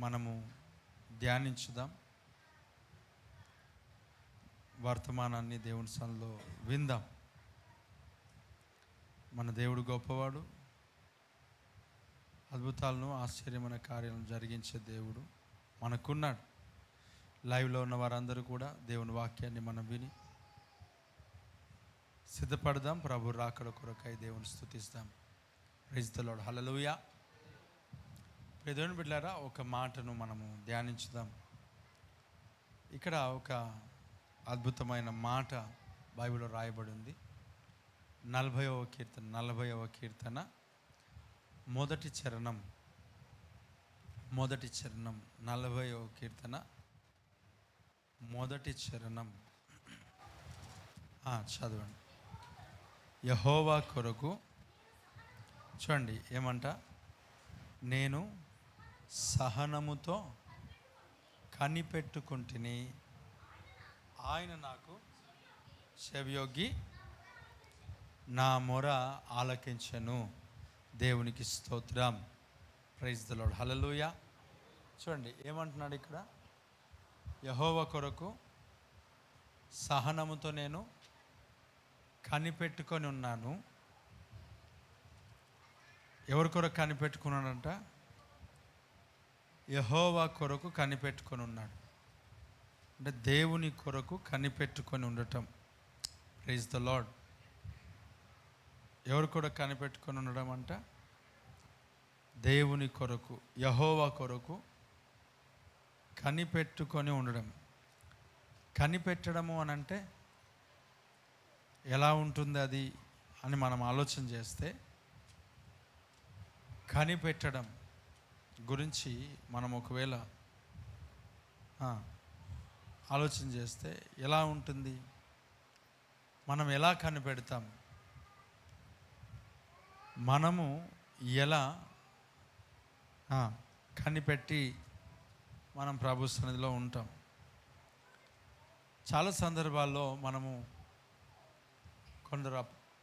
మనము ధ్యానించుదాం. వర్తమానాన్ని దేవుని సన్నిధిలో విందాం. మన దేవుడు గొప్పవాడు, అద్భుతాలను ఆశ్చర్యమైన కార్యాలను జరిగించే దేవుడు మనకున్నాడు. లైవ్లో ఉన్న వారందరూ కూడా దేవుని వాక్యాన్ని మనం విని సిద్ధపడదాం. ప్రభు రాకడ కొరకై దేవుని స్తుతిస్తాం. Praise the Lord. హల్లెలూయా. దేవుని బిడ్డలారా, ఒక మాటను మనము ధ్యానించుదాం. ఇక్కడ ఒక అద్భుతమైన మాట బైబిల్లో రాయబడి ఉంది. 40వ కీర్తన మొదటి చరణం 40వ కీర్తన మొదటి చరణం చదవండి. యెహోవా కొరకు చూడండి ఏమంట, నేను సహనముతో కనిపెట్టుకుంటుని, ఆయన నాకు చెవియొగ్గి నా మొర ఆలకించెను. దేవునికి స్తోత్రం. Praise the Lord. హల్లెలూయా. చూడండి ఏమంటున్నాడు ఇక్కడ, యెహోవా కొరకు సహనముతో నేను కనిపెట్టుకొని ఉన్నాను. ఎవరి కొరకు కనిపెట్టుకున్నాడంట? యెహోవా కొరకు కనిపెట్టుకొని ఉన్నాడు. అంటే దేవుని కొరకు కనిపెట్టుకొని ఉండటం. Praise the Lord. ఎవరి కొరకు కనిపెట్టుకొని ఉండడం అంట? దేవుని కొరకు, యెహోవా కొరకు కనిపెట్టుకొని ఉండడం. కనిపెట్టడము అని అంటే ఎలా ఉంటుంది అది అని మనం ఆలోచన చేస్తే, కనిపెట్టడం గురించి మనం ఒకవేళ ఆలోచన చేస్తే ఎలా ఉంటుంది? మనం ఎలా కనిపెడతాం? మనము ఎలా కనిపెట్టి మనం ప్రభు సన్నిధిలో ఉంటాం? చాలా సందర్భాల్లో మనము కొందరు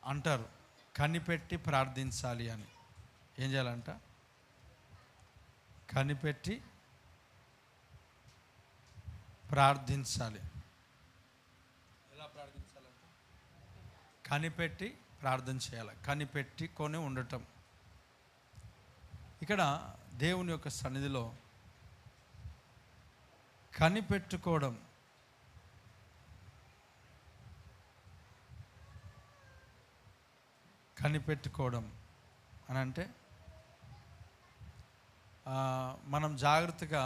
అంటారు కనిపెట్టి ప్రార్థించాలి అని. ఏం చేయాలంట? కనిపెట్టి ప్రార్థించాలి. ఎలా ప్రార్థించాలంట? కనిపెట్టి ప్రార్థన చేయాలి. కనిపెట్టుకొని ఉండటం. ఇక్కడ దేవుని యొక్క సన్నిధిలో కనిపెట్టుకోవడం, కనిపెట్టుకోవడం అని అంటే మనం జాగ్రత్తగా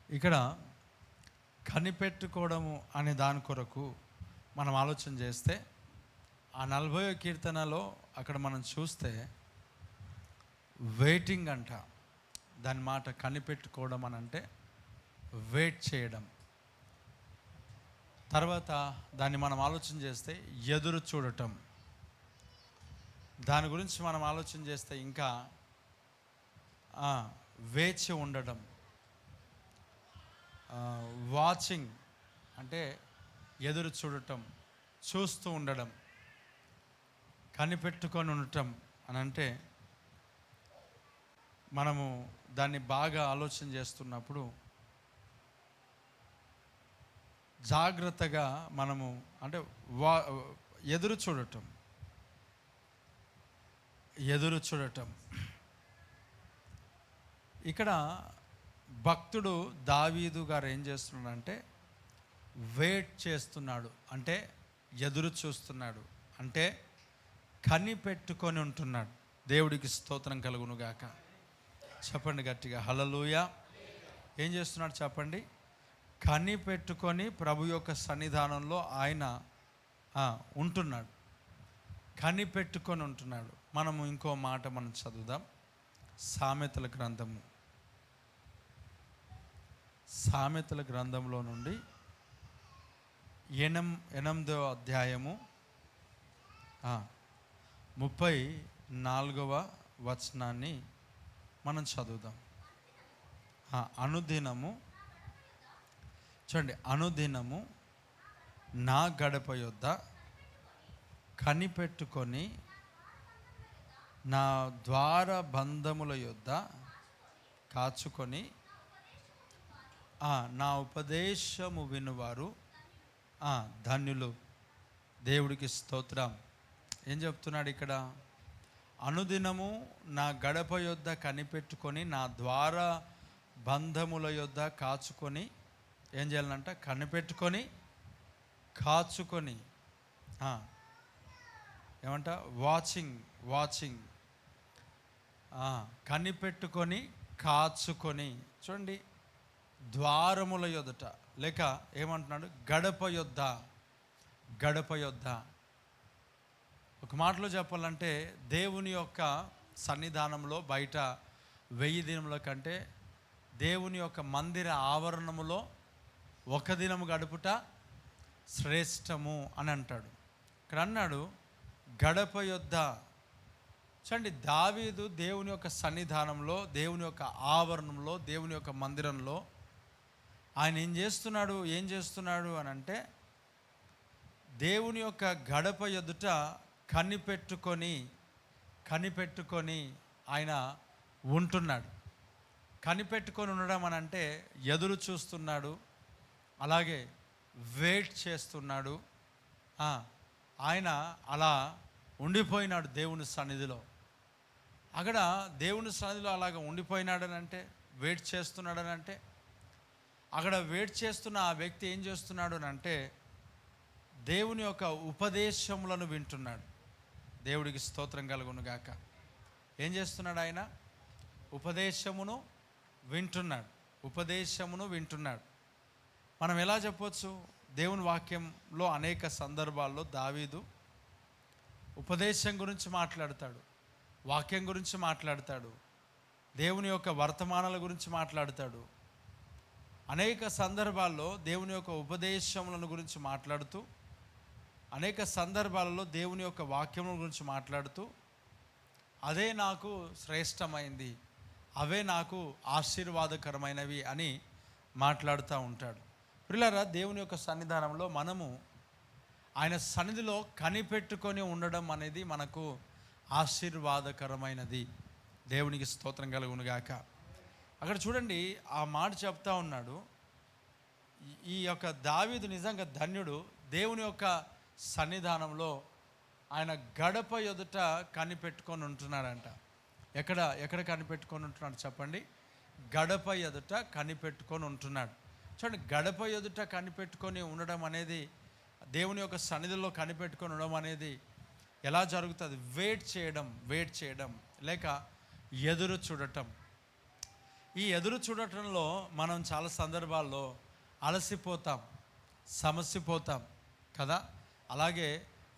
ఇక్కడ కనిపెట్టుకోవడము అనే దాని కొరకు మనం ఆలోచన చేస్తే, ఆ 40వ కీర్తనలో అక్కడ మనం చూస్తే వెయిటింగ్ అంట. దాని మాట కనిపెట్టుకోవడం అని అంటే వెయిట్ చేయడం. తర్వాత దాన్ని మనం ఆలోచన చేస్తే ఎదురు చూడటం. దాని గురించి మనం ఆలోచన చేస్తే ఇంకా వేచి ఉండడం. వాచింగ్ అంటే ఎదురు చూడటం, చూస్తూ ఉండడం. కనిపెట్టుకొని ఉండటం అని అంటే మనము దాన్ని బాగా ఆలోచన చేస్తున్నప్పుడు జాగ్రత్తగా మనము అంటే ఎదురు చూడటం. ఇక్కడ భక్తుడు దావీదు గారు ఏం చేస్తున్నాడంటే వెయిట్ చేస్తున్నాడు, అంటే ఎదురు చూస్తున్నాడు, అంటే కనిపెట్టుకొని ఉంటున్నాడు. దేవుడికి స్తోత్రం కలుగును గాక. చెప్పండి గట్టిగా హల్లెలూయా. ఏం చేస్తున్నాడు చెప్పండి? కనిపెట్టుకొని ప్రభు యొక్క సన్నిధానంలో ఆయన ఉంటున్నాడు, కనిపెట్టుకొని ఉంటున్నాడు. మనము ఇంకో మాట మనం చదువుదాం. సామెతల గ్రంథంలో నుండి 8వ అధ్యాయము 34వ వచనాన్ని మనం చదువుదాం. అనుదినము చూడండి, అనుదినము నా గడప యొద్ద కనిపెట్టుకొని నా ద్వార బంధముల యొద్ద కాచుకొని నా ఉపదేశము వినువారు ధన్యులు. దేవుడికి స్తోత్రం. ఏం చెప్తున్నాడు ఇక్కడ? అనుదినము నా గడప యొద్ద కనిపెట్టుకొని నా ద్వార బంధముల యొద్ద కాచుకొని ఏం చేయాలంట? కనిపెట్టుకొని కాచుకొని ఏమంట? వాచింగ్ కనిపెట్టుకొని కాచుకొని. చూడండి, ద్వారముల యొద్దట, లేక ఏమంటున్నాడు? గడప యొద్ద. ఒక మాటలో చెప్పాలంటే దేవుని యొక్క సన్నిధానంలో బయట 1000 దినముల కంటే దేవుని యొక్క మందిర ఆవరణములో 1 దినము గడుపుట శ్రేష్టము అని అంటాడు. ఇక్కడ అన్నాడు గడప యొద్ద. చూడండి, దావీదు దేవుని యొక్క సన్నిధానంలో, దేవుని యొక్క ఆవరణంలో, దేవుని యొక్క మందిరంలో ఆయన ఏం చేస్తున్నాడు అని అంటే దేవుని యొక్క గడప ఎదుట కనిపెట్టుకొని ఆయన ఉంటున్నాడు. కనిపెట్టుకొని ఉండడం అని అంటే ఎదురు చూస్తున్నాడు, అలాగే వెయిట్ చేస్తున్నాడు. ఆయన అలా ఉండిపోయినాడు దేవుని సన్నిధిలో. అక్కడ దేవుని సన్నిధిలో అలాగ ఉండిపోయినాడనంటే, వెయిట్ చేస్తున్నాడనంటే, అక్కడ వెయిట్ చేస్తున్న ఆ వ్యక్తి ఏం చేస్తున్నాడు అని అంటే దేవుని యొక్క ఉపదేశములను వింటున్నాడు. దేవుడికి స్తోత్రం కలుగును గాక. ఏం చేస్తున్నాడు? ఆయన ఉపదేశమును వింటున్నాడు. మనం ఎలా చెప్పవచ్చు? దేవుని వాక్యంలో అనేక సందర్భాల్లో దావీదు ఉపదేశం గురించి మాట్లాడతాడు, వాక్యం గురించి మాట్లాడతాడు, దేవుని యొక్క వర్తమానాల గురించి మాట్లాడతాడు. అనేక సందర్భాల్లో దేవుని యొక్క ఉపదేశములను గురించి మాట్లాడుతూ, అనేక సందర్భాలలో దేవుని యొక్క వాక్యముల గురించి మాట్లాడుతూ, అదే నాకు శ్రేష్టమైంది, అవే నాకు ఆశీర్వాదకరమైనవి అని మాట్లాడుతూ ఉంటాడు. ప్రియులారా, దేవుని యొక్క సన్నిధానంలో మనము ఆయన సన్నిధిలో కనిపెట్టుకొని ఉండడం అనేది మనకు ఆశీర్వాదకరమైనది. దేవునికి స్తోత్రం కలుగునుగాక. అక్కడ చూడండి, ఆ మాట చెప్తా ఉన్నాడు. ఈ యొక్క దావీదు నిజంగా ధన్యుడు. దేవుని యొక్క సన్నిధానంలో ఆయన గడప ఎదుట కనిపెట్టుకొని ఉంటున్నాడంట. ఎక్కడ కనిపెట్టుకొని ఉంటున్నాడు చెప్పండి? గడప ఎదుట కనిపెట్టుకొని ఉంటున్నాడు. చూడండి, గడప ఎదుట కనిపెట్టుకొని ఉండడం అనేది, దేవుని యొక్క సన్నిధిలో కనిపెట్టుకొని ఉండడం అనేది ఎలా జరుగుతుంది? వెయిట్ చేయడం లేక ఎదురు చూడటం. ఈ ఎదురు చూడటంలో మనం చాలా సందర్భాల్లో అలసిపోతాం, సమస్యపోతాం కదా. అలాగే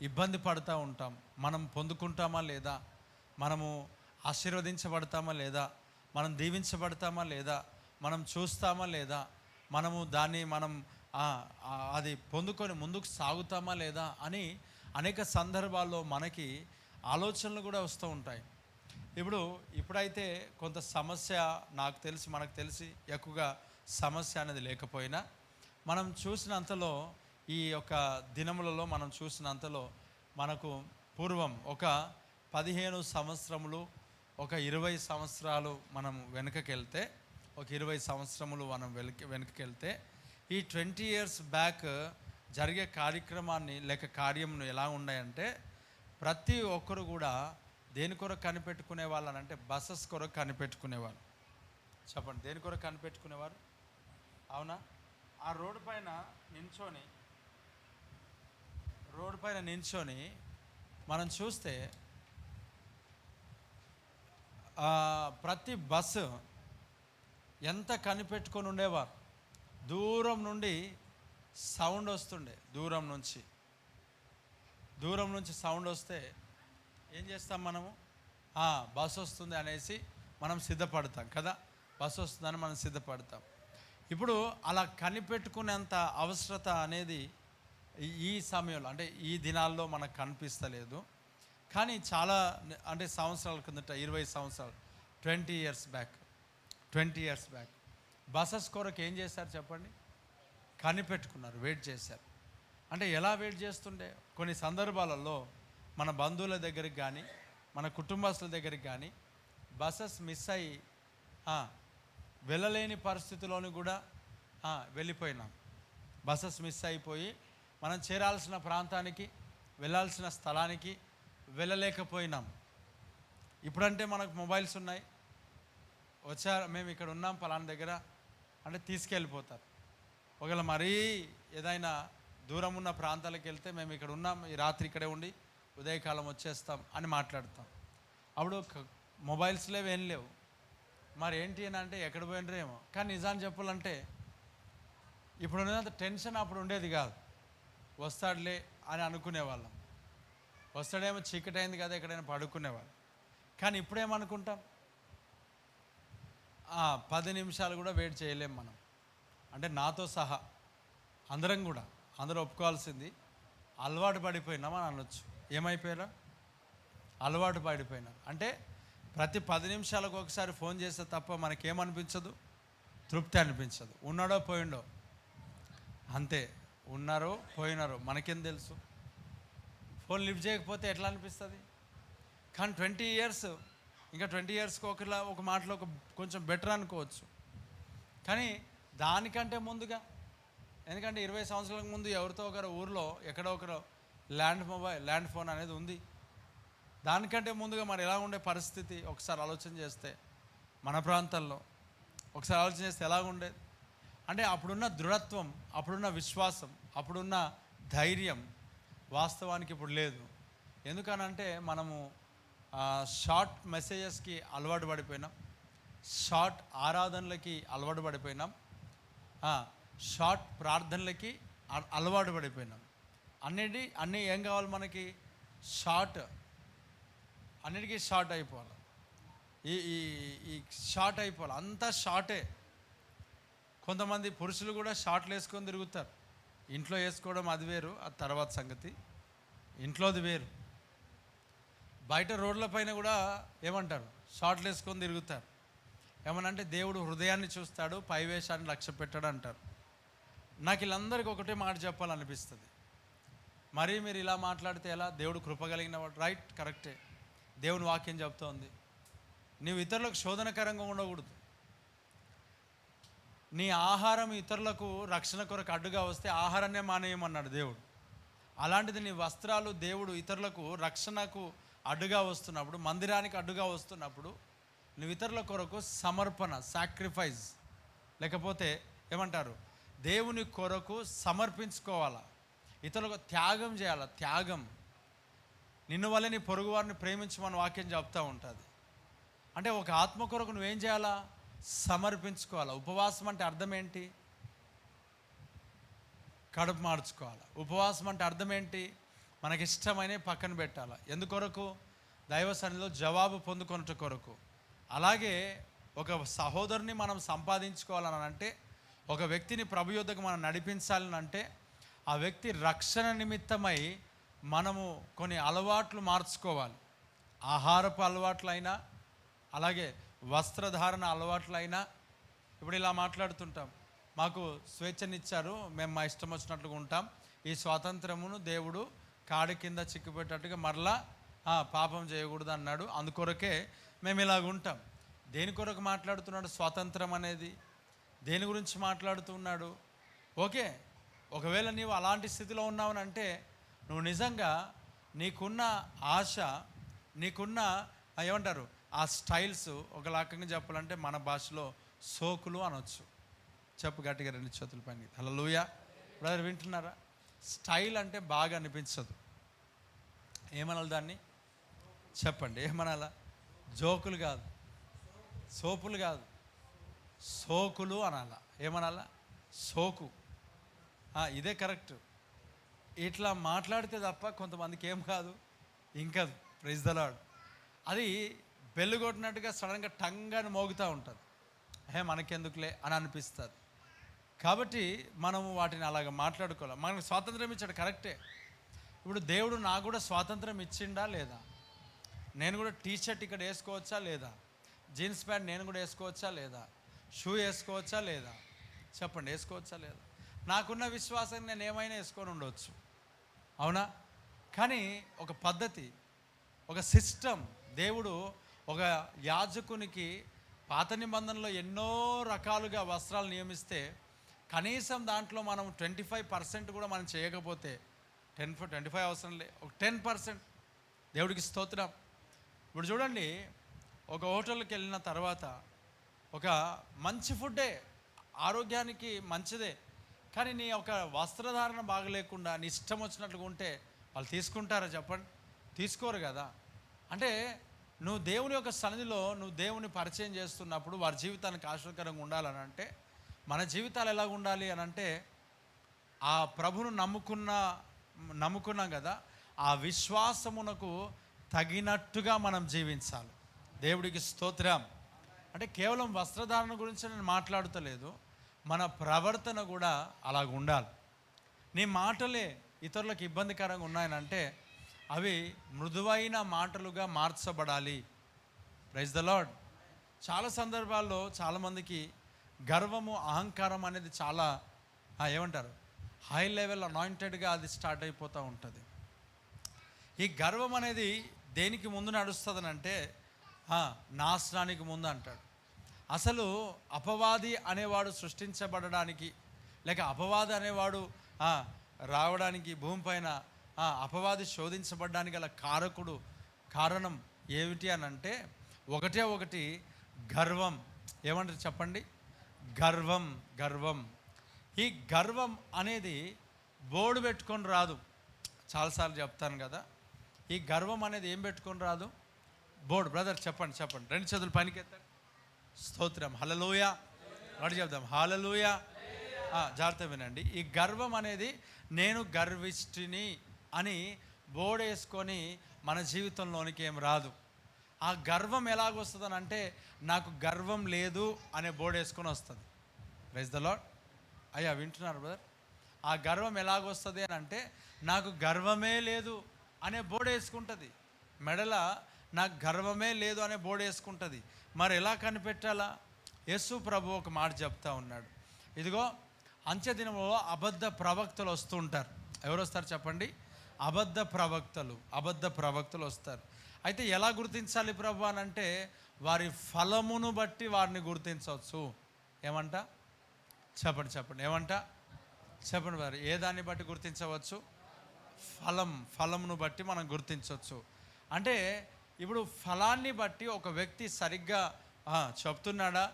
ఇబ్బంది పడుతూ ఉంటాం. మనం పొందుకుంటామా లేదా, మనము ఆశీర్వదించబడతామా లేదా, మనం దీవించబడతామా లేదా, మనం చూస్తామా లేదా, మనము దాన్ని అది పొందుకొని ముందుకు సాగుతామా లేదా అని అనేక సందర్భాల్లో మనకి ఆలోచనలు కూడా వస్తూ ఉంటాయి. ఇప్పుడైతే కొంత సమస్య మనకు తెలిసి ఎక్కువగా సమస్య అనేది లేకపోయినా, మనం చూసినంతలో, ఈ యొక్క దినములలో మనం చూసినంతలో, మనకు పూర్వం ఒక 15 సంవత్సరములు, ఒక 20 సంవత్సరాలు మనం వెనుకకెళ్తే, ఒక 20 సంవత్సరములు మనం వెనుకకెళ్తే, ఈ 20 years బ్యాక్ జరిగే కార్యక్రమాన్ని లేక కార్యమును ఎలా ఉన్నాయంటే, ప్రతి ఒక్కరు కూడా దేని కొరకు కనిపెట్టుకునే వాళ్ళు అని అంటే బస్సెస్ కొరకు కనిపెట్టుకునేవాళ్ళు. చెప్పండి, దేని కొరకు కనిపెట్టుకునేవారు? అవునా? ఆ రోడ్డు పైన నించొని మనం చూస్తే ప్రతి బస్సు ఎంత కనిపెట్టుకొని ఉండేవారు. దూరం నుండి సౌండ్ వస్తుండే, దూరం నుంచి సౌండ్ వస్తే ఏం చేస్తాం మనము? బస్సు వస్తుంది అనేసి మనం సిద్ధపడతాం కదా. బస్సు వస్తుందని మనం సిద్ధపడతాం. ఇప్పుడు అలా కనిపెట్టుకునేంత అవసరత అనేది ఈ సమయంలో, అంటే ఈ దినాల్లో మనకు కనిపిస్తలేదు. కానీ చాలా సంవత్సరాల కిందట, 20 సంవత్సరాలు, 20 years బ్యాక్ బస్సెస్ కొరకు ఏం చేశారు చెప్పండి? కనిపెట్టుకున్నారు, వెయిట్ చేశారు. అంటే ఎలా వెయిట్ చేస్తుండే? కొన్ని సందర్భాలలో మన బంధువుల దగ్గరికి కానీ మన కుటుంబస్తుల దగ్గరికి కానీ బస్సెస్ మిస్ అయ్యి వెళ్ళలేని పరిస్థితిలోని కూడా వెళ్ళిపోయినాం. బస్సెస్ మిస్ అయిపోయి మనం చేరాల్సిన ప్రాంతానికి, వెళ్ళాల్సిన స్థలానికి వెళ్ళలేకపోయినాం. ఇప్పుడంటే మనకు మొబైల్స్ ఉన్నాయి, వచ్చారు, మేము ఇక్కడ ఉన్నాం పలానా దగ్గర అంటే తీసుకెళ్ళిపోతారు. ఒకవేళ మరీ ఏదైనా దూరం ఉన్న ప్రాంతాలకు వెళ్తే మేము ఇక్కడ ఉన్నాం, ఈ రాత్రి ఇక్కడే ఉండి ఉదయకాలం వచ్చేస్తాం అని మాట్లాడతాం. అప్పుడు మొబైల్స్ లేవు, ఏం లేవు. మరి ఏంటి అని అంటే ఎక్కడ పోయినరేమో. కానీ నిజాన్ని చెప్పాలంటే ఇప్పుడు ఉన్నంత టెన్షన్ అప్పుడు ఉండేది కాదు. వస్తాడులే అని అనుకునేవాళ్ళం. వస్తాడేమో, చీకటి అయింది కదా ఎక్కడైనా పడుకునేవాళ్ళం. కానీ ఇప్పుడేమనుకుంటాం, 10 నిమిషాలు కూడా వెయిట్ చేయలేం మనం. అంటే నాతో సహా అందరూ ఒప్పుకోవాల్సింది అలవాటు పడిపోయినాం అని అనొచ్చు. ఏమైపోయారా? అలవాటు పడిపోయినారు. అంటే ప్రతి 10 నిమిషాలకు ఒకసారి ఫోన్ చేస్తే తప్ప మనకేమనిపించదు, తృప్తి అనిపించదు. ఉన్నాడో పోయిండో అంతే, ఉన్నారో పోయినారో మనకేం తెలుసు. ఫోన్ లిఫ్ట్ చేయకపోతే ఎట్లా అనిపిస్తుంది? కానీ 20 ఇయర్స్, ఇంకా 20 ఇయర్స్కి ఒక మాటలో కొంచెం బెటర్ అనుకోవచ్చు. కానీ దానికంటే ముందుగా, ఎందుకంటే 20 సంవత్సరాల ముందు ఎవరితో ఒకరు ఊర్లో ఎక్కడో ఒకరు ల్యాండ్ ఫోన్ అనేది ఉంది. దానికంటే ముందుగా మరి ఎలా ఉండే పరిస్థితి ఒకసారి ఆలోచన చేస్తే, మన ప్రాంతాల్లో ఒకసారి ఆలోచన చేస్తే ఎలా ఉండేది? అంటే అప్పుడున్న దృఢత్వం, అప్పుడున్న విశ్వాసం, అప్పుడున్న ధైర్యం వాస్తవానికి ఇప్పుడు లేదు. ఎందుకనంటే మనము షార్ట్ మెసేజెస్కి అలవాటు పడిపోయినాం, షార్ట్ ఆరాధనలకి అలవాటు పడిపోయినాం, షార్ట్ ప్రార్థనలకి అలవాటు పడిపోయినాం. అన్నీ ఏం కావాలి మనకి? షార్ట్. అన్నిటికీ షార్ట్ అయిపోవాలి. ఈ షార్ట్ అయిపోవాలి, అంతా షార్టే. కొంతమంది పురుషులు కూడా షార్ట్లు వేసుకొని తిరుగుతారు. ఇంట్లో వేసుకోవడం అది వేరు, అది తర్వాత సంగతి. ఇంట్లోది వేరు. బయట రోడ్ల పైన కూడా ఏమంటారు, షార్ట్లు వేసుకొని తిరుగుతారు. ఏమనంటే దేవుడు హృదయాన్ని చూస్తాడు, పైవేషాన్ని లక్ష్య పెట్టాడు అంటారు. నాకు వీళ్ళందరికీ ఒకటే మాట చెప్పాలనిపిస్తుంది. మరి మీరు ఇలా మాట్లాడితే ఎలా? దేవుడు కృప కలిగిన వాడు, రైట్, కరెక్టే. దేవుని వాక్యం చెప్తోంది, నీవు ఇతరులకు శోధనకరంగా ఉండకూడదు. నీ ఆహారం ఇతరులకు రక్షణ కొరకు అడ్డుగా వస్తే ఆహారాన్నే మానేయమన్నాడు దేవుడు. అలాంటిది నీ వస్త్రాలు దేవుడు ఇతరులకు రక్షణకు అడ్డుగా వస్తున్నప్పుడు, మందిరానికి అడ్డుగా వస్తున్నప్పుడు, నువ్వు ఇతరుల కొరకు సమర్పణ, సాక్రిఫైస్, లేకపోతే ఏమంటారు, దేవుని కొరకు సమర్పించుకోవాలా, ఇతరులకు త్యాగం చేయాలా. త్యాగం. నిన్ను వల్ల నీ పొరుగు వారిని ప్రేమించమని వాక్యం చెప్తూ ఉంటుంది. అంటే ఒక ఆత్మ కొరకు నువ్వేం చేయాలా? సమర్పించుకోవాలా. ఉపవాసం అంటే అర్థం ఏంటి? కడుపు మార్చుకోవాలి. ఉపవాసం అంటే అర్థం ఏంటి? మనకిష్టమైన పక్కన పెట్టాలి. ఎందుకొరకు? దైవ సన్నిధిలో జవాబు పొందుకొనుట కొరకు. అలాగే ఒక సహోదరుని మనం సంపాదించుకోవాలని అంటే, ఒక వ్యక్తిని ప్రభు యొద్దకు మనం నడిపించాలని అంటే, ఆ వ్యక్తి రక్షణ నిమిత్తమై మనము కొన్ని అలవాట్లు మార్చుకోవాలి. ఆహారపు అలవాట్లైనా, అలాగే వస్త్రధారణ అలవాట్లైనా. ఇప్పుడు ఇలా మాట్లాడుతుంటాం, మాకు స్వేచ్ఛనిచ్చారు, మేము మా ఇష్టం వచ్చినట్లుగా ఉంటాం, ఈ స్వాతంత్రమును దేవుడు కాడి కింద చిక్కుపెట్టేట్టుగా మరలా పాపం చేయకూడదు అన్నాడు, అందుకొరకే మేము ఇలాగ ఉంటాం. దేని కొరకు మాట్లాడుతున్నాడు? స్వాతంత్రం అనేది దేని గురించి మాట్లాడుతున్నాడు? ఓకే, ఒకవేళ నీవు అలాంటి స్థితిలో ఉన్నావని అంటే, నువ్వు నిజంగా నీకున్న ఆశ, నీకున్న ఏమంటారు ఆ స్టైల్స్, ఒక రకంగా చెప్పాలంటే మన భాషలో సోకులు అనొచ్చు. చెప్పు గట్టిగా 2 చేతుల పైన. హల్లెలూయా. బ్రదర్ వింటున్నారా? స్టైల్ అంటే బాగా అనిపించదు. ఏమనాలి దాన్ని? చెప్పండి, ఏమనాలా? జోకులు కాదు, సోపులు కాదు, సోకులు అనాలా. ఏమనాలా? సోకు. ఇదే కరెక్ట్. ఇట్లా మాట్లాడితే తప్ప కొంతమందికి ఏం కాదు, ఇంకా ప్రైజ్ ద లార్డ్. అది బెల్లు కొట్టినట్టుగా సడన్గా టంగాని మోగుతూ ఉంటుంది. మనకెందుకులే అని అనిపిస్తుంది. కాబట్టి మనము వాటిని అలాగ మాట్లాడుకోవాలి. మనకు స్వాతంత్రం ఇచ్చాడు, కరెక్టే. ఇప్పుడు దేవుడు నాకు కూడా స్వాతంత్రం ఇచ్చిండా లేదా? నేను కూడా టీషర్ట్ ఇక్కడ వేసుకోవచ్చా లేదా? జీన్స్ ప్యాంట్ నేను కూడా వేసుకోవచ్చా లేదా? షూ వేసుకోవచ్చా లేదా? చెప్పండి, వేసుకోవచ్చా లేదా? నాకున్న విశ్వాసం నేను ఏమైనా వేసుకొని ఉండవచ్చు, అవునా? కానీ ఒక పద్ధతి, ఒక సిస్టమ్, దేవుడు ఒక యాజకునికి పాత నిబంధనలో ఎన్నో రకాలుగా వస్త్రాలు నియమిస్తే కనీసం దాంట్లో మనం 25% కూడా మనం చేయకపోతే 25 అవసరం లే, ఒక 10% దేవుడికి స్తోత్రం. ఇప్పుడు చూడండి, ఒక హోటల్కి వెళ్ళిన తర్వాత ఒక మంచి ఫుడ్డే, ఆరోగ్యానికి మంచిదే, కానీ నీ ఒక వస్త్రధారణ బాగలేకుండా నీ ఇష్టం వచ్చినట్లుగా ఉంటే వాళ్ళు తీసుకుంటారా చెప్పండి? తీసుకోరు కదా. అంటే నువ్వు దేవుని యొక్క సన్నిధిలో నువ్వు దేవుని పరిచయం చేస్తున్నప్పుడు వారి జీవితానికి ఆశ్చర్యకరంగా ఉండాలని అంటే మన జీవితాలు ఎలా ఉండాలి అని అంటే ఆ ప్రభును నమ్ముకున్నాం కదా, ఆ విశ్వాసమునకు తగినట్టుగా మనం జీవించాలి. దేవుడికి స్తోత్రం. అంటే కేవలం వస్త్రధారణ గురించి నేను మాట్లాడతలేదు, మన ప్రవర్తన కూడా అలాగ ఉండాలి. నీ మాటలే ఇతరులకు ఇబ్బందికరంగా ఉన్నాయనంటే అవి మృదువైన మాటలుగా మార్చబడాలి. Praise the Lord. చాలా సందర్భాల్లో చాలామందికి గర్వము, అహంకారం అనేది చాలా ఏమంటారు, హై లెవెల్ అనాయింటెడ్గా అది స్టార్ట్ అయిపోతూ ఉంటుంది. ఈ గర్వం అనేది దేనికి ముందు నడుస్తుంది అంటే నాశనానికి ముందు అంటాడు. అసలు అపవాది అనేవాడు సృష్టించబడడానికి, లేక అపవాది అనేవాడు రావడానికి, భూమిపైన అపవాది శోధించబడడానికి గల కారణం ఏమిటి అని అంటే ఒకటి గర్వం. ఏమంటారు చెప్పండి? గర్వం. ఈ గర్వం అనేది బోర్డు పెట్టుకొని రాదు. చాలాసార్లు చెప్తాను కదా, ఈ గర్వం అనేది ఏం పెట్టుకొని రాదు? బోర్డు. బ్రదర్ చెప్పండి 2 చేతులు పైకి ఎత్తండి. స్తోత్రం. హల్లెలూయా. వాడు చెప్దాం హల్లెలూయా. జాగ్రత్త వినండి. ఈ గర్వం అనేది నేను గర్విష్ఠిని అని బోర్డు వేసుకొని మన జీవితంలోనికి ఏం రాదు. ఆ గర్వం ఎలాగొస్తుందని అంటే నాకు గర్వం లేదు అనే బోర్డు వేసుకొని వస్తుంది. Praise the Lord. అయ్యా వింటున్నారు బ్రదర్? ఆ గర్వం ఎలాగొస్తుంది అని అంటే నాకు గర్వమే లేదు అనే బోర్డు వేసుకుంటుంది. మెడల నాకు గర్వమే లేదు అనే బోర్డు వేసుకుంటుంది. మరి ఎలా కనిపెట్టాలా? యేసు ప్రభు ఒక మాట చెప్తా ఉన్నాడు. ఇదిగో అంత్య దినంలో అబద్ధ ప్రవక్తలు వస్తూ ఉంటారు. ఎవరు వస్తారు చెప్పండి? అబద్ధ ప్రవక్తలు వస్తారు. అయితే ఎలా గుర్తించాలి ప్రభు అని అంటే వారి ఫలమును బట్టి వారిని గుర్తించవచ్చు. ఏమంట చెప్పండి ఏమంట చెప్పండి వారు ఏ దాన్ని బట్టి గుర్తించవచ్చు? ఫలమును బట్టి మనం గుర్తించవచ్చు. అంటే ఇప్పుడు ఫలాన్ని బట్టి ఒక వ్యక్తి సరిగ్గా చెప్తున్నాడా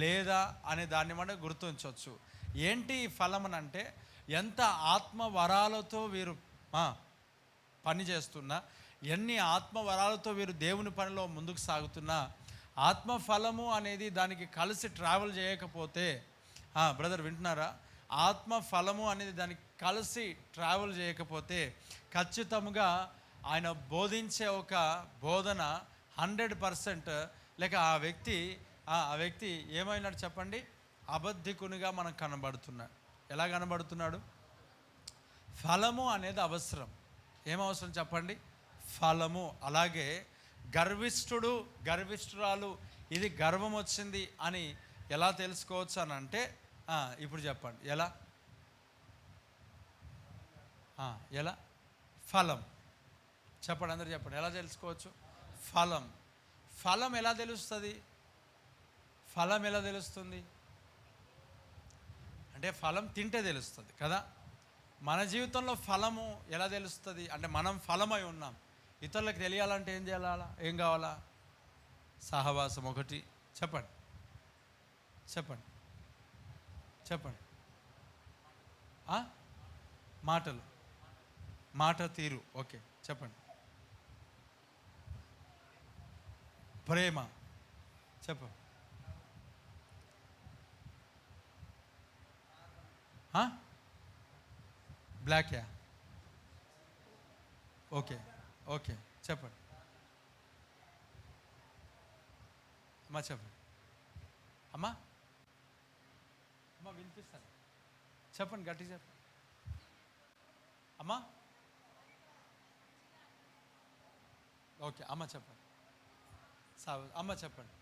లేదా అనే దాన్ని మనం గుర్తించవచ్చు. ఏంటి ఈ ఫలం అని అంటే ఎంత ఆత్మ వరాలతో వీరు పని చేస్తున్నా, ఎన్ని ఆత్మ వరాలతో వీరు దేవుని పనిలో ముందుకు సాగుతున్నా, ఆత్మ ఫలము అనేది దానికి కలిసి ట్రావెల్ చేయకపోతే, బ్రదర్ వింటున్నారా? ఆత్మ ఫలము అనేది దానికి కలిసి ట్రావెల్ చేయకపోతే ఖచ్చితంగా ఆయన బోధించే ఒక బోధన 100% లేక ఆ వ్యక్తి ఏమైనాడు చెప్పండి? అబద్ధికునిగా మనకు కనబడుతున్నాడు. ఎలా కనబడుతున్నాడు? ఫలము అనేది అవసరం. ఏమవసరం చెప్పండి? ఫలము. అలాగే గర్విష్ఠురాలు ఇది గర్వం వచ్చింది అని ఎలా తెలుసుకోవచ్చు అని అంటే ఇప్పుడు చెప్పండి ఎలా ఫలం చెప్పండి, అందరూ చెప్పండి. ఎలా తెలుసుకోవచ్చు? ఫలం ఎలా తెలుస్తుంది? అంటే ఫలం తింటే తెలుస్తుంది కదా. మన జీవితంలో ఫలము ఎలా తెలుస్తుంది అంటే మనం ఫలమై ఉన్నాం. ఇతరులకు తెలియాలంటే ఏం కావాలా? సహవాసం ఒకటి. చెప్పండి మాట తీరు. ఓకే చెప్పండి. ప్రేమ. చెప్పు. బ్లాక్యా? ఓకే చెప్పండి అమ్మా. చెప్పండి అమ్మా వినిపిస్తాను. చెప్పండి గట్టి చెప్పండి అమ్మా. ఓకే అమ్మ చెప్పండి. అమ్మ చెప్పండి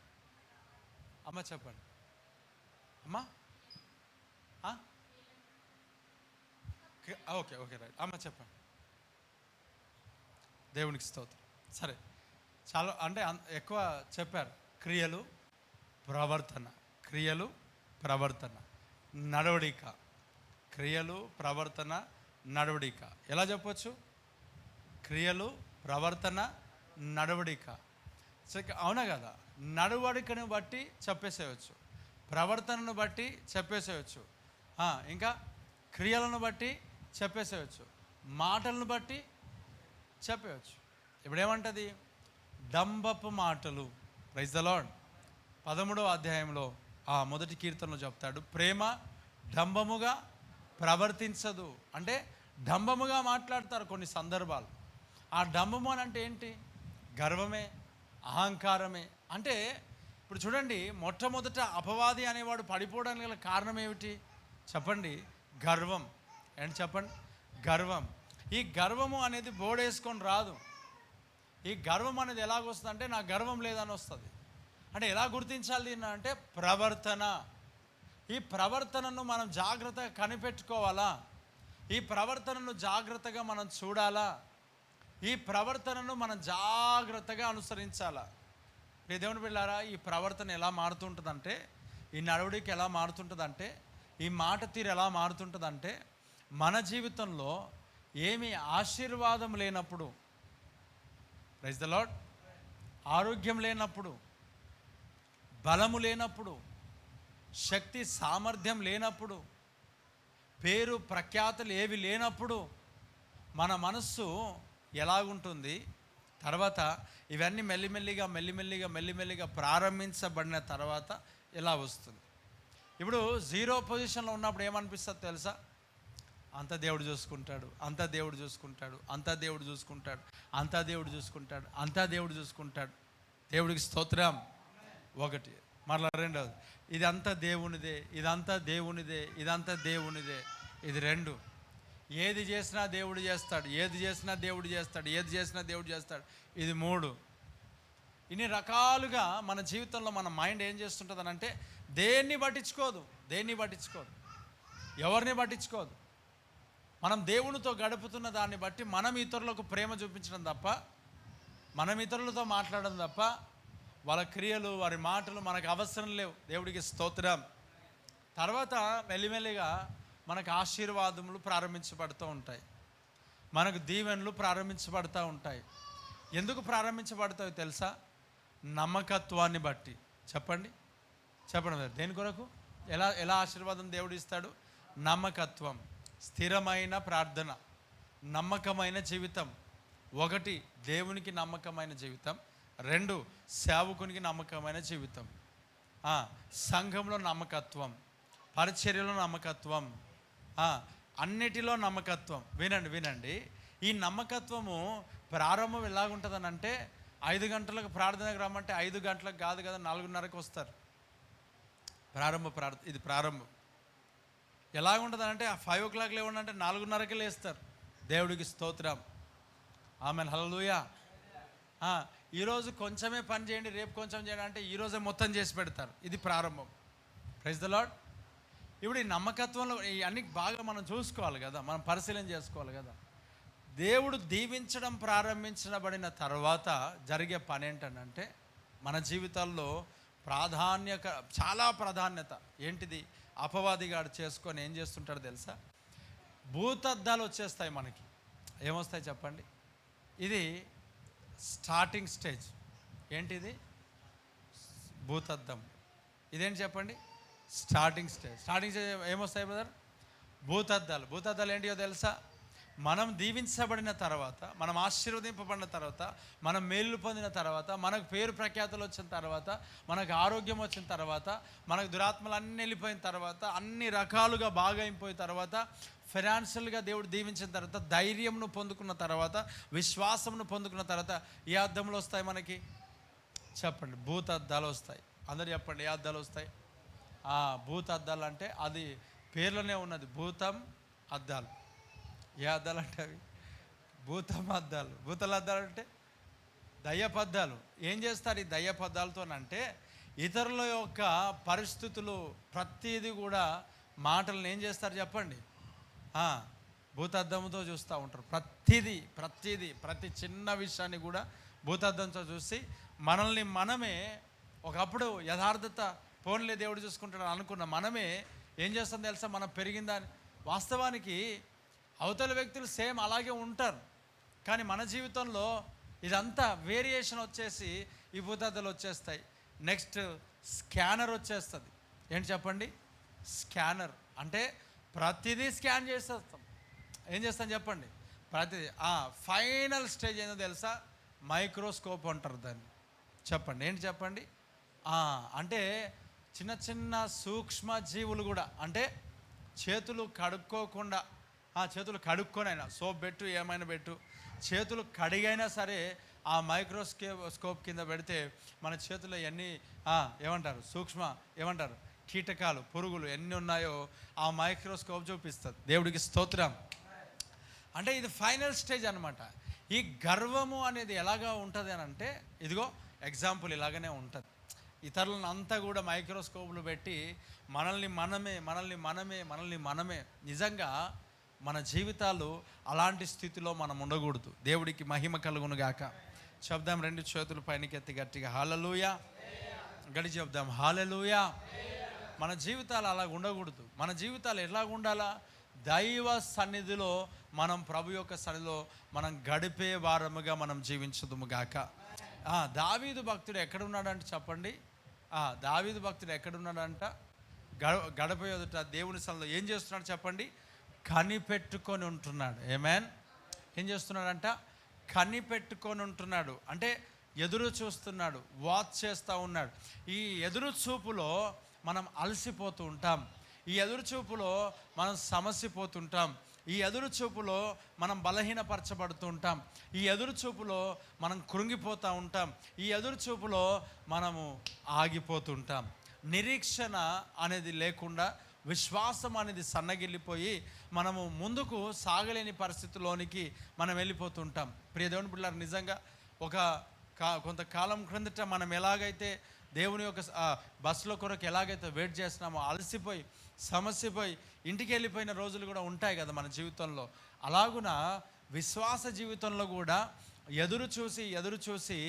అమ్మా. ఓకే రైట్ అమ్మ చెప్పండి. దేవునికి స్తోత్రం. సరే, చాలా అంటే ఎక్కువ చెప్పారు. క్రియలు, ప్రవర్తన, క్రియలు, ప్రవర్తన, నడవడిక. క్రియలు, ప్రవర్తన, నడవడిక. ఎలా చెప్పొచ్చు? క్రియలు, ప్రవర్తన, నడవడిక. అవునా కదా? నడవడికను బట్టి చెప్పేసేయచ్చు, ప్రవర్తనను బట్టి చెప్పేసేయచ్చు, ఇంకా క్రియలను బట్టి చెప్పేసేయచ్చు, మాటలను బట్టి చెప్పేయచ్చు. ఇప్పుడేమంటది? డంబపు మాటలు. Praise the lord. 13వ అధ్యాయంలో మొదటి కీర్తనలో చెప్తాడు, ప్రేమ డంబముగా ప్రవర్తించదు. అంటే డంబముగా మాట్లాడతారు కొన్ని సందర్భాలు. ఆ డంబము అని అంటే ఏంటి? గర్వమే, అహంకారమే. అంటే ఇప్పుడు చూడండి, మొట్టమొదట అపవాది అనేవాడు పడిపోవడానికి గల కారణం ఏమిటి చెప్పండి? గర్వం. ఏంటి చెప్పండి? గర్వం. ఈ గర్వము అనేది బోడేసుకొని రాదు. ఈ గర్వం అనేది ఎలాగొస్తుంది అంటే, నా గర్వం లేదని వస్తుంది. అంటే ఎలా గుర్తించాలి దీన్ని అంటే, ప్రవర్తన. ఈ ప్రవర్తనను మనం జాగ్రత్తగా కనిపెట్టుకోవాలా? ఈ ప్రవర్తనను జాగ్రత్తగా మనం చూడాలా? ఈ ప్రవర్తనను మనం జాగ్రత్తగా అనుసరించాలా? ఈ దేవుని బిడ్డలారా, ఈ ప్రవర్తన ఎలా మారుతుంటుందంటే, ఈ నడవడికి ఎలా మారుతుంటుందంటే, ఈ మాట తీరు ఎలా మారుతుంటుందంటే, మన జీవితంలో ఏమీ ఆశీర్వాదం లేనప్పుడు, ప్రైజ్ ద లార్డ్, ఆరోగ్యం లేనప్పుడు, బలము లేనప్పుడు, శక్తి సామర్థ్యం లేనప్పుడు, పేరు ప్రఖ్యాతులు ఏవి లేనప్పుడు మన మనస్సు ఎలాగుంటుంది? తర్వాత ఇవన్నీ మెల్లిమెల్లిగా ప్రారంభించబడిన తర్వాత ఎలా వస్తుంది? ఇప్పుడు జీరో పొజిషన్లో ఉన్నప్పుడు ఏమనిపిస్తుంది తెలుసా? అంతా దేవుడు చూసుకుంటాడు, అంతా దేవుడు చూసుకుంటాడు, అంతా దేవుడు చూసుకుంటాడు, అంతా దేవుడు చూసుకుంటాడు, అంతా దేవుడు చూసుకుంటాడు. దేవుడికి స్తోత్రం. ఒకటి. మరలా రెండవది, ఇదంతా దేవునిదే, ఇదంతా దేవునిదే, ఇదంతా దేవునిదే. ఇది రెండు. ఏది చేసినా దేవుడు చేస్తాడు, ఏది చేసినా దేవుడు చేస్తాడు, ఏది చేసినా దేవుడు చేస్తాడు. ఇది మూడు. ఇన్ని రకాలుగా మన జీవితంలో మన మైండ్ ఏం చేస్తుంటుంది అని అంటే, దేన్ని పట్టించుకోదు, ఎవరిని పట్టించుకోదు. మనం దేవునితో గడుపుతున్న దాన్ని బట్టి మనం ఇతరులకు ప్రేమ చూపించడం తప్ప, మనం ఇతరులతో మాట్లాడడం తప్ప, వాళ్ళ క్రియలు, వారి మాటలు మనకు అవసరం లేవు. దేవుడికి స్తోత్రం. తర్వాత మెల్లిమెల్లిగా మనకు ఆశీర్వాదములు ప్రారంభించబడుతూ ఉంటాయి, మనకు దీవెనలు ప్రారంభించబడుతూ ఉంటాయి. ఎందుకు ప్రారంభించబడతాయో తెలుసా? నమ్మకత్వాన్ని బట్టి. చెప్పండి దేని కొరకు? ఎలా ఆశీర్వాదం దేవుడు ఇస్తాడు? నమ్మకత్వం, స్థిరమైన ప్రార్థన, నమ్మకమైన జీవితం. ఒకటి, దేవునికి నమ్మకమైన జీవితం. రెండు, సేవకునికి నమ్మకమైన జీవితం. సంఘంలో నమ్మకత్వం, పరిచర్యలో నమ్మకత్వం, అన్నిటిలో నమ్మకత్వం. వినండి. ఈ నమ్మకత్వము ప్రారంభం ఎలాగుంటుందని అంటే, 5 గంటలకు ప్రార్థనకు రమ్మంటే 5 గంటలకు కాదు కదా, 4:30కు వస్తారు. ఇది ప్రారంభం. ఎలాగుంటుంది అంటే, 5 o'clock లేవండి 4:30కి లేస్తారు. దేవుడికి స్తోత్రం. ఆమెన్, హల్లెలూయా. ఈరోజు కొంచెమే పని చేయండి, రేపు కొంచెం చేయండి అంటే ఈరోజే మొత్తం చేసి పెడతారు. ఇది ప్రారంభం. Praise the Lord. ఇప్పుడు ఈ నమ్మకత్వంలో ఇవన్నీ బాగా మనం చూసుకోవాలి కదా, మనం పరిశీలన చేసుకోవాలి కదా. దేవుడు దీవించడం ప్రారంభించబడిన తర్వాత జరిగే పని ఏంటంటే, మన జీవితాల్లో చాలా ప్రాధాన్యత ఏంటిది? అపవాదిగాడు చేసుకొని ఏం చేస్తుంటాడు తెలుసా? భూతద్దాలు వచ్చేస్తాయి మనకి. ఏమొస్తాయి చెప్పండి? ఇది స్టార్టింగ్ స్టేజ్. ఏంటిది? భూతద్దం. ఇదేంటి చెప్పండి? స్టార్టింగ్ స్టేజ్ ఏమొస్తాయి బ్రదర్? భూతద్దాలు ఏంటియో తెలుసా? మనం దీవించబడిన తర్వాత, మనం ఆశీర్వదింపబడిన తర్వాత, మనం మేలు పొందిన తర్వాత, మనకు పేరు ప్రఖ్యాతులు వచ్చిన తర్వాత, మనకు ఆరోగ్యం వచ్చిన తర్వాత, మనకు దురాత్మలు అన్నీ వెళ్ళిపోయిన తర్వాత, అన్ని రకాలుగా బాగా అయిపోయిన తర్వాత, ఫైనాన్షియల్గా దేవుడు దీవించిన తర్వాత, ధైర్యంను పొందుకున్న తర్వాత, విశ్వాసంను పొందుకున్న తర్వాత, ఏ అద్దంలో వస్తాయి మనకి? చెప్పండి. భూతద్దాలు వస్తాయి. అందరు చెప్పండి, ఏ అద్దాలు వస్తాయి? భూతద్దాలు అంటే అది పేర్లోనే ఉన్నది, భూతం అద్దాలు. ఏ అద్దాలు అంటే అవి? భూతం అద్దాలు. భూతల అద్దాలు అంటే దయ్యపద్దాలు. ఏం చేస్తారు ఈ దయ్యపద్దాలతోనంటే, ఇతరుల యొక్క పరిస్థితులు ప్రతిదీ కూడా మాటలను ఏం చేస్తారు చెప్పండి? భూతద్దంతో చూస్తూ ఉంటారు. ప్రతి చిన్న విషయాన్ని కూడా భూతద్దంతో చూసి మనమే ఒకప్పుడు యథార్థత పోన్లే దేవుడు చూసుకుంటాడు అనుకున్న మనమే ఏం చేస్తాం తెలుసా, మనం పెరిగిందని. వాస్తవానికి అవతల వ్యక్తులు సేమ్ అలాగే ఉంటారు, కానీ మన జీవితంలో ఇదంతా వేరియేషన్ వచ్చేసి ఈ భూతద్దలు వచ్చేస్తాయి. నెక్స్ట్ స్కానర్ వచ్చేస్తుంది. ఏంటి చెప్పండి? స్కానర్ అంటే ప్రతిదీ స్కాన్ చేసేస్తాం. ఏం చేస్తాం చెప్పండి? ప్రతిదీ. ఫైనల్ స్టేజ్ ఏందో తెలుసా? మైక్రోస్కోప్ అంటారు దాన్ని. చెప్పండి, ఏంటి చెప్పండి? అంటే చిన్న చిన్న సూక్ష్మ జీవులు కూడా, అంటే చేతులు కడుక్కోకుండా, చేతులు కడుక్కొనైనా సోప్ పెట్టు ఏమైనా పెట్టు, చేతులు కడిగైనా సరే ఆ మైక్రోస్కోప్ కింద పెడితే మన చేతుల్లో ఎన్ని ఏమంటారు ఏమంటారు కీటకాలు, పురుగులు ఎన్ని ఉన్నాయో ఆ మైక్రోస్కోప్ చూపిస్తుంది. దేవుడికి స్తోత్రం. అంటే ఇది ఫైనల్ స్టేజ్ అనమాట. ఈ గర్వము అనేది ఎలాగా ఉంటుంది అని అంటే, ఇదిగో ఎగ్జాంపుల్ ఇలాగనే ఉంటుంది. ఇతరులను అంతా కూడా మైక్రోస్కోప్లు పెట్టి మనల్ని మనమే నిజంగా మన జీవితాలు అలాంటి స్థితిలో మనం ఉండకూడదు. దేవుడికి మహిమ కలుగును గాక. చెప్దాం, 2 చేతులు పైనకెత్తి గట్టిగా హల్లెలూయా గడి చెప్దాం, హల్లెలూయా. మన జీవితాలు అలా ఉండకూడదు. మన జీవితాలు ఎలా ఉండాలా? దైవ సన్నిధిలో మనం, ప్రభు యొక్క సన్నిధిలో మనం గడిపే వారముగా మనం జీవించుదుము గాక. దావీదు భక్తుడు ఎక్కడున్నాడంటే చెప్పండి, దావీదు భక్తుడు ఎక్కడున్నాడంట? గడప ఎదుట దేవుని సన్నిధిలో ఏం చేస్తున్నాడు చెప్పండి? కనిపెట్టుకొని ఉంటున్నాడు. ఆమేన్. ఏం చేస్తున్నాడంట? కనిపెట్టుకొని ఉంటున్నాడు. అంటే ఎదురు చూస్తున్నాడు, వాచ్ చేస్తూ ఉన్నాడు. ఈ ఎదురు చూపులో మనం అలసిపోతూ ఉంటాం. ఈ ఎదురు చూపులో మనం సమస్యపోతుంటాం. ఈ ఎదురు చూపులో మనం బలహీనపరచబడుతూ ఉంటాం. ఈ ఎదురు చూపులో మనం కృంగిపోతూ ఉంటాం. ఈ ఎదురు చూపులో మనము ఆగిపోతుంటాం. నిరీక్షణ అనేది లేకుండా, విశ్వాసం అనేది సన్నగిల్లిపోయి మనము ముందుకు సాగలేని పరిస్థితిలోనికి మనం వెళ్ళిపోతుంటాం. ప్రియ దేవుని బిడ్డలారా, నిజంగా కొంతకాలం క్రిందట మనం ఎలాగైతే దేవుని యొక్క బస్సులో కొరకు ఎలాగైతే వెయిట్ చేస్తున్నామో, అలసిపోయి సమస్యపోయి ఇంటికి వెళ్ళిపోయిన రోజులు కూడా ఉంటాయి కదా మన జీవితంలో. అలాగున విశ్వాస జీవితంలో కూడా ఎదురు చూసి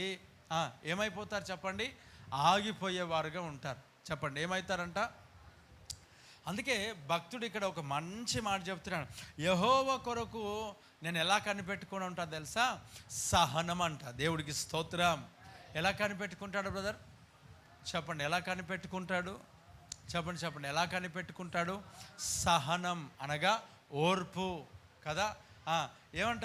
ఏమైపోతారు చెప్పండి? ఆగిపోయేవారుగా ఉంటారు. చెప్పండి, ఏమవుతారంట? అందుకే భక్తుడు ఇక్కడ ఒక మంచి మాట చెప్తున్నాడు. యెహోవా కొరకు నేను ఎలా కనిపెట్టుకుని ఉంటాను తెలుసా? సహనం అంట. దేవుడికి స్తోత్రం. ఎలా కనిపెట్టుకుంటాడు బ్రదర్? చెప్పండి, ఎలా కనిపెట్టుకుంటాడు? చెప్పండి, ఎలా కనిపెట్టుకుంటాడు? సహనం అనగా ఓర్పు కదా. ఏమంట?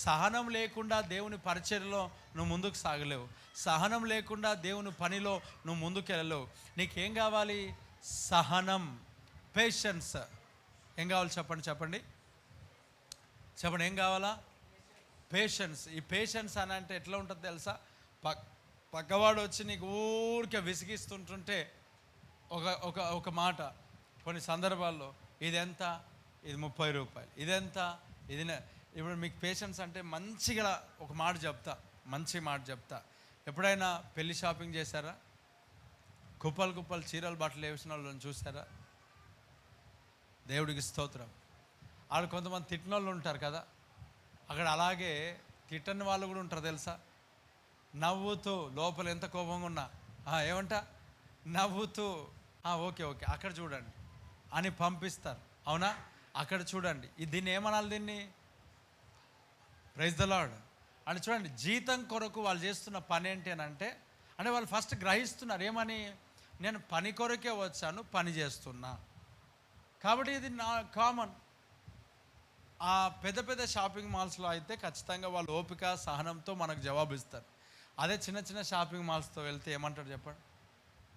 సహనం లేకుండా దేవుని పరిచర్యలో నువ్వు ముందుకు సాగలేవు. సహనం లేకుండా దేవుని పనిలో నువ్వు ముందుకు వెళ్ళలేవు. నీకేం కావాలి? సహనం, పేషెన్స్. ఏం కావాలి చెప్పండి ఏం కావాలా? పేషెన్స్. ఈ పేషెన్స్ అని అంటే ఎట్లా ఉంటుంది తెలుసా? పక్కవాడు వచ్చి నీకు ఊరికే విసిగిస్తుంటుంటే ఒక మాట, కొన్ని సందర్భాల్లో ఇది ఎంత, ఇది 30 రూపాయలు, ఇదెంత, ఇది. ఇప్పుడు మీకు పేషెన్స్ అంటే మంచిగా ఒక మంచి మాట చెప్తా. ఎప్పుడైనా పెళ్లి షాపింగ్ చేశారా? కుప్పలు చీరలు బట్టలు వేసిన వాళ్ళని చూసారా? దేవుడికి స్తోత్రం. వాళ్ళు కొంతమంది తిట్టిన వాళ్ళు ఉంటారు కదా, అక్కడ అలాగే తిట్టని వాళ్ళు కూడా ఉంటారు తెలుసా? నవ్వుతూ, లోపల ఎంత కోపంగా ఉన్నా ఏమంట నవ్వుతూ ఓకే అక్కడ చూడండి అని పంపిస్తారు. అవునా? అక్కడ చూడండి. దీన్ని ఏమనాలి? దీన్ని ప్రైజ్ ద లార్డ్ అని చూడండి. జీతం కొరకు వాళ్ళు చేస్తున్న పని ఏంటి అని అంటే వాళ్ళు ఫస్ట్ గ్రహిస్తున్నారు. ఏమని? నేను పని కొరకే వచ్చాను, పని చేస్తున్నా. కాబట్టి ఇది నా కామన్. పెద్ద షాపింగ్ మాల్స్లో అయితే ఖచ్చితంగా వాళ్ళు ఓపిక సహనంతో మనకు జవాబు ఇస్తారు. అదే చిన్న షాపింగ్ మాల్స్తో వెళ్తే ఏమంటాడు చెప్పండి?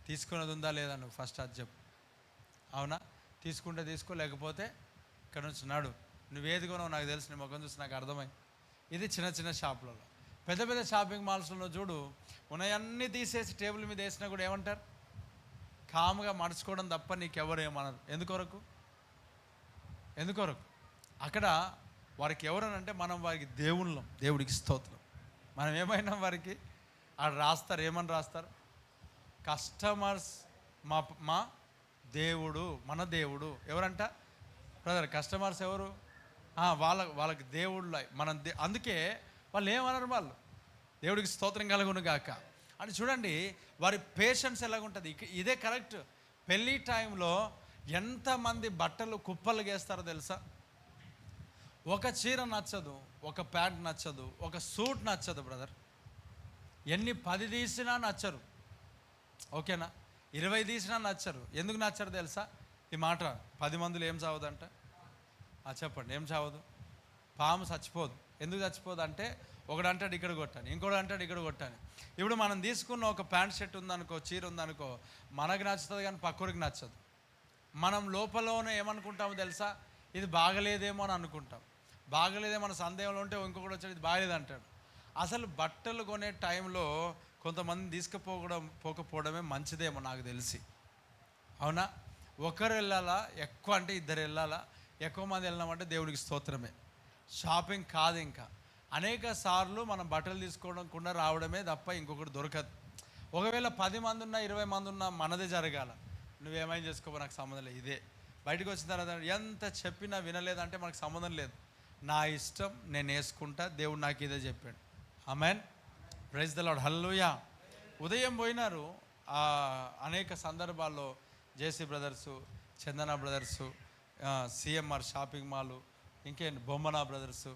తీసుకున్నది ఉందా లేదా నువ్వు ఫస్ట్ అది చెప్పు. అవునా? తీసుకుంటే తీసుకో, లేకపోతే ఇక్కడ నుంచి నాడు. నువ్వేది కొనవు నాకు తెలుసు, నీ ముఖం చూసి నాకు అర్థమైంది. ఇది చిన్న షాపులలో. పెద్ద షాపింగ్ మాల్స్లో చూడు, ఉన్నాయన్నీ తీసేసి టేబుల్ మీద వేసినా కూడా ఏమంటారు? కాముగా మడుచుకోవడం తప్ప నీకెవరు ఏమన్నారు. ఎందుకొరకు? అక్కడ వారికి ఎవరనంటే మనం వారికి దేవుళ్ళం. దేవుడికి స్తోత్రం. మనం ఏమైనా వారికి రాస్తారు. ఏమని రాస్తారు? కస్టమర్స్ మా దేవుడు, మన దేవుడు ఎవరంట బ్రదర్? కస్టమర్స్ ఎవరు? వాళ్ళకి దేవుళ్ళు మనం. అందుకే వాళ్ళు ఏమన్నారు, వాళ్ళు దేవుడికి స్తోత్రం కలుగును గాక అని. చూడండి వారి పేషెన్స్ ఎలాగుంటుంది. ఇదే కరెక్ట్. పెళ్ళి టైంలో ఎంతమంది బట్టలు కుప్పలు గేస్తారో తెలుసా? ఒక చీర నచ్చదు, ఒక ప్యాంట్ నచ్చదు, ఒక సూట్ నచ్చదు బ్రదర్. ఎన్ని 10 తీసినా నచ్చరు, ఓకేనా? 20 తీసినా నచ్చరు. ఎందుకు నచ్చరు తెలుసా? ఈ మాట 10 మందిలో ఏం చావదంట? చెప్పండి, ఏం చావదు? పాము చచ్చిపోదు. ఎందుకు చచ్చిపోదు అంటే, ఒకడు అంటాడు ఇక్కడ కొట్టాను, ఇంకోటి అంటాడు ఇక్కడ కొట్టాను. ఇప్పుడు మనం తీసుకున్న ఒక ప్యాంట్ షర్ట్ ఉందనుకో, చీర ఉందనుకో, మనకు నచ్చుతుంది కానీ పక్కరికి నచ్చదు. మనం లోపలనే ఏమనుకుంటామో తెలుసా? ఇది బాగలేదేమో అని అనుకుంటాం. బాగలేదే మన సందేహంలో ఉంటే ఇంకొకటి వచ్చాడు ఇది బాగలేదు అంటాడు. అసలు బట్టలు కొనే టైంలో కొంతమంది పోకపోవడమే మంచిదేమో నాకు తెలిసి, అవునా? ఒకరు వెళ్ళాలా, ఎక్కువ అంటే ఇద్దరు వెళ్ళాలా, ఎక్కువ మంది వెళ్ళామంటే దేవుడికి స్తోత్రమే. షాపింగ్ కాదు, ఇంకా అనేక సార్లు మనం బట్టలు తీసుకోవడం కూడా రావడమే తప్ప ఇంకొకటి దొరకదు. ఒకవేళ 10 మంది ఉన్నా 20 మంది ఉన్నా మనదే జరగాల. నువ్వేమైనా చేసుకోవో, నాకు సంబంధం లేదు. ఇదే బయటకు వచ్చిన తర్వాత ఎంత చెప్పినా వినలేదంటే మనకు సంబంధం లేదు. నా ఇష్టం, నేను వేసుకుంటా, దేవుడు నాకు ఇదే చెప్పాడు. Amen. Praise the Lord. Hallelujah. ఉదయం పోయినారు అనేక సందర్భాల్లో JC brothers, Chandana brothers, CMR shopping mall, ఇంకేంటి బొమ్మనా బ్రదర్సు,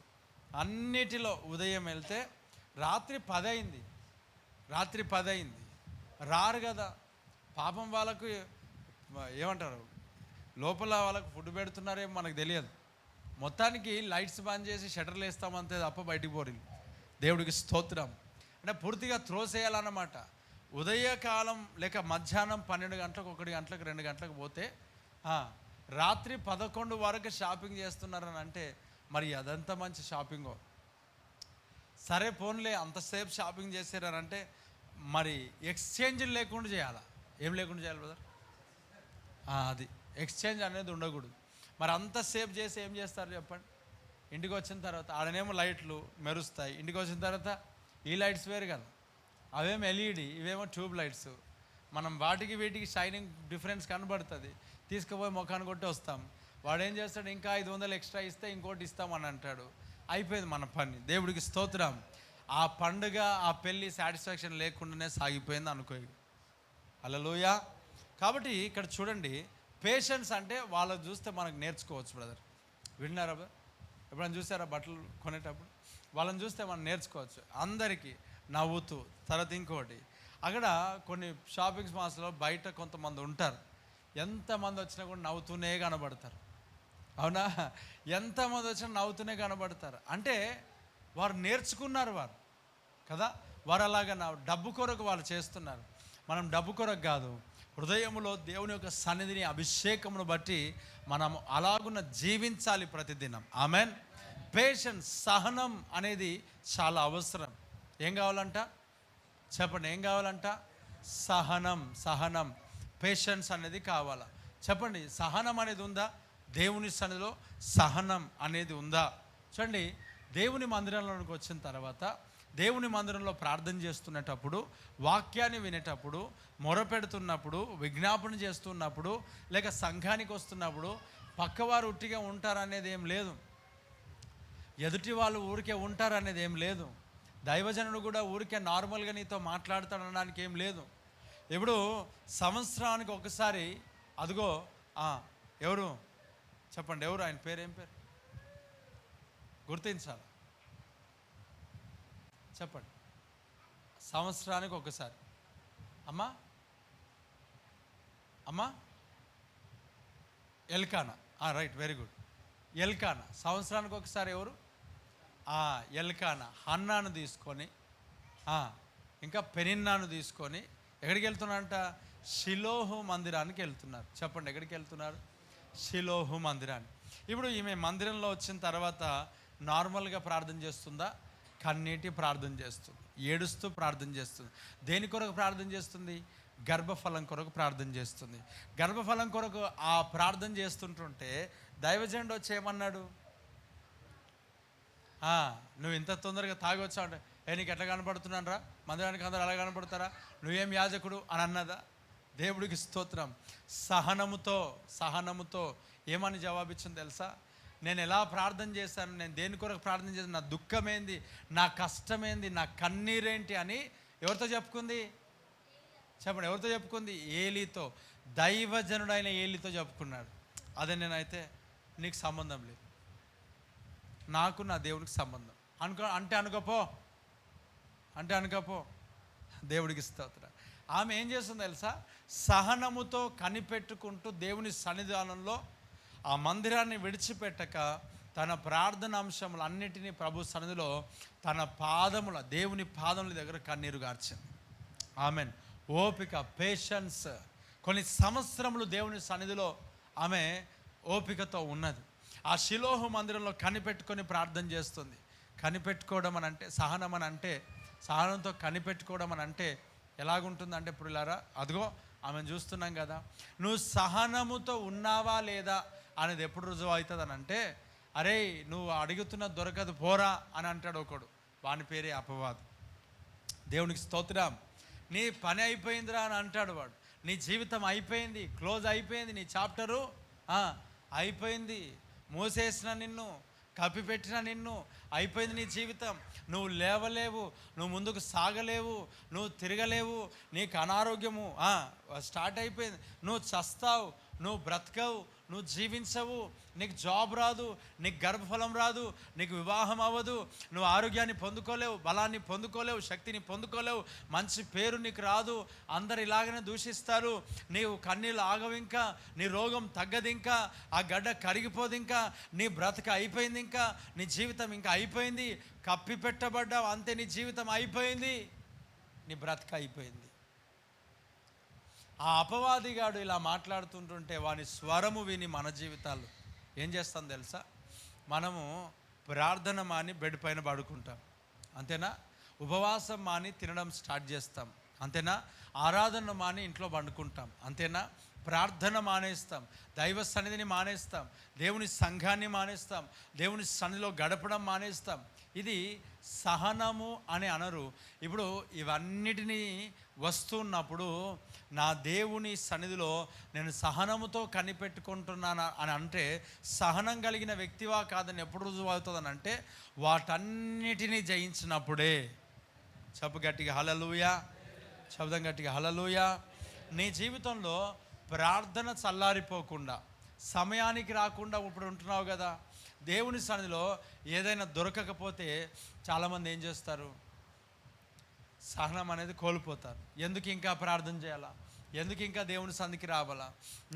అన్నిటిలో ఉదయం వెళ్తే రాత్రి 10 అయింది. రాత్రి 10 అయింది, రారు కదా పాపం. వాళ్ళకు ఏమంటారు, లోపల వాళ్ళకు ఫుడ్ పెడుతున్నారేమో మనకు తెలియదు. మొత్తానికి లైట్స్ బంద్ చేసి షట్టర్లు వేస్తామంతే తప్ప బయటికి పోరు. దేవుడికి స్తోత్రం. అంటే పూర్తిగా త్రోసేయాలన్నమాట. ఉదయకాలం లేక మధ్యాహ్నం 12 గంటలకు, 1 గంటలకు, 2 గంటలకు పోతే రాత్రి 11 వరకు షాపింగ్ చేస్తున్నారని అంటే మరి అదంతా మంచి షాపింగో. సరే పోన్లే, అంతసేపు షాపింగ్ చేసారనంటే మరి ఎక్స్చేంజ్ లేకుండా చేయాలా? ఏం లేకుండా చేయాలి బ్రదర్? అది ఎక్స్చేంజ్ అనేది ఉండకూడదు. మరి అంతసేపు చేసి ఏం చేస్తారు చెప్పండి? ఇంటికి వచ్చిన తర్వాత ఆడనేమో లైట్లు మెరుస్తాయి, ఇంటికి వచ్చిన తర్వాత ఈ లైట్స్ వేరు కదా, అవేమో ఎల్ఈడి, ఇవేమో ట్యూబ్ లైట్స్. మనం వాటికి వీటికి షైనింగ్ డిఫరెన్స్ కనబడుతుంది. తీసుకుపోయి ముఖాన్ని కొట్టి వస్తాం. వాడు ఏం చేస్తాడు, ఇంకా 500 ఎక్స్ట్రా ఇస్తే ఇంకోటి ఇస్తామని అంటాడు. అయిపోయింది మన పని. దేవుడికి స్తోత్రం. ఆ పండుగ, ఆ పెళ్ళి సాటిస్ఫాక్షన్ లేకుండానే సాగిపోయింది అనుకో. హల్లెలూయా. కాబట్టి ఇక్కడ చూడండి, పేషెన్స్ అంటే వాళ్ళని చూస్తే మనకు నేర్చుకోవచ్చు బ్రదర్. విన్నారా బ్రదర్? ఎప్పుడైనా చూసారా బట్టలు కొనేటప్పుడు? వాళ్ళని చూస్తే మనం నేర్చుకోవచ్చు. అందరికీ నవ్వుతూ. తర్వాత ఇంకోటి, అక్కడ కొన్ని షాపింగ్ మాల్స్లో బయట కొంతమంది ఉంటారు, ఎంతమంది వచ్చినా కూడా నవ్వుతూనే కనబడతారు, అవునా? ఎంతమంది వచ్చినా నవ్వుతూనే కనబడతారు. అంటే వారు నేర్చుకున్నారు, వారు కదా. వారు అలాగా డబ్బు కొరకు వాళ్ళు చేస్తున్నారు. మనం డబ్బు కొరకు కాదు, హృదయంలో దేవుని యొక్క సన్నిధిని, అభిషేకమును బట్టి మనం అలాగున్న జీవించాలి ప్రతిదినం. ఆమెన్. పేషెన్స్, సహనం అనేది చాలా అవసరం. ఏం కావాలంట చెప్పండి? ఏం కావాలంట? సహనం. పేషెన్స్ అనేది కావాలా? చెప్పండి. సహనం అనేది ఉందా దేవుని సన్నిధిలో? సహనం అనేది ఉందా? చూడండి, దేవుని మందిరంలోకి వచ్చిన తర్వాత, దేవుని మందిరంలో ప్రార్థన చేస్తున్నప్పుడు, వాక్యాన్ని వినేటప్పుడు, మొరపెడుతున్నప్పుడు, విజ్ఞాపన చేస్తున్నప్పుడు, లేక సంఘానికి వస్తున్నప్పుడు పక్కవారు ఉట్టిగా ఉంటారనేది ఏం లేదు. ఎదుటి వాళ్ళు ఊరికే ఉంటారనేది ఏం లేదు. దైవజనుడు కూడా ఊరికే నార్మల్గా నీతో మాట్లాడతాడనడానికి ఏం లేదు. ఇప్పుడు సంవత్సరానికి ఒకసారి, అదిగో ఎవరు చెప్పండి, ఎవరు? ఆయన పేరు ఏం పేరు? గుర్తించాలి, చెప్పండి. సంవత్సరానికి ఒకసారి అమ్మా Elkanah. Right, very good. Elkanah సంవత్సరానికి ఒకసారి. ఎవరు? ఎల్కానా హన్నాను తీసుకొని, ఇంకా పెనిన్నాను తీసుకొని ఎక్కడికి వెళ్తున్నారంట? షిలోహు మందిరానికి వెళ్తున్నారు. చెప్పండి, ఎక్కడికి వెళ్తున్నారు? షిలోహు మందిరానికి. ఇప్పుడు ఈమె మందిరంలో వచ్చిన తర్వాత నార్మల్గా ప్రార్థన చేస్తుందా? కన్నీటి ప్రార్థన చేస్తుంది, ఏడుస్తూ ప్రార్థన చేస్తుంది. దేని కొరకు ప్రార్థన చేస్తుంది? గర్భఫలం కొరకు ప్రార్థన చేస్తుంది. గర్భఫలం కొరకు ఆ ప్రార్థన చేస్తుంటుంటే దైవజనుడు వచ్చి ఏమన్నాడు? నువ్వు ఇంత తొందరగా తాగొచ్చావు అంటే, నీకు ఎట్లా కనపడుతున్నాను రా, మందిరానికి అందరూ అలా కనపడతారా, నువ్వేం యాజకుడు అని అన్నదా? దేవుడికి స్తోత్రం. సహనముతో ఏమని జవాబిచ్చింది తెలుసా? నేను ఎలా ప్రార్థన చేశాను, నేను దేని కొరకు ప్రార్థన చేశాను, నా దుఃఖమేంది, నా కష్టమేంది, నా కన్నీరేంటి అని ఎవరితో చెప్పుకుంది? చెప్పండి, ఎవరితో చెప్పుకుంది? ఏలీతో, దైవజనుడైన ఏలీతో చెప్పుకున్నాడు. అదే నేనైతే నీకు సంబంధం లేదు, నాకు నా దేవునికి సంబంధం అంటే అనుకోపో. దేవుడికి స్తోత్రం. ఆమె ఏం చేస్తుందో తెలుసా? సహనముతో కనిపెట్టుకుంటూ దేవుని సన్నిధానంలో ఆ మందిరాన్ని విడిచిపెట్టక తన ప్రార్థన అంశములు అన్నిటినీ ప్రభు సన్నిధిలో తన దేవుని పాదముల దగ్గర కన్నీరు గార్చింది. ఆమెన్. ఓపిక, పేషెన్స్. కొన్ని సంవత్సరములు దేవుని సన్నిధిలో ఆమె ఓపికతో ఉన్నది. ఆ షిలోహు మందిరంలో కనిపెట్టుకొని ప్రార్థన చేస్తుంది. కనిపెట్టుకోవడం అని అంటే, సహనంతో కనిపెట్టుకోవడం అని అంటే ఎలాగుంటుందంటే, ఇప్పుడు ఇలారా అదిగో ఆమెను చూస్తున్నాం కదా, నువ్వు సహనముతో ఉన్నావా లేదా అనేది ఎప్పుడు రుజువు అవుతుంది అని అంటే, అరే నువ్వు అడుగుతున్న దొరకదు పోరా అని అంటాడు ఒకడు, వాని పేరే అపవాదు. దేవునికి స్తోత్రం. నీ పని అయిపోయిందిరా అని అంటాడు వాడు. నీ జీవితం అయిపోయింది, క్లోజ్ అయిపోయింది, నీ చాప్టరు అయిపోయింది, మూసేసిన నిన్ను, కప్పిపెట్టిన నిన్ను, అయిపోయింది నీ జీవితం, నువ్వు లేవలేవు, నువ్వు ముందుకు సాగలేవు, నువ్వు తిరగలేవు, నీకు అనారోగ్యము స్టార్ట్ అయిపోయింది, నువ్వు చస్తావు, నువ్వు బ్రతకవు, నువ్వు జీవించవు, నీకు జాబ్ రాదు, నీకు గర్భఫలం రాదు, నీకు వివాహం అవ్వదు, నువ్వు ఆరోగ్యాన్ని పొందుకోలేవు, బలాన్ని పొందుకోలేవు, శక్తిని పొందుకోలేవు, మంచి పేరు నీకు రాదు, అందరు ఇలాగనే దూషిస్తారు, నీవు కన్నీళ్ళు ఆగవు, ఇంకా నీ రోగం తగ్గదు, ఇంకా ఆ గడ్డ కరిగిపోదు, ఇంకా నీ బ్రతక అయిపోయింది, ఇంకా నీ జీవితం ఇంకా అయిపోయింది, కప్పి పెట్టబడ్డావు అంతే, నీ జీవితం అయిపోయింది, నీ బ్రతక అయిపోయింది. ఆ అపవాదిగాడు ఇలా మాట్లాడుతుంటుంటే వాని స్వరము విని మన జీవితాలు ఏం చేస్తాం తెలుసా? మనము ప్రార్థన మాని బెడ్ పైన పడుకుంటాం, అంతేనా? ఉపవాసం మాని తినడం స్టార్ట్ చేస్తాం, అంతేనా? ఆరాధన మాని ఇంట్లో పండుకుంటాం, అంతేనా? ప్రార్థన మానేస్తాం, దైవ సన్నిధిని మానేస్తాం, దేవుని సంఘాన్ని మానేస్తాం, దేవుని సన్నిధిలో గడపడం మానేస్తాం. ఇది సహనము అని అనరు. ఇప్పుడు ఇవన్నిటినీ వస్తున్నప్పుడు నా దేవుని సన్నిధిలో నేను సహనముతో కనిపెట్టుకుంటున్నాను అని అంటే, సహనం కలిగిన వ్యక్తివా కాదని ఎప్పుడు రుజువు అవుతుందని అంటే, వాటన్నిటినీ జయించినప్పుడే. చెప్పు గట్టిగా హల్లెలూయా, శబ్దం గట్టిగా హల్లెలూయా. నీ జీవితంలో ప్రార్థన చల్లారిపోకుండా, సమయానికి రాకుండా ఇప్పుడు ఉంటున్నావు కదా, దేవుని సన్నిధిలో ఏదైనా దొరకకపోతే చాలామంది ఏం చేస్తారు? సహనం అనేది కోల్పోతారు. ఎందుకు ఇంకా ప్రార్థన చేయాలా, ఎందుకు ఇంకా దేవుని సన్నిధికి రావాలా,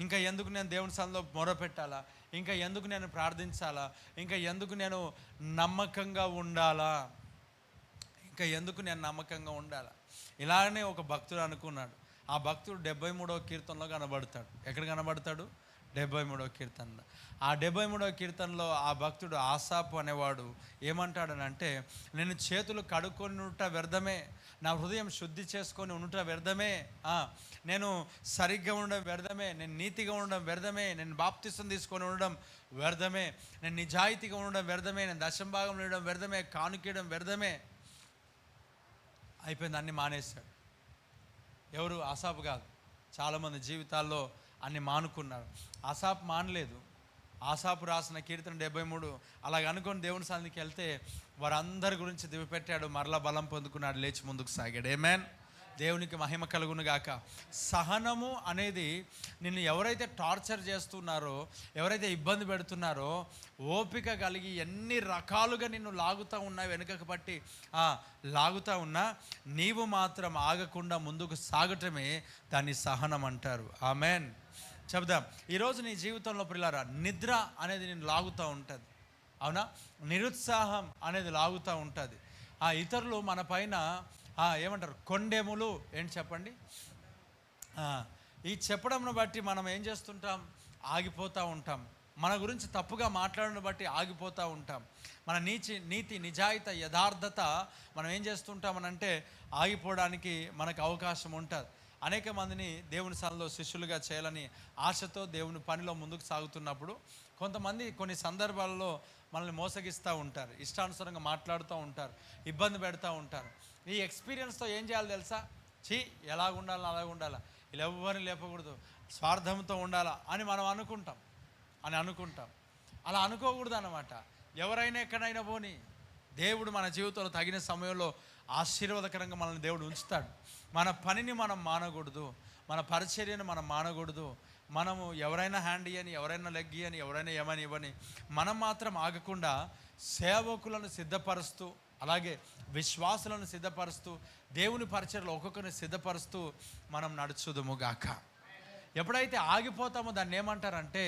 ఇంకా ఎందుకు నేను దేవుని సన్నిధిలో మొరపెట్టాలా, ఇంకా ఎందుకు నేను ప్రార్థించాలా, ఇంకా ఎందుకు నేను నమ్మకంగా ఉండాలా, ఇంకా ఎందుకు నేను నమ్మకంగా ఉండాలా? ఇలానే ఒక భక్తుడు అనుకున్నాడు. ఆ భక్తుడు 73వ కీర్తనలో కనబడతాడు. ఎక్కడ కనబడతాడు? 73వ కీర్తనలో. ఆ 73వ కీర్తనలో ఆ భక్తుడు ఆసాపు అనేవాడు ఏమంటాడనంటే, నేను చేతులు కడుక్కొని ఉంట వ్యర్థమే, నా హృదయం శుద్ధి చేసుకొని ఉంట వ్యర్థమే, నేను సరిగ్గా ఉండడం వ్యర్థమే, నేను నీతిగా ఉండడం వ్యర్థమే, నేను బాప్తిసం తీసుకొని ఉండడం వ్యర్థమే, నేను నిజాయితీగా ఉండడం వ్యర్థమే, నేను దశంభాగం ఇవ్వడం వ్యర్థమే, కానుకేయడం వ్యర్థమే. అయిపోయింది, అన్ని మానేశాడు. ఎవరు? ఆసాపు కాదు. చాలామంది జీవితాల్లో అన్ని మానుకున్నారు. ఆసాపు మానలేదు. ఆసాపు రాసిన కీర్తన 73 అలాగ అనుకొని దేవుని సన్నిధికి వెళ్తే వారందరి గురించి దివిపెట్టాడు, మరలా బలం పొందుకున్నాడు, లేచి ముందుకు సాగాడు. ఆమేన్. దేవునికి మహిమ కలుగును గాక. సహనము అనేది నిన్ను ఎవరైతే టార్చర్ చేస్తున్నారో, ఎవరైతే ఇబ్బంది పెడుతున్నారో, ఓపిక కలిగి ఎన్ని రకాలుగా నిన్ను లాగుతూ ఉన్నా, వెనుకకు పట్టి లాగుతూ ఉన్నా, నీవు మాత్రం ఆగకుండా ముందుకు సాగటమే దాన్ని సహనం అంటారు. ఆమేన్. చెప్దాం. ఈరోజు నీ జీవితంలో పిల్లారా, నిద్ర అనేది నేను లాగుతూ ఉంటుంది, అవునా? నిరుత్సాహం అనేది లాగుతూ ఉంటుంది. ఇతరులు మన పైన ఏమంటారు? కొండెములు ఏంటి చెప్పండి? ఈ చెప్పడంను బట్టి మనం ఏం చేస్తుంటాం? ఆగిపోతూ ఉంటాం. మన గురించి తప్పుగా మాట్లాడడం బట్టి ఆగిపోతూ ఉంటాం. మన నీతి నిజాయితీ యథార్థత మనం ఏం చేస్తుంటామనంటే ఆగిపోవడానికి మనకు అవకాశం ఉంటుంది. అనేక మందిని దేవుని సన్నిధిలో శిష్యులుగా చేయాలని ఆశతో దేవుని పనిలో ముందుకు సాగుతున్నప్పుడు కొంతమంది కొన్ని సందర్భాల్లో మనల్ని మోసగిస్తూ ఉంటారు, ఇష్టానుసారంగా మాట్లాడుతూ ఉంటారు, ఇబ్బంది పెడతా ఉంటారు. ఈ ఎక్స్పీరియన్స్తో ఏం చేయాలి తెలుసా? ఎలాగ ఉండాలి అలాగ ఉండాలా, ఇలా ఎవరిని లేపకూడదు, స్వార్థంతో ఉండాలా అని మనం అనుకుంటాం. అలా అనుకోకూడదు అన్నమాట. ఎవరైనా ఎక్కడైనా పోని, దేవుడు మన జీవితంలో తగిన సమయంలో ఆశీర్వాదకరంగా మనల్ని దేవుడు ఉంచుతాడు. మన పనిని మనం మానకూడదు, మన పరిచర్యను మనం మానకూడదు. మనము ఎవరైనా హ్యాండ్ ఇవ్వని, ఎవరైనా లెగ్ ఇవ్వని, ఎవరైనా ఏమని ఇవ్వని, మనం మాత్రం ఆగకుండా సేవకులను సిద్ధపరుస్తూ, అలాగే విశ్వాసులను సిద్ధపరుస్తూ, దేవుని పరిచర్యలో ఒక్కొక్కరిని సిద్ధపరుస్తూ మనం నడుచుదుముగాక. ఎప్పుడైతే ఆగిపోతామో దాన్ని ఏమంటారంటే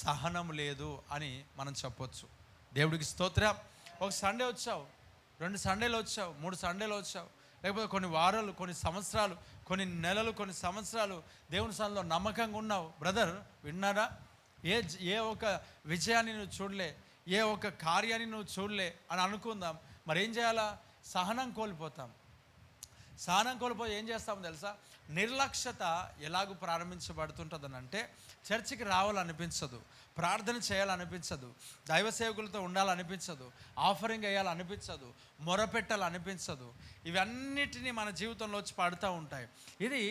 సహనం లేదు అని మనం చెప్పొచ్చు. దేవుడికి స్తోత్రం. ఒక సండే వచ్చావు, 2 సండేలు వచ్చావు, 3 సండేలు వచ్చావు, లేకపోతే కొన్ని వారాలు, కొన్ని సంవత్సరాలు, కొన్ని నెలలు, కొన్ని సంవత్సరాలు దేవుని సన్నిధిలో నమ్మకంగా ఉన్నావు. బ్రదర్ విన్నారా? ఏ ఒక విజయాన్ని నువ్వు చూడలే, ఏ ఒక కార్యాన్ని నువ్వు చూడలే అని అనుకుందాం. మరి ఏం చేయాలా? సహనం కోల్పోతాం. సహనం కోల్పోయి ఏం చేస్తామో తెలుసా? నిర్లక్ష్యత ఎలాగూ ప్రారంభించబడుతుంటుందని అంటే, చర్చికి రావాలనిపించదు, ప్రార్థన చేయాలనిపించదు, దైవ సేవకులతో ఉండాలనిపించదు, ఆఫరింగ్ వేయాలనిపించదు, మొరపెట్టాలనిపించదు. ఇవన్నిటినీ మన జీవితంలో వచ్చి పడుతూ ఉంటాయి. ఇది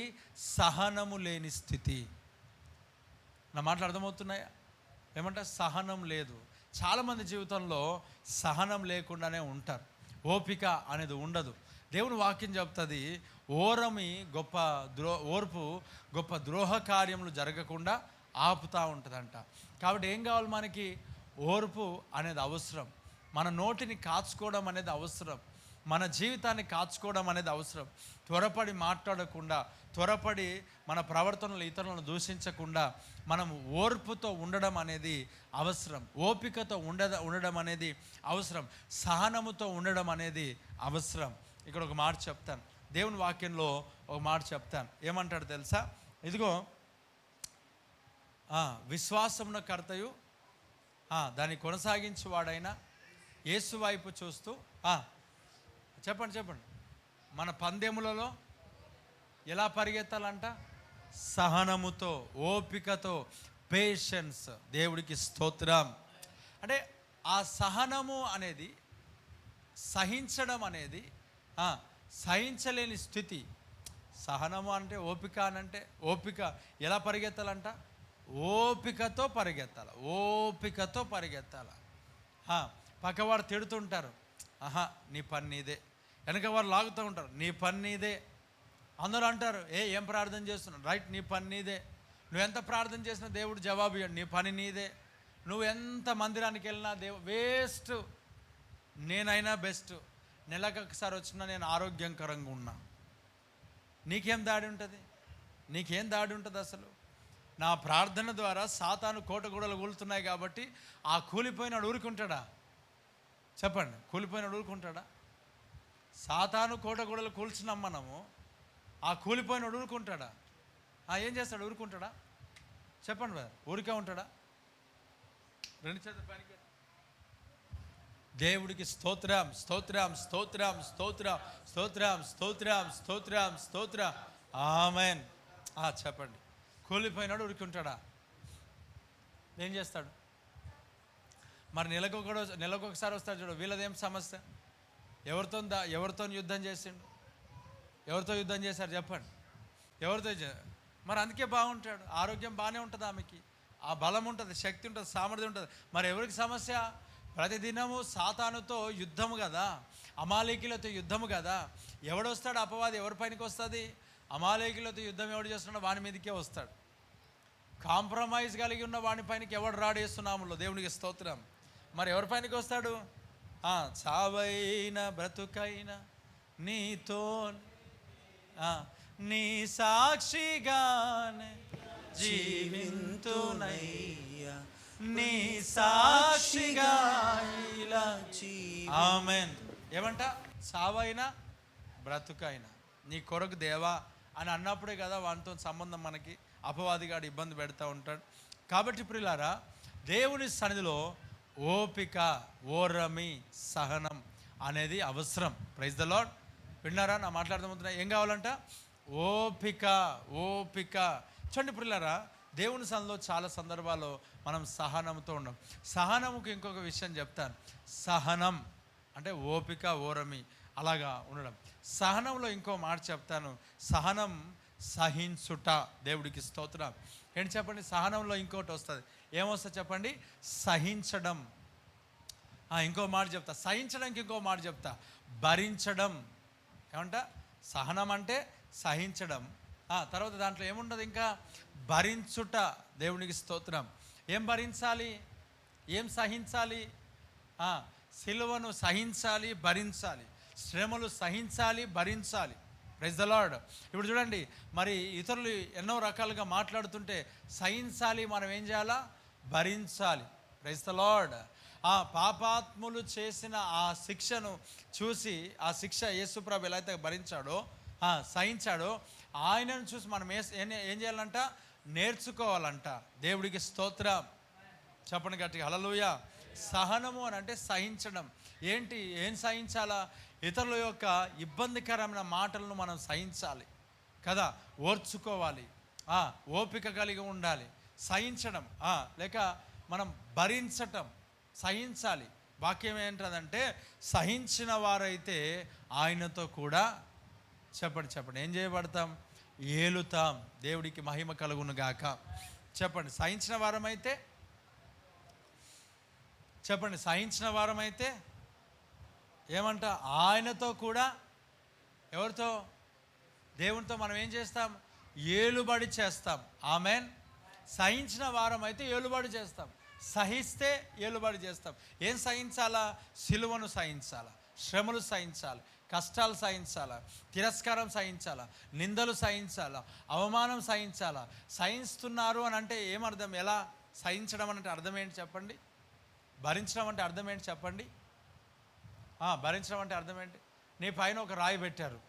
సహనము లేని స్థితి. నా మాటలు అర్థమవుతున్నాయా? ఏమంటే సహనం లేదు. చాలామంది జీవితంలో సహనం లేకుండానే ఉంటారు. ఓపిక అనేది ఉండదు. దేవుని వాక్యం చెప్తుంది, ఓర్పు గొప్ప ద్రోహ కార్యములు జరగకుండా ఆపుతూ ఉంటుందంట. కాబట్టి ఏం కావాలి మనకి? ఓర్పు అనేది అవసరం. మన నోటిని కాచుకోవడం అనేది అవసరం. మన జీవితాన్ని కాచుకోవడం అనేది అవసరం. త్వరపడి మాట్లాడకుండా, త్వరపడి మన ప్రవర్తనలు ఇతరులను దూషించకుండా మనం ఓర్పుతో ఉండడం అనేది అవసరం. ఓపికతో ఉండడం అనేది అవసరం. సహనముతో ఉండడం అనేది అవసరం. ఇక్కడ ఒక మాట చెప్తాను, దేవుని వాక్యంలో ఒక మాట చెప్తాను. ఏమంటాడు తెలుసా? ఇదిగో విశ్వాసమున కర్తయు దాన్ని కొనసాగించేవాడైనా యేసు వైపు చూస్తూ చెప్పండి మన పందెములలో ఎలా పరిగెత్తాలంట? సహనముతో, ఓపికతో, పేషెన్స్. దేవుడికి స్తోత్రం. అంటే ఆ సహనము అనేది, సహించడం అనేది సహించలేని స్థితి. సహనము అంటే ఓపిక అనంటే, ఓపిక ఎలా పరిగెత్తాలంట? ఓపికతో పరిగెత్తాల. పక్కవారు తిడుతుంటారు, నీ పని నీదే. వెనక వారు లాగుతూ ఉంటారు, నీ పని నీదే. అందరూ అంటారు, ఏం ప్రార్థన చేస్తున్నావు? రైట్, నీ పని నీదే. నువ్వెంత ప్రార్థన చేసినా దేవుడు జవాబు ఇవ్వడు, నీ పని నీదే. నువ్వు ఎంత మందిరానికి వెళ్ళినా వేస్ట్. నేనైనా బెస్ట్, నెలకు ఒకసారి వచ్చినా నేను ఆరోగ్యకరంగా ఉన్నా. నీకేం దాడి ఉంటుంది అసలు? నా ప్రార్థన ద్వారా సాతాను కోటగూడలు కూలుతున్నాయి కాబట్టి ఆ కూలిపోయినాడు ఊరుకుంటాడా? చెప్పండి, కూలిపోయినాడు ఊరుకుంటాడా? సాతాను కోటగూడలు కూల్చున్నాం మనము, ఆ కూలిపోయినాడు ఊరుకుంటాడా? ఏం చేస్తాడు? ఊరుకుంటాడా? చెప్పండి బ్రదర్, ఊరికే ఉంటాడా? 2 చేతుల పైకి. దేవుడికి స్తోత్రం, స్తోత్రం, స్తోత్రం, స్తోత్రం, స్తోత్రం, స్తోత్రం, స్తోత్రం, స్తోత్రం. ఆమేన్. చెప్పండి, కూలిపోయినాడు ఊరుకుంటాడా? ఏం చేస్తాడు? మరి నెలకొకసారి వస్తాడు చూడు. వీళ్ళదేం సమస్య? ఎవరితో యుద్ధం చేసిండు? ఎవరితో యుద్ధం చేశారు చెప్పండి? ఎవరితో? మరి అందుకే బాగుంటాడు, ఆరోగ్యం బాగానే ఉంటుంది, ఆమెకి ఆ బలం ఉంటుంది, శక్తి ఉంటుంది, సామర్థ్యం ఉంటుంది. మరి ఎవరికి సమస్య? ప్రతిదినము సాతానుతో యుద్ధము కదా, అమాలేకీలతో యుద్ధము కదా. ఎవడొస్తాడు అపవాది? ఎవరి పైనకి వస్తుంది? అమాలేకీలతో యుద్ధం ఎవడు చేస్తున్నాడో వాని మీదకే వస్తాడు. కాంప్రమైజ్ కలిగి ఉన్న వాని పైనకి ఎవడు రాడేస్తున్నాములో. దేవునికి స్తోత్రం. మరి ఎవరి పైనకి వస్తాడు? చావైన బ్రతుకైన నీతో నీ సాక్షిగానే జీవింతునయ్యా, నీ సాక్షిగా. ఆమేన్. ఏమంట? చావైనా బ్రతుకైనా నీ కొరకు దేవా అని అన్నప్పుడే కదా వానితో సంబంధం మనకి. అపవాదిగాడు ఇబ్బంది పెడతా ఉంటాడు. కాబట్టి ప్రియులారా, దేవుని సన్నిధిలో ఓపిక, ఓరమి, సహనం అనేది అవసరం. Praise the Lord. విన్నారా? నా మాట్లాడుతున్నా. ఏం కావాలంట? ఓపిక. చూడండి ప్రియులారా, దేవుని సన్నిధిలో చాలా సందర్భాల్లో మనం సహనంతో ఉన్నాం. సహనముకి ఇంకొక విషయం చెప్తాను. సహనం అంటే ఓపిక, ఓరమి అలాగా ఉండడం. సహనంలో ఇంకో మాట చెప్తాను. సహనం సహించుట. దేవుడికి స్తోత్రం. ఏంటి చెప్పండి, సహనంలో ఇంకోటి వస్తుంది. ఏమొస్తుంది చెప్పండి, సహించడం. ఇంకో మాట చెప్తా, సహించడానికి ఇంకో మాట చెప్తా, భరించడం. ఏమంట, సహనం అంటే సహించడం, తర్వాత దాంట్లో ఏముండదు ఇంకా, భరించుట. దేవునికి స్తోత్రం. ఏం భరించాలి, ఏం సహించాలి? సిలువను సహించాలి, భరించాలి. శ్రమలు సహించాలి, భరించాలి. Praise the Lord. ఇప్పుడు చూడండి, మరి ఇతరులు ఎన్నో రకాలుగా మాట్లాడుతుంటే సహించాలి, మనం ఏం చేయాలా, భరించాలి. Praise the Lord. పాపాత్ములు చేసిన ఆ శిక్షను చూసి, ఆ శిక్ష యేసుప్రభు ఎలా అయితే భరించాడో, సహించాడో, ఆయనను చూసి మనం ఏం చేయాలంట, నేర్చుకోవాలంట. దేవుడికి స్తోత్రం. చెప్పండి గట్టిగా హల్లెలూయా. సహనము అని అంటే సహించడం. ఏంటి, ఏం సహించాలా? ఇతరుల యొక్క ఇబ్బందికరమైన మాటలను మనం సహించాలి కదా, ఓర్చుకోవాలి, ఓపిక కలిగి ఉండాలి. సహించడం లేక మనం భరించటం, సహించాలి. వాక్యం ఏంటంటే, సహించిన వారైతే ఆయనతో కూడా చెప్పండి ఏం చేయబడతాం, ఏలుతాం. దేవుడికి మహిమ కలుగును గాక. చెప్పండి, సహించిన వారమైతే చెప్పండి, సహించిన వారమైతే ఏమంట, ఆయనతో కూడా, ఎవరితో, దేవునితో మనం ఏం చేస్తాం, ఏలుబడి చేస్తాం. ఆమెన్. సహించిన వారం అయితే ఏలుబడి చేస్తాం, సహిస్తే ఏలుబడి చేస్తాం. ఏం సహించాలా, సిలువను సహించాలా, శ్రమలు సహించాలి, కష్టాలు సహించాలా, తిరస్కారం సహించాలా, నిందలు సహించాలా, అవమానం సహించాలా. సహిస్తున్నారు అని అంటే ఏమర్థం, ఎలా సహించడం అంటే అర్థం ఏంటి చెప్పండి, భరించడం అంటే అర్థం ఏంటి చెప్పండి. భరించడం అంటే అర్థం ఏంటి, నీ పైన ఒక రాయి పెట్టారు,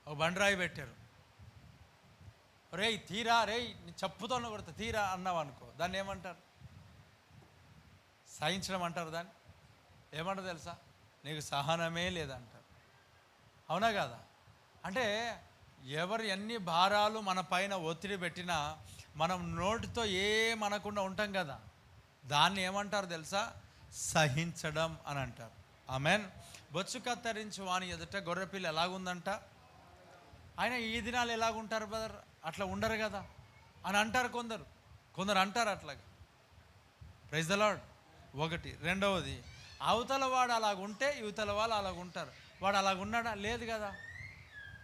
ఒక బండరాయి పెట్టారు, రేయ్ తీరా, రేయ్ నీ చెప్పుతో కొడతా తీరా అన్నావు అనుకో, దాన్ని ఏమంటారు, సహించడం అంటారు. దాన్ని ఏమంటారు తెలుసా, నీకు సహనమే లేదంటారు. అవునా కదా? అంటే ఎవరు ఎన్ని భారాలు మన పైన ఒత్తిడి పెట్టినా మనం నోటితో ఏమనకుండా ఉంటాం కదా, దాన్ని ఏమంటారు తెలుసా, సహించడం అని అంటారు. ఆమెన్. బొచ్చు కత్తిరించి వాని ఎదుట గొర్రెపిల్ల ఎలాగుందంట, ఆయన ఈ దినాలు ఎలాగుంటారు బ్రదర్, అట్లా ఉండరు కదా అని అంటారు కొందరు అంటారు అట్లాగా. Praise the Lord. ఒకటి. రెండవది, అవతల వాడు అలాగుంటే యువతల వాళ్ళు అలాగుంటారు. వాడు అలాగున్నాడా, లేదు కదా.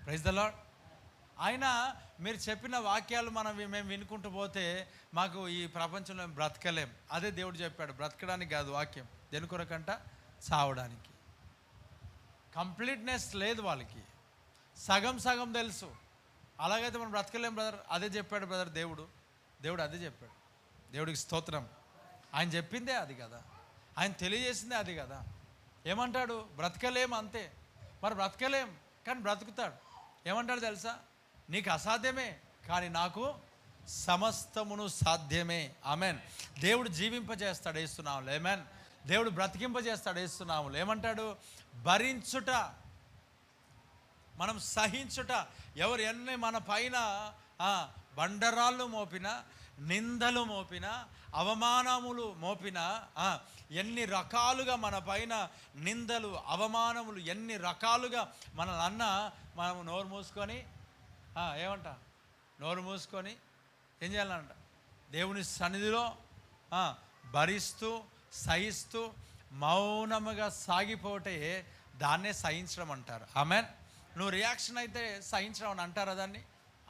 Praise the Lord. అయినా మీరు చెప్పిన వాక్యాలు మేము వినుకుంటూ పోతే మాకు ఈ ప్రపంచంలో బ్రతకలేం. అదే దేవుడు చెప్పాడు, బ్రతకడానికి కాదు వాక్యం, దేని కొరకంట, చావడానికి. కంప్లీట్నెస్ లేదు వాళ్ళకి, సగం తెలుసు. అలాగైతే మనం బ్రతకలేం బ్రదర్. అదే చెప్పాడు బ్రదర్ దేవుడు అదే చెప్పాడు. దేవుడికి స్తోత్రం. ఆయన చెప్పిందే అది కదా, ఆయన తెలియజేసిందే అది కదా. ఏమంటాడు, బ్రతకలేం అంతే. మరి బ్రతకలేం కానీ బ్రతుకుతాడు. ఏమంటాడు తెలుసా, నీకు అసాధ్యమే కానీ నాకు సమస్తమును సాధ్యమే. ఆమెన్. దేవుడు జీవింపజేస్తాడు వేస్తున్నాములు. ఆమెన్. దేవుడు బ్రతికింపజేస్తాడు వేస్తున్నాములు. ఏమంటాడు, భరించుట, మనం సహించుట. ఎవరు ఎన్ని మన పైన బండరాళ్ళు మోపినా, నిందలు మోపినా, అవమానములు మోపినా, ఎన్ని రకాలుగా మన పైన నిందలు, అవమానములు ఎన్ని రకాలుగా మనల్ని అన్నా, మనం నోరు మూసుకొని నోరు మూసుకొని ఏం చేయాలంట, దేవుని సన్నిధిలో భరిస్తూ సహిస్తూ మౌనముగా సాగిపోతే దాన్నే సహించడం అంటారు. ఆమెన్. నువ్వు రియాక్షన్ అయితే సహించడం అని అంటారా? దాన్ని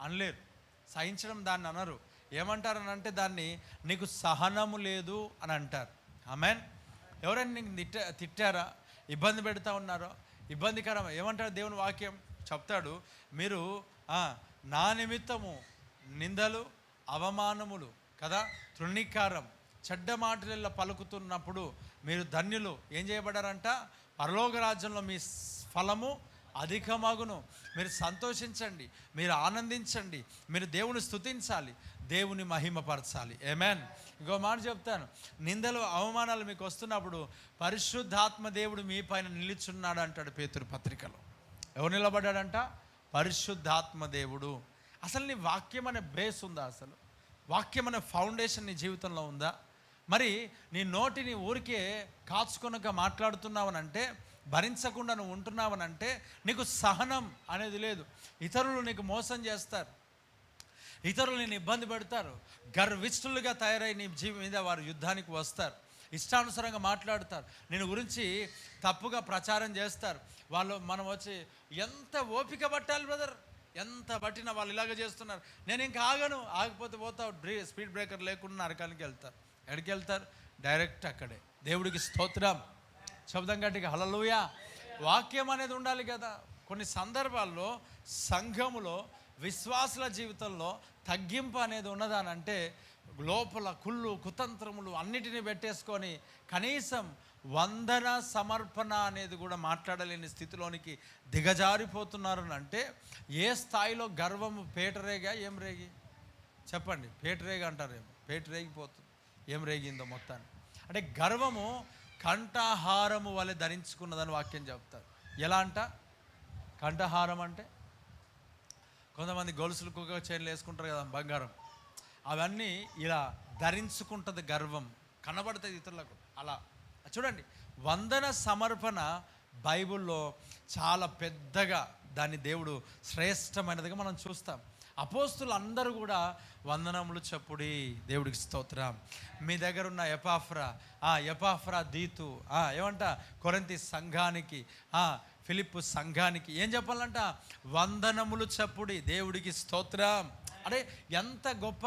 అనలేరు. సహించడం దాన్ని అనరు. ఏమంటారని అంటే దాన్ని నీకు సహనము లేదు అని అంటారు. ఆమెన్. ఎవరైనా నీకు తిట్టారా, ఇబ్బంది పెడతా ఉన్నారో, ఇబ్బందికరం ఏమంటారు దేవుని వాక్యం చెప్తాడు, మీరు నా నిమిత్తము నిందలు, అవమానములు కదా, తృణీకారం, చెడ్డ మాటలలో పలుకుతున్నప్పుడు మీరు ధన్యులు. ఏం చేయబడారంట, పరలోక రాజ్యంలో మీ ఫలము అధికమగును. మీరు సంతోషించండి, మీరు ఆనందించండి, మీరు దేవుని స్తుతించాలి, దేవుని మహిమపరచాలి. ఆమేన్. ఇంకో మాట చెప్తాను, నిందలు అవమానాలు మీకు వస్తున్నప్పుడు పరిశుద్ధాత్మ దేవుడు మీ పైన నిలుచున్నాడు అంటాడు పేతురు పత్రికలో. ఎవరు నిలబడ్డాడంట? పరిశుద్ధాత్మ దేవుడు. అసలు నీ వాక్యం అనే బేస్ ఉందా? అసలు వాక్యం అనే ఫౌండేషన్ నీ జీవితంలో ఉందా? మరి నీ నోటిని ఊరికే కాచుకొనక మాట్లాడుతున్నావనంటే భరించకుండా నువ్వు ఉంటున్నావనంటే నీకు సహనం అనేది లేదు. ఇతరులు నీకు మోసం చేస్తారు, ఇతరులు నేను ఇబ్బంది పెడతారు, గర్విష్ఠులుగా తయారై నీ జీవి మీద వారు యుద్ధానికి వస్తారు, ఇష్టానుసారంగా మాట్లాడతారు, నేను గురించి తప్పుగా ప్రచారం చేస్తారు. మనం వచ్చి ఎంత ఓపిక పట్టాలి బ్రదర్, ఎంత పట్టినా వాళ్ళు ఇలాగ చేస్తున్నారు, నేను ఇంకా ఆగను, ఆగిపోతే పోతావు, స్పీడ్ బ్రేకర్ లేకుండా నరకానికి వెళ్తారు. ఎక్కడికి వెళ్తారు? డైరెక్ట్ అక్కడే. దేవుడికి స్తోత్రం, శబ్దం గట్టిగా హల్లెలూయా. వాక్యం అనేది ఉండాలి కదా. కొన్ని సందర్భాల్లో సంఘములో విశ్వాసుల జీవితంలో తగ్గింపు అనేది ఉన్నదానంటే లోపల కుళ్ళు కుతంత్రములు అన్నిటినీ పెట్టేసుకొని కనీసం వందన సమర్పణ అనేది కూడా మాట్లాడలేని స్థితిలోనికి దిగజారిపోతున్నారు అంటే ఏ స్థాయిలో గర్వము పేటరేగా ఏం రేగి చెప్పండి, పేటరేగా అంటారేమో, పేటరేగిపోతుంది. ఏం రేగిందో మొత్తాన్ని అంటే గర్వము కంఠహారము వలె ధరించుకున్నదని వాక్యం చెప్తారు. ఎలా అంట? కంఠహారం అంటే కొంతమంది గొలుసులు కుక్క చైన్లు వేసుకుంటారు కదా బంగారం, అవన్నీ ఇలా ధరించుకుంటుంది గర్వం, కనబడుతుంది ఇతరులకు. అలా చూడండి, వందన సమర్పణ బైబిల్లో చాలా పెద్దగా దాన్ని దేవుడు శ్రేష్టమైనదిగా మనం చూస్తాం. అపోస్తులు అందరూ కూడా వందనములు చెప్పుడి, దేవుడికి స్తోత్రం. మీ దగ్గర ఉన్న ఎపాఫ్రా దీతు ఏమంట కొరింథీ సంఘానికి, ఫిలిప్పు సంఘానికి ఏం చెప్పాలంట? వందనములు చెప్పుడి, దేవుడికి స్తోత్రం. అంటే ఎంత గొప్ప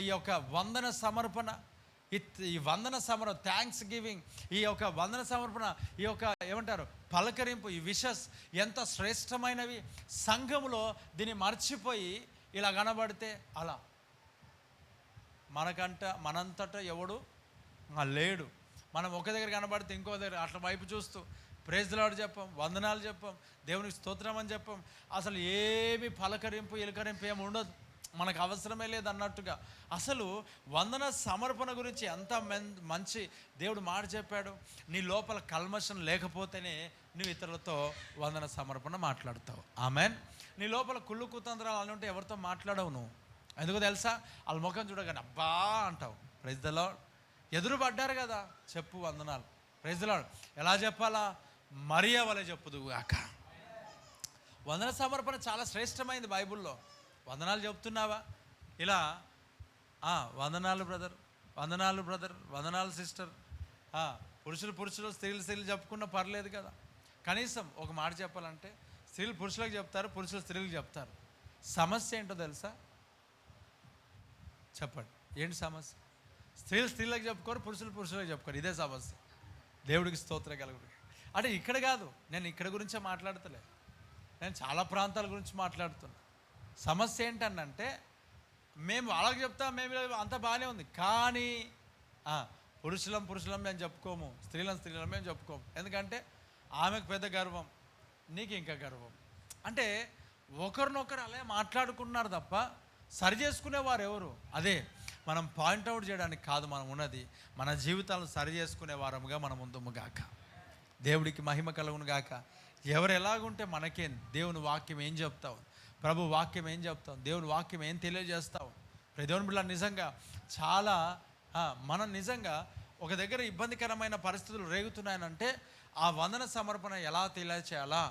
ఈ యొక్క వందన సమర్పణ, ఈ వందన సమర్పణ, థ్యాంక్స్ గివింగ్, ఈ యొక్క వందన సమర్పణ, ఈ యొక్క ఏమంటారు పలకరింపు, ఈ విషస్ ఎంత శ్రేష్టమైనవి. సంఘములో దీన్ని మర్చిపోయి ఇలా కనబడితే అలా మనంతటా ఎవడు లేడు. మనం ఒక దగ్గర కనబడితే ఇంకో దగ్గర అట్లా వైపు చూస్తూ ప్రైజ్ ది లార్డ్ చెప్పాం, వందనాలు చెప్పాం, దేవునికి స్తోత్రం అని చెప్పాం. అసలు ఏమి పలకరింపు ఇలకరింపు ఏమి ఉండదు, మనకు అవసరమే లేదు అన్నట్టుగా. అసలు వందన సమర్పణ గురించి ఎంత మంచి దేవుడు మాట చెప్పాడు. నీ లోపల కల్మషం లేకపోతేనే నువ్వు ఇతరులతో వందన సమర్పణ మాట్లాడతావు. ఆమెన్. నీ లోపల కుళ్ళు కుతంత్రాలు అని ఉంటే ఎవరితో మాట్లాడవు నువ్వు. ఎందుకు తెలుసా? వాళ్ళ ముఖం చూడగానే అబ్బా అంటావు. Praise the Lord. ఎదురు పడ్డారు కదా, చెప్పు వందనాలు, ప్రైజ్ ది లార్డ్. ఎలా చెప్పాలా? మరియా వలె చెప్పుదువు గాక. వందన సమర్పణ చాలా శ్రేష్టమైంది బైబిల్లో. వందనాలు చెప్తున్నావా? ఇలా వందనాలు బ్రదర్, వందనాలు బ్రదర్, వందనాలు సిస్టర్. పురుషులు స్త్రీలు చెప్పుకున్నా పర్లేదు కదా. కనీసం ఒక మాట చెప్పాలంటే స్త్రీలు పురుషులకు చెప్తారు, పురుషులు స్త్రీలకు చెప్తారు. సమస్య ఏంటో తెలుసా? చెప్పండి, ఏంటి సమస్య? స్త్రీలకు చెప్పుకోరు, పురుషులకు చెప్పుకోరు. ఇదే సమస్య. దేవుడికి స్తోత్రం కలుగుతుంది. అంటే ఇక్కడ కాదు, నేను ఇక్కడ గురించే మాట్లాడతలే, నేను చాలా ప్రాంతాల గురించి మాట్లాడుతున్నా. సమస్య ఏంటనంటే మేము వాళ్ళకి చెప్తాం, మేము అంత బాగానే ఉంది, కానీ పురుషులం మేము చెప్పుకోము, స్త్రీలం మేము చెప్పుకోము. ఎందుకంటే ఆమెకు పెద్ద గర్వం, నీకు ఇంకా గర్వం. అంటే ఒకరినొకరు అలా మాట్లాడుకున్నారు తప్ప సరి చేసుకునేవారు ఎవరు? అదే మనం పాయింట్అవుట్ చేయడానికి కాదు మనం ఉన్నది, మన జీవితాలను సరి చేసుకునే వారముగా మనం ఉందుము గాక. దేవుడికి మహిమ కలుగును గాక. ఎవరు ఎలాగుంటే మనకేం? దేవుని వాక్యం ఏం చెప్తావు? ప్రభు వాక్యం ఏం చెప్తావు? దేవుని వాక్యం ఏం తెలియజేస్తావు? దేవుని బిడ్డ నిజంగా చాలా మనం నిజంగా ఒక దగ్గర ఇబ్బందికరమైన పరిస్థితులు రేగుతున్నాయనంటే ఆ వందన సమర్పణ ఎలా తెలియచేయాలా,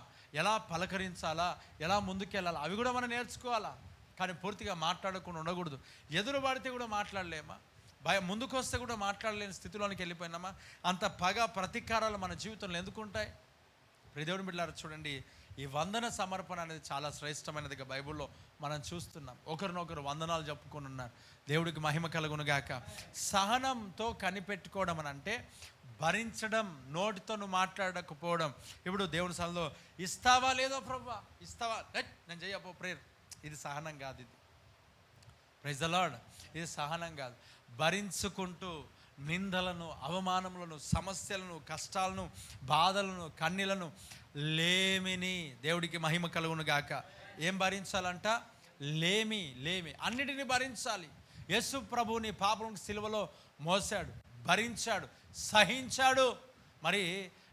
ఎలా పలకరించాలా, ఎలా ముందుకెళ్ళాలా, అవి కూడా మనం నేర్చుకోవాలా. కానీ పూర్తిగా మాట్లాడకుండా ఉండకూడదు. ఎదురు పడితే కూడా మాట్లాడలేమా? ముందుకు వస్తే కూడా మాట్లాడలేని స్థితిలోనికి వెళ్ళిపోయినామా? అంత పగ ప్రతీకారాలు మన జీవితంలో ఎందుకు ఉంటాయి? దేవుని బిడ్డలారా చూడండి, ఈ వందన సమర్పణ అనేది చాలా శ్రేష్టమైనదిగా బైబిల్లో మనం చూస్తున్నాం. ఒకరినొకరు వందనాలు చెప్పుకొని ఉన్నారు. దేవుడికి మహిమ కలుగును గాక. సహనంతో కనిపెట్టుకోవడం అని అంటే భరించడం, నోటితో నువ్వు మాట్లాడకపోవడం. ఇప్పుడు దేవుని సన్నిధిలో ఇస్తావా లేదో ప్రభువా, ఇస్తావా, నేను చేయపో ప్రేయర్, ఇది సహనం కాదు. ఇది ప్రైజ్ ది లార్డ్, ఇది సహనం కాదు. భరించుకుంటూ నిందలను, అవమానములను, సమస్యలను, కష్టాలను, బాధలను, కన్నీలను, లేమిని, దేవుడికి మహిమ కలుగును గాక. ఏం భరించాలంట? లేమి అన్నిటినీ భరించాలి. యేసు ప్రభువుని పాపం సిలువలో మోసాడు, భరించాడు, సహించాడు. మరి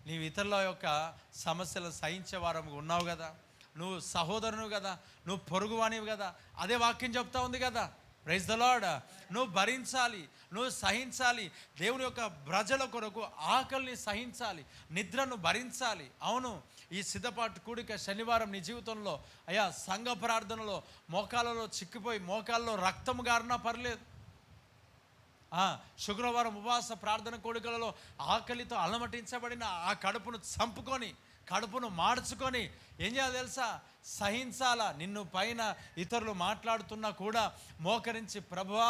నీవు ఇతరుల యొక్క సమస్యలను సహించే వారము ఉన్నావు కదా, నువ్వు సహోదరును కదా, నువ్వు పొరుగువానివి కదా. అదే వాక్యం చెప్తా ఉంది కదా. Praise the Lord. నువ్వు భరించాలి, నువ్వు సహించాలి. దేవుని యొక్క ప్రజల కొరకు ఆకలిని సహించాలి, నిద్రను భరించాలి. అవును, ఈ సిద్ధపాటు కూడిక శనివారం నీ జీవితంలో అయ్యా సంఘ ప్రార్థనలో మోకాళ్ళలో చిక్కిపోయి మోకాళ్ళలో రక్తము గారినా పర్లేదు. శుక్రవారం ఉపవాస ప్రార్థన కోడికలలో ఆకలితో అలమటించబడిన ఆ కడుపును చంపుకొని, కడుపును మార్చుకొని ఏం చేయాలి తెలుసా? సహించాలా. నిన్ను పైన ఇతరులు మాట్లాడుతున్నా కూడా మోకరించి ప్రభువా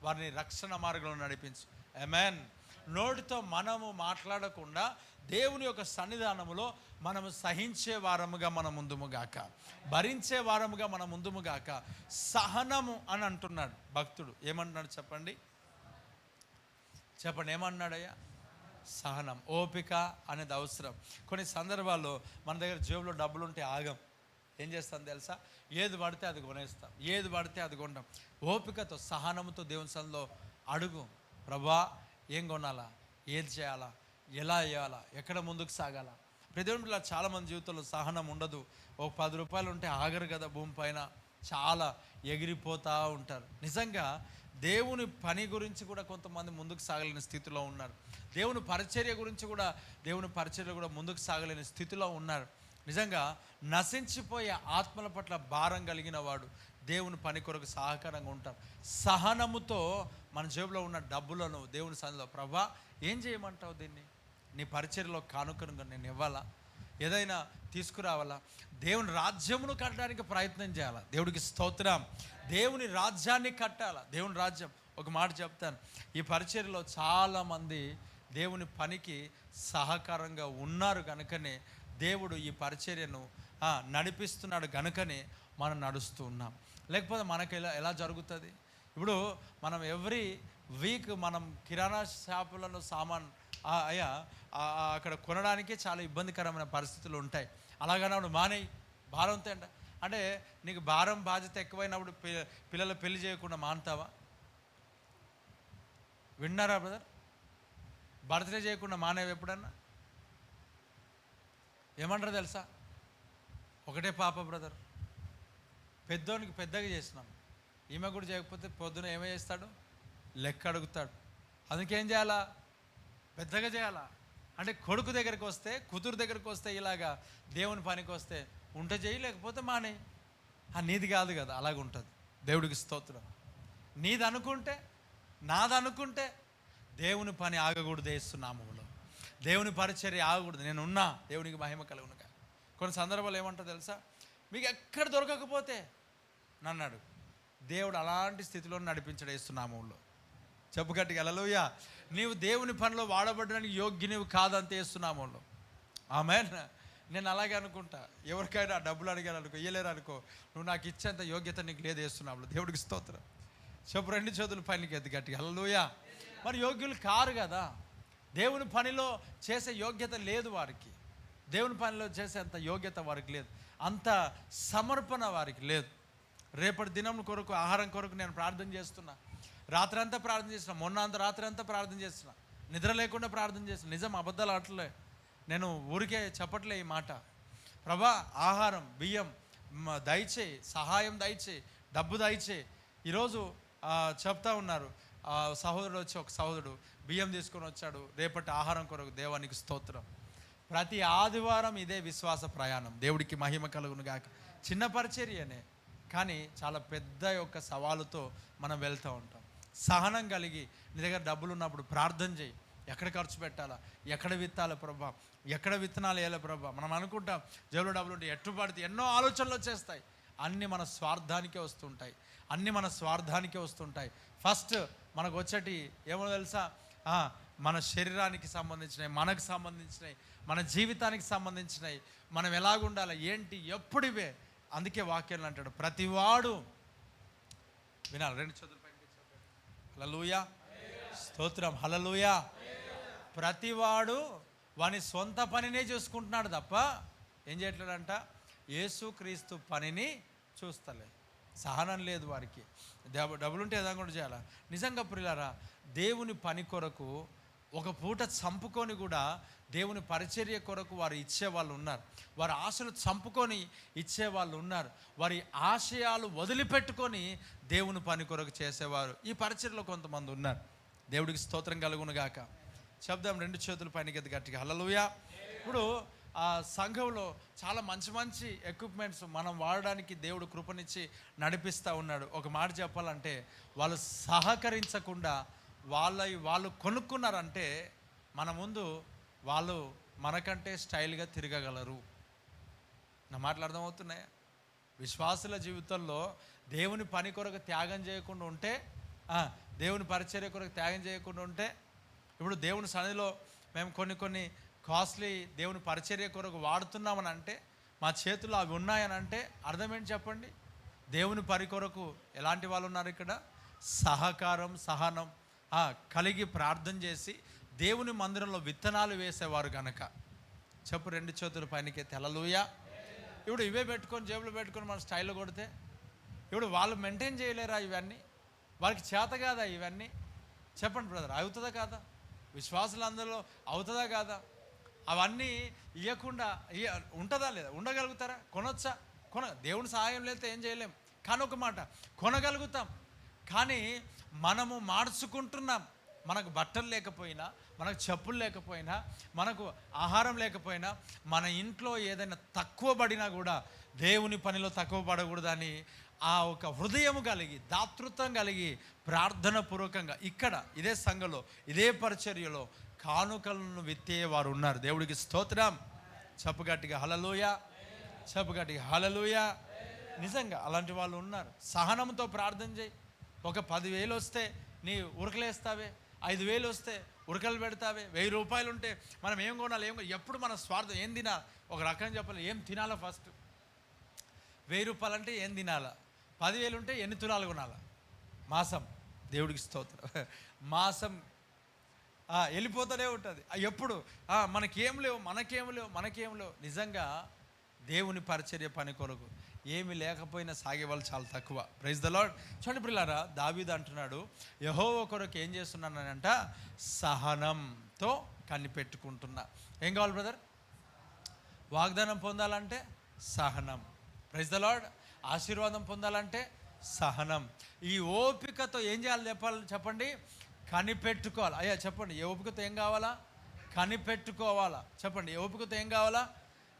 వారిని రక్షణ మార్గంలో నడిపించు. ఆమేన్. నోటితో మనము మాట్లాడకుండా దేవుని యొక్క సన్నిధానములో మనము సహించే వారముగా మనం ముందుముగాక, భరించే వారముగా మనం ముందుముగాక. సహనము అని అంటున్నాడు భక్తుడు. ఏమంటున్నాడు చెప్పండి, ఏమన్నాడయ్యా? సహనం, ఓపిక అనేది అవసరం. కొన్ని సందర్భాల్లో మన దగ్గర జేబులో డబ్బులు ఉంటే ఆగం. ఏం చేస్తాం తెలుసా? ఏది పడితే అది కొనేస్తాం, ఏది పడితే అది కొంటాం. ఓపికతో సహనంతో దేవుని సన్నిధిలో అడుగు, ప్రభా ఏం కొనాలా, ఏది చేయాలా, ఎలా చేయాలా, ఎక్కడ ముందుకు సాగాలా. ప్రతిలో చాలామంది జీవితంలో సహనం ఉండదు. ఒక 10 రూపాయలు ఉంటే ఆగరు కదా భూమి పైన, చాలా ఎగిరిపోతూ ఉంటారు. నిజంగా దేవుని పని గురించి కూడా కొంతమంది ముందుకు సాగలేని స్థితిలో ఉన్నారు. దేవుని పరిచర్య గురించి కూడా, దేవుని పరిచర్య కూడా ముందుకు సాగలేని స్థితిలో ఉన్నారు. నిజంగా నశించిపోయే ఆత్మల పట్ల భారం కలిగిన వాడు దేవుని పని కొరకు సహకారంగా ఉంటారు. సహనముతో మన జేబులో ఉన్న డబ్బులను దేవుని సన్నిధిలో, ప్రభా ఏం చేయమంటావు, దీన్ని నీ పరిచర్యలో కానుకనుగా నేను ఇవ్వాలా, ఏదైనా తీసుకురావాలా, దేవుని రాజ్యమును కట్టడానికి ప్రయత్నం చేయాలా. దేవుడికి స్తోత్రం. దేవుని రాజ్యాన్ని కట్టాలా. దేవుని రాజ్యం, ఒక మాట చెప్తాను, ఈ పరిచర్యలో చాలామంది దేవుని పనికి సహకారంగా ఉన్నారు కనుకనే దేవుడు ఈ పరిచర్యను నడిపిస్తున్నాడు కనుకనే మనం నడుస్తూ ఉన్నాం. లేకపోతే మనకు ఎలా జరుగుతుంది? ఇప్పుడు మనం ఎవ్రీ వీక్ మనం కిరాణా షాపులను సామాన్ అయ్యా అక్కడ కొనడానికి చాలా ఇబ్బందికరమైన పరిస్థితులు ఉంటాయి. అలాగన్నప్పుడు మానేయి, భారంతో అంటే నీకు భారం బాధ్యత ఎక్కువైనప్పుడు పిల్లల పెళ్లి చేయకుండా మానుతావా? విన్నారా బ్రదర్? బర్త్డే చేయకుండా మానేవి ఎప్పుడన్నా? ఏమంటారు తెలుసా? ఒకటే పాప బ్రదర్, పెద్దోనికి పెద్దగా చేసినాం, ఈమె కూడా చేయకపోతే పొద్దున ఏమో చేస్తాడు, లెక్క అడుగుతాడు. అందుకేం చేయాలా? పెద్దగా చేయాలా. అంటే కొడుకు దగ్గరికి వస్తే, కూతురు దగ్గరికి వస్తే, ఇలాగా దేవుని పనికి వస్తే ఉంటే చేయి, లేకపోతే మానే. నీది కాదు కదా, అలాగ ఉంటుంది. దేవుడికి స్తోత్రం. నీది అనుకుంటే, నాది అనుకుంటే దేవుని పని ఆగకూడదు. వేస్తున్నాములో దేవుని పరిచర్య ఆగకూడదు. నేనున్నా, దేవునికి మహిమ కలుగునుగా. కొన్ని సందర్భాలు ఏమంటారు తెలుసా? మీకు ఎక్కడ దొరకకపోతే నన్ను అడుగు. దేవుడు అలాంటి స్థితిలో నడిపించడం వేస్తున్నాములో. చెప్పు గట్టిగా హల్లెలూయా. నీవు దేవుని పనిలో వాడబడడానికి యోగ్యునివి కాదంతే వేస్తున్నాములో. ఆమేన్. నేను అలాగే అనుకుంటా. ఎవరికైనా డబ్బులు అడిగాను అనుకో, ఇయ్యలేరు అనుకో, నువ్వు నాకు ఇచ్చేంత యోగ్యత నీకు లేదు వేస్తున్నాములో. దేవుడికి స్తోత్రం. చెప్పు, 2 చేతులు పైనకి ఎత్తి గట్టిగా హల్లెలూయా. మరి యోగ్యులు కారు కదా, దేవుని పనిలో చేసే యోగ్యత లేదు వారికి. దేవుని పనిలో చేసేంత యోగ్యత వారికి లేదు, అంత సమర్పణ వారికి లేదు. రేపటి దినం కొరకు, ఆహారం కొరకు నేను ప్రార్థన చేస్తున్నా. రాత్రి అంతా ప్రార్థన చేస్తున్నా, మొన్న అంత రాత్రి అంతా ప్రార్థన చేస్తున్నా, నిద్ర లేకుండా ప్రార్థన చేస్తున్నా. నిజం, అబద్ధాలు ఆటలే, నేను ఊరికే చెప్పట్లే ఈ మాట. ప్రభా ఆహారం, బియ్యం దయచేయి, సహాయం దయచేయి, డబ్బు దయచేయి. ఈరోజు చెప్తా ఉన్నారు, సహోదరుడు వచ్చి, ఒక సహోదరుడు బియ్యం తీసుకొని వచ్చాడు రేపటి ఆహారం కొరకు. దేవానికి స్తోత్రం. ప్రతి ఆదివారం ఇదే విశ్వాస ప్రయాణం. దేవుడికి మహిమ కలుగును గాక. చిన్న పరిచర్యనే, కానీ చాలా పెద్ద యొక్క సవాలుతో మనం వెళ్తూ ఉంటాం. సహనం కలిగి, నీ దగ్గర డబ్బులు ఉన్నప్పుడు ప్రార్థన చేయి. ఎక్కడ ఖర్చు పెట్టాలా, ఎక్కడ విత్తాలి ప్రభా, ఎక్కడ విత్తనాలు వేయాలి ప్రభా. మనం అనుకుంటాం జేబులో డబ్బులు ఉంటే ఎట్టు పడితే ఎన్నో ఆలోచనలు వచ్చేస్తాయి. అన్నీ మన స్వార్థానికే వస్తుంటాయి, అన్నీ మన స్వార్థానికే వస్తుంటాయి. ఫస్ట్ మనకు వచ్చేటి ఏమో తెలుసా? మన శరీరానికి సంబంధించినవి, మనకు సంబంధించినవి, మన జీవితానికి సంబంధించినవి, మనం ఎలాగుండాలి, ఏంటి, ఎప్పుడివే. అందుకే వాక్యాలు అంటాడు, ప్రతివాడు వినాలి. 2 చేతుల పైన హల్లెలూయా, స్తోత్రం, హల్లెలూయా. ప్రతివాడు వాని సొంత పనినే చూసుకుంటున్నాడు తప్ప ఏం చేయట్లేడంట? యేసుక్రీస్తు పనిని చూస్తలే. సహనం లేదు వారికి. డబ్బులుంటే ఏదైనా కూడా చేయాలా. నిజంగా ప్రియులారా, దేవుని పని కొరకు ఒక పూట చంపుకొని కూడా దేవుని పరిచర్య కొరకు వారు ఇచ్చేవాళ్ళు ఉన్నారు. వారి ఆశలు చంపుకొని ఇచ్చేవాళ్ళు ఉన్నారు. వారి ఆశయాలు వదిలిపెట్టుకొని దేవుని పని కొరకు చేసేవారు ఈ పరిచర్యలో కొంతమంది ఉన్నారు. దేవుడికి స్తోత్రం కలుగును గాక. చెప్దాం, 2 చేతుల పైన గట్టిగా హల్లెలూయా. ఇప్పుడు ఆ సంఘంలో చాలా మంచి మంచి ఎక్విప్మెంట్స్ మనం వాడడానికి దేవుడు కృపనిచ్చి నడిపిస్తూ ఉన్నాడు. ఒక మాట చెప్పాలంటే, వాళ్ళు సహకరించకుండా వాళ్ళు కొనుక్కున్నారంటే మన ముందు వాళ్ళు మనకంటే స్టైల్గా తిరగగలరు. నా మాటలు అర్థమవుతున్నాయా? విశ్వాసుల జీవితంలో దేవుని పని కొరకు త్యాగం చేయకుండా ఉంటే, దేవుని పరిచర్య కొరకు త్యాగం చేయకుండా ఉంటే, ఇప్పుడు దేవుని సన్నిధిలో మేము కొన్ని కాస్ట్లీ దేవుని పరిచర్య కొరకు వాడుతున్నామని అంటే, మా చేతుల్లో అవి ఉన్నాయని అంటే అర్థం ఏంటి చెప్పండి? దేవుని పని కొరకు ఎలాంటి వాళ్ళు ఉన్నారు ఇక్కడ? సహకారం, సహనం కలిగి ప్రార్థన చేసి దేవుని మందిరంలో విత్తనాలు వేసేవారు కనుక. చెప్పు, 2 చేతుల పైనకి హల్లెలూయా. ఇప్పుడు ఇవే పెట్టుకొని జేబులు పెట్టుకొని మన స్టైల్లో కొడితే, ఇప్పుడు వాళ్ళు మెయింటైన్ చేయలేరా? ఇవన్నీ వాళ్ళకి చేత కాదా? ఇవన్నీ చెప్పండి బ్రదర్, అవుతుందా కాదా? విశ్వాసులందరిలో అవుతుందా కాదా? అవన్నీ ఇవ్వకుండా ఉంటుందా లేదా? ఉండగలుగుతారా? కొనొచ్చా? దేవుని సహాయం లేకపోతే ఏం చేయలేం. కానీ ఒక మాట, కొనగలుగుతాం. కానీ మనము మార్చుకుంటున్నాం. మనకు బట్టలు లేకపోయినా, మనకు చెప్పులు లేకపోయినా, మనకు ఆహారం లేకపోయినా, మన ఇంట్లో ఏదైనా తక్కువ పడినా కూడా దేవుని పనిలో తక్కువ పడకూడదని ఆ ఒక హృదయం కలిగి, దాతృత్వం కలిగి, ప్రార్థన పూర్వకంగా ఇక్కడ ఇదే సంఘంలో, ఇదే పరిచర్యలో కానుకలను విత్తేవారు ఉన్నారు. దేవుడికి స్తోత్రం. చెప్పగట్టిగా హల్లెలూయా, చెప్పగట్టిగా హల్లెలూయా. నిజంగా అలాంటి వాళ్ళు ఉన్నారు. సహనంతో ప్రార్థన చేయి. ఒక 10,000 వస్తే నీ ఉరకలేస్తావే, 5,000 వస్తే ఉరకలు పెడతావే, 1,000 రూపాయలు ఉంటే మనం ఏం కొనాలి? ఎప్పుడు మన స్వార్థం. ఏం తినాలి? ఒక రకంగా చెప్పాలి, ఏం తినాలా? ఫస్ట్ 1,000 రూపాయలు అంటే ఏం తినాలా? 10,000 ఉంటే ఎన్ని తులాలు కొనాలా? మాసం. దేవుడికి స్తోత్రం. మాసం వెళ్ళిపోతూనే ఉంటుంది. ఎప్పుడు మనకేం లేవు. నిజంగా దేవుని పరిచర్య పని కొరకు ఏమి లేకపోయినా సాగే వాళ్ళు చాలా తక్కువ. Praise the Lord. చూడండి పిల్లారా, దావీదు అంటున్నాడు, యెహోవా కొరకు ఏం చేస్తున్నానంట? సహనంతో కనిపెట్టుకుంటున్నా. ఏం కావాలి బ్రదర్? వాగ్దానం పొందాలంటే సహనం. Praise the Lord. ఆశీర్వాదం పొందాలంటే సహనం. ఈ ఓపికతో ఏం చేయాలి చెప్పండి? కనిపెట్టుకోవాలి. అయ్యా చెప్పండి, ఏ ఓపికతో ఏం కావాలా? కనిపెట్టుకోవాలా. చెప్పండి, ఏ ఓపికతో ఏం కావాలా?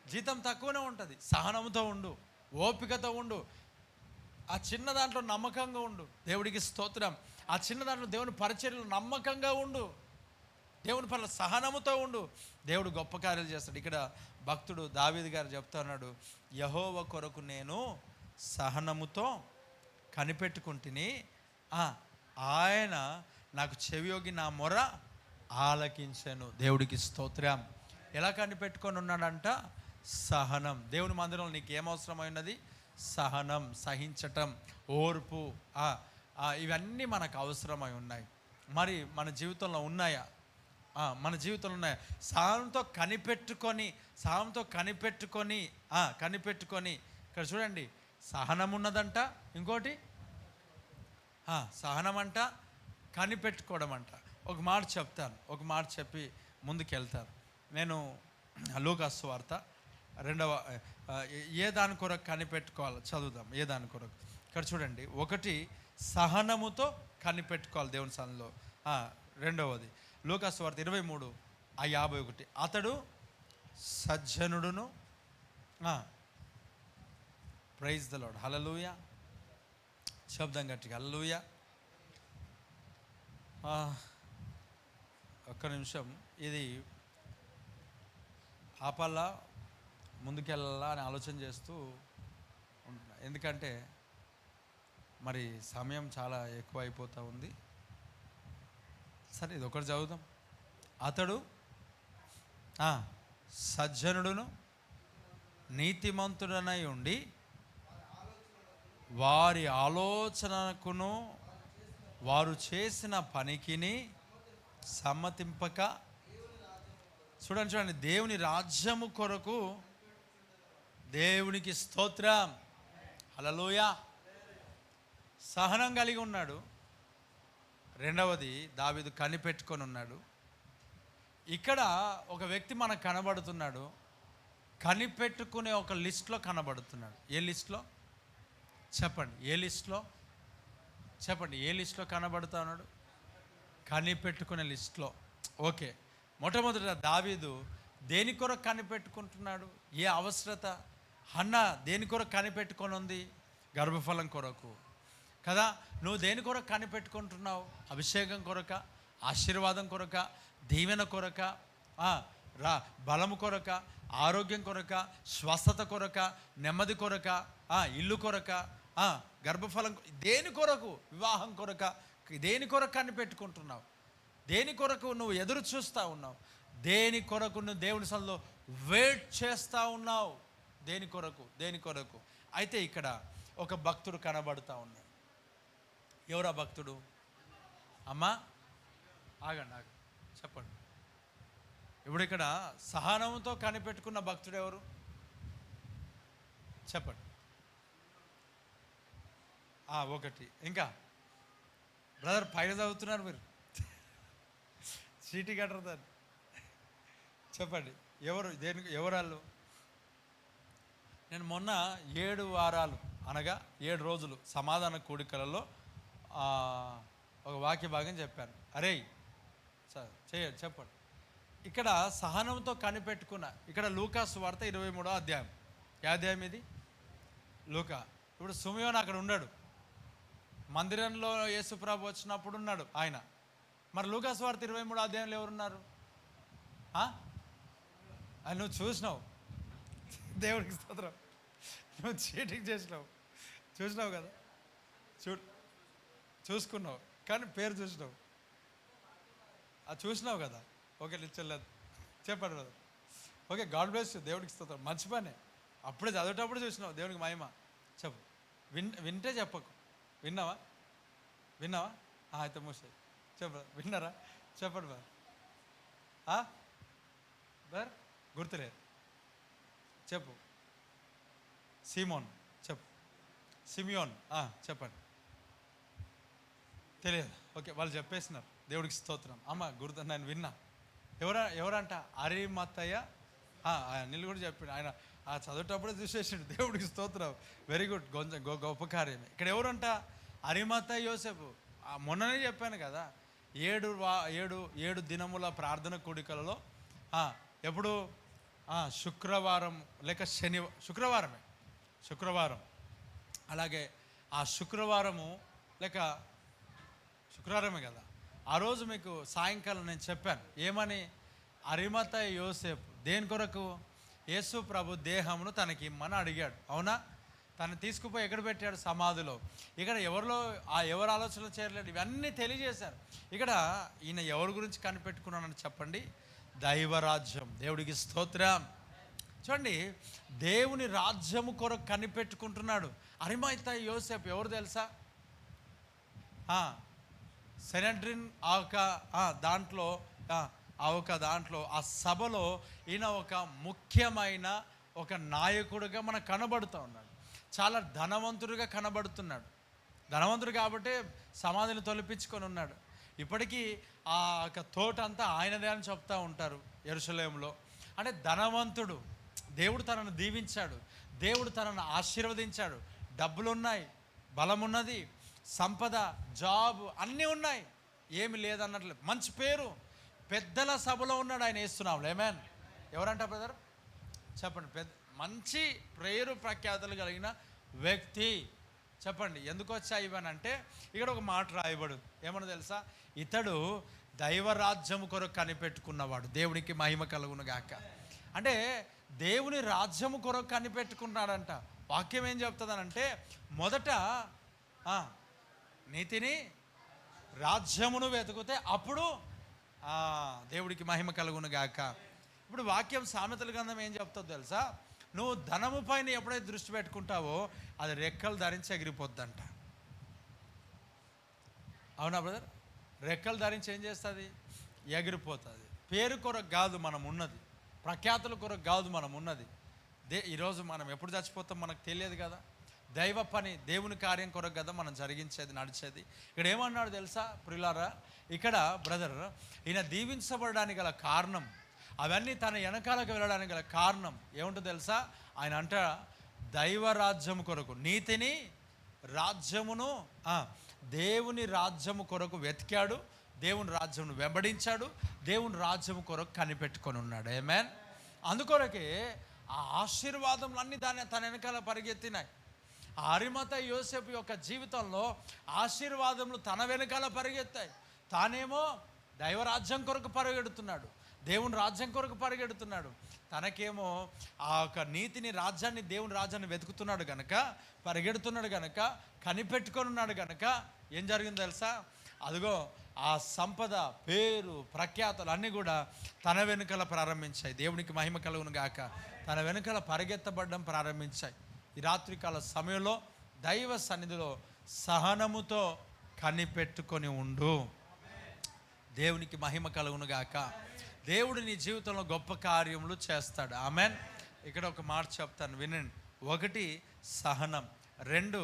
జీతం తక్కువనే ఉంటుంది. సహనంతో ఉండు, ఓపికతో ఉండు. ఆ చిన్న దాంట్లో నమ్మకంగా ఉండు. దేవుడికి స్తోత్రం. ఆ చిన్న దాంట్లో దేవుని పరిచర్యలో నమ్మకంగా ఉండు. దేవుని పట్ల సహనముతో ఉండు. దేవుడు గొప్ప కార్యాలు చేస్తాడు. ఇక్కడ భక్తుడు దావీదు గారు చెప్తున్నాడు, యెహోవా కొరకు నేను సహనముతో కనిపెట్టుకుంటుని, ఆయన నాకు చెవియొగ్గి నా మొర ఆలకించెను. దేవుడికి స్తోత్రం. ఎలా కనిపెట్టుకొని ఉన్నాడంట? సహనం. దేవుని మందిరంలో నీకు ఏమవసరమై ఉన్నది? సహనం, సహించటం, ఓర్పు. ఇవన్నీ మనకు అవసరమై ఉన్నాయి. మరి మన జీవితంలో ఉన్నాయా? మన జీవితంలో ఉన్నాయా? సహనంతో కనిపెట్టుకొని ఇక్కడ చూడండి, సహనం ఉన్నదంట, ఇంకోటి సహనం అంట, కనిపెట్టుకోవడం అంట. ఒక మాట చెప్తాను, ఒక మాట చెప్పి ముందుకెళ్తాను. నేను లూకా సువార్త 2వ ఏ దాని కొరకు కనిపెట్టుకోవాలి చదువుదాం. ఏ దాని కొరకు? ఇక్కడ చూడండి, 1 సహనముతో కనిపెట్టుకోవాలి దేవుని సన్నిధిలో. 2వది లూకా సువార్త 23:51. అతడు సజ్జనుడును. Praise the Lord. హల్లెలూయా. శబ్దం గట్టిగా హల్లెలూయా. ఒక్క నిమిషం, ఇది ఆపాలా ముందుకెళ్ళాలా అని ఆలోచన చేస్తూ ఉంటున్నా. ఎందుకంటే మరి సమయం చాలా ఎక్కువ అయిపోతూ ఉంది. సరే, ఇది ఒకటి చదువుదాం. అతడు సజ్జనుడును నీతిమంతుడనై ఉండి వారి ఆలోచనకును వారు చేసిన పనికిని సమ్మతింపక. చూడండి, దేవుని రాజ్యము కొరకు దేవునికి స్తోత్రం. హల్లెలూయా. సహనం కలిగి ఉన్నాడు. 2వది దావీదు కనిపెట్టుకొని ఉన్నాడు. ఇక్కడ ఒక వ్యక్తి మనకు కనబడుతున్నాడు, కనిపెట్టుకునే ఒక లిస్ట్లో కనబడుతున్నాడు. ఏ లిస్ట్లో చెప్పండి? ఏ లిస్ట్లో చెప్పండి? ఏ లిస్ట్లో కనబడుతా ఉన్నాడు? కనిపెట్టుకునే లిస్ట్లో. ఓకే, మొట్టమొదట దావీదు దేని కొరకు కనిపెట్టుకుంటున్నాడు? ఏ అవసరత? హన్న దేని కొరకు కనిపెట్టుకొని ఉంది? గర్భఫలం కొరకు కదా. నువ్వు దేని కొరకు కనిపెట్టుకుంటున్నావు? అభిషేకం కొరక, ఆశీర్వాదం కొరక, దీవెన కొరక, బలము కొరక, ఆరోగ్యం కొరక, స్వస్థత కొరక, నెమ్మది కొరక, ఇల్లు కొరక, గర్భఫలం, దేని కొరకు? వివాహం కొరక, దేని కొరకు కనిపెట్టుకుంటున్నావు? దేని కొరకు నువ్వు ఎదురు చూస్తూ ఉన్నావు? దేని కొరకు నువ్వు దేవుని సన్నిధిలో వెయిట్ చేస్తూ ఉన్నావు? దేని కొరకు? దేని కొరకు? అయితే ఇక్కడ ఒక భక్తుడు కనబడుతూ ఉన్నాడు. ఎవరా భక్తుడు? అమ్మా ఆగండి, చెప్పండి. ఇప్పుడు ఇక్కడ సహనంతో కనిపెట్టుకున్న భక్తుడు ఎవరు? చెప్పండి. ఒకటి ఇంకా బ్రదర్ పైన చదువుతున్నారు మీరు, చీటీ కట్టరు దాన్ని. చెప్పండి ఎవరు? దేనికి? ఎవరాళ్ళు? నేను మొన్న 7 వారాలు అనగా 7 రోజులు సమాధాన కూడికలలో ఒక వాక్య భాగం చెప్పాను. అరే చేయండి, చెప్పండి. ఇక్కడ సహనంతో కనిపెట్టుకున్న, ఇక్కడ లూకా సువార్త 23వ అధ్యాయం. ఏ అధ్యాయం ఇది? లూకా. ఇప్పుడు సుమయోను అక్కడ ఉన్నాడు, మందిరంలో యేసుప్రభు వచ్చినప్పుడు ఉన్నాడు ఆయన. మరి లూకా సువార్త 23వ అధ్యాయంలో ఎవరున్నారు? నువ్వు చూసినావు, దేవుడికి స్తోత్రం. నువ్వు చీటింగ్ చూసినావు కదా, చూసుకున్నావు కానీ పేరు చూసినావు, చూసినావు కదా. ఓకే, నిచ్చలేదు, చెప్పండి brother. Okay, God bless you, దేవుడికి స్తోత్రం. మంచి పనే, అప్పుడే చదివేటప్పుడు చూసినావు, దేవుడికి మహిమ. చెప్పు. వింటే చెప్పకు. విన్నావా? అయితే మూసే చెప్ప. విన్నారా? చెప్పండి బర్ గుర్తులేదు. చెప్పు. సిమోన్. చెప్పు. సిమియోన్. చెప్పండి. తెలియదు. ఓకే, వాళ్ళు చెప్పేసినారు, దేవుడికి స్తోత్రం. అమ్మ గుర్తు, నేను విన్నా. ఎవరంట? అరిమత్తయ్య. నీళ్ళు కూడా చెప్పాడు ఆయన, చదివేటప్పుడే చూసేసాడు, దేవుడికి స్తోత్రం. వెరీ గుడ్, కొంచెం గొప్ప కార్యమే. ఇక్కడ ఎవరంట? అరిమత్తయ్య యోసేపు. మొన్ననే చెప్పాను కదా, 7 దినముల ప్రార్థన కూడికలలో ఎప్పుడు? శుక్రవారం లేక శుక్రవారం. అలాగే ఆ శుక్రవారము లేక శుక్రవారమే కదా, ఆ రోజు మీకు సాయంకాలం నేను చెప్పాను ఏమని? అరిమత్తయ్య యోసేపు దేని కొరకు? యేసు ప్రభు దేహమును తనకి ఇమ్మని అడిగాడు, అవునా? తను తీసుకుపోయి ఎక్కడ పెట్టాడు? సమాధిలో. ఇక్కడ ఎవరు ఆలోచనలు చేయలేడు, ఇవన్నీ తెలియజేశారు. ఇక్కడ ఈయన ఎవరి గురించి కనిపెట్టుకున్నానని చెప్పండి? దైవరాజ్యం. దేవుడికి స్తోత్రం. చూడండి, దేవుని రాజ్యము కొరకు కనిపెట్టుకుంటున్నాడు అరిమత్తయ్య యోసేపు. ఎవరు తెలుసా? సెనెడ్రిన్ దాంట్లో ఆ సభలో ఈయన ఒక ముఖ్యమైన ఒక నాయకుడిగా మనకు కనబడుతూ ఉన్నాడు. చాలా ధనవంతుడిగా కనబడుతున్నాడు. ధనవంతుడు కాబట్టి సమాధిని తొలిపించుకొని ఉన్నాడు. ఇప్పటికీ ఆ తోట అంతా ఆయనదే అని చెప్తూ ఉంటారు యెరూషలేములో. అంటే ధనవంతుడు. దేవుడు తనను దీవించాడు, దేవుడు తనను ఆశీర్వదించాడు. డబ్బులున్నాయి, బలమున్నది, సంపద, జాబ్ అన్నీ ఉన్నాయి, ఏమి లేదన్నట్లు. మంచి పేరు, పెద్దల సభలో ఉన్నాడు ఆయన. వేస్తున్నాం ఏమేన్. ఎవరంట బ్రదర్? చెప్పండి. మంచి పేరు ప్రఖ్యాతులు కలిగిన వ్యక్తి. చెప్పండి. ఎందుకు వచ్చాయి ఇవనంటే ఇక్కడ ఒక మాట రాయబడు. ఏమన్నా తెలుసా? ఇతడు దైవరాజ్యము కొరకు కనిపెట్టుకున్నవాడు. దేవునికి మహిమ కలుగును గాక. అంటే దేవుని రాజ్యము కొరకు కనిపెట్టుకున్నాడంట. వాక్యం ఏం చెప్తుందనంటే, మొదట నీతిని రాజ్యమును వెతుకుతే అప్పుడు దేవుడికి మహిమ కలుగును గాక. ఇప్పుడు వాక్యం సామెతల గ్రంథం ఏం చెప్తుందో తెలుసా? నువ్వు ధనము పైన ఎప్పుడైతే దృష్టి పెట్టుకుంటావో అది రెక్కలు ధరించి ఎగిరిపోద్దంట. అవునా బ్రదర్? రెక్కలు ధరించి ఏం చేస్తుంది? ఎగిరిపోతుంది. పేరు కొరకు కాదు మనం ఉన్నది, ప్రఖ్యాతుల కొరకు కాదు మనం ఉన్నది. ఈరోజు మనం ఎప్పుడు చచ్చిపోతాం మనకు తెలియదు కదా. దైవ పని, దేవుని కార్యం కొరకు కదా మనం జరిగించేది, నడిచేది. ఇక్కడ ఏమన్నాడు తెలుసా ప్రియులారా, ఇక్కడ బ్రదర్ ఈయన దీవించబడడానికి గల కారణం, అవన్నీ తన వెనకాలకు వెళ్ళడానికి గల కారణం ఏముంటుందో తెలుసా? ఆయన అంట దైవ రాజ్యము కొరకు, నీతిని రాజ్యమును దేవుని రాజ్యము కొరకు వెతికాడు, దేవుని రాజ్యమును వెంబడించాడు, దేవుని రాజ్యము కొరకు కనిపెట్టుకొని ఉన్నాడు. ఆమేన్. అందుకొరకే ఆ ఆశీర్వాదములన్నీ తన వెనకాల పరిగెత్తినాయి. అరిమత యోసేపు యొక్క జీవితంలో ఆశీర్వాదములు తన వెనకాల పరిగెత్తాయి. తానేమో దైవరాజ్యం కొరకు పరిగెడుతున్నాడు, దేవుని రాజ్యం కొరకు పరిగెడుతున్నాడు. తనకేమో ఆ యొక్క నీతిని, రాజ్యాన్ని, దేవుని రాజ్యాన్ని వెతుకుతున్నాడు కనుక, పరిగెడుతున్నాడు కనుక, కనిపెట్టుకొని ఉన్నాడు కనుక ఏం జరిగిందో తెలుసా? అదిగో ఆ సంపద, పేరు, ప్రఖ్యాతలు అన్నీ కూడా తన వెనుకల ప్రారంభించాయి. దేవునికి మహిమ కలుగును గాక. తన వెనుకల పరిగెత్తబడడం ప్రారంభించాయి. ఈ రాత్రికాల సమయంలో దైవ సన్నిధిలో సహనముతో కనిపెట్టుకొని ఉండు. దేవునికి మహిమ కలుగును గాక. దేవుడు నీ జీవితంలో గొప్ప కార్యములు చేస్తాడు. ఆమెన్. ఇక్కడ ఒక మాట చెప్తాను వినండి. 1 సహనం, 2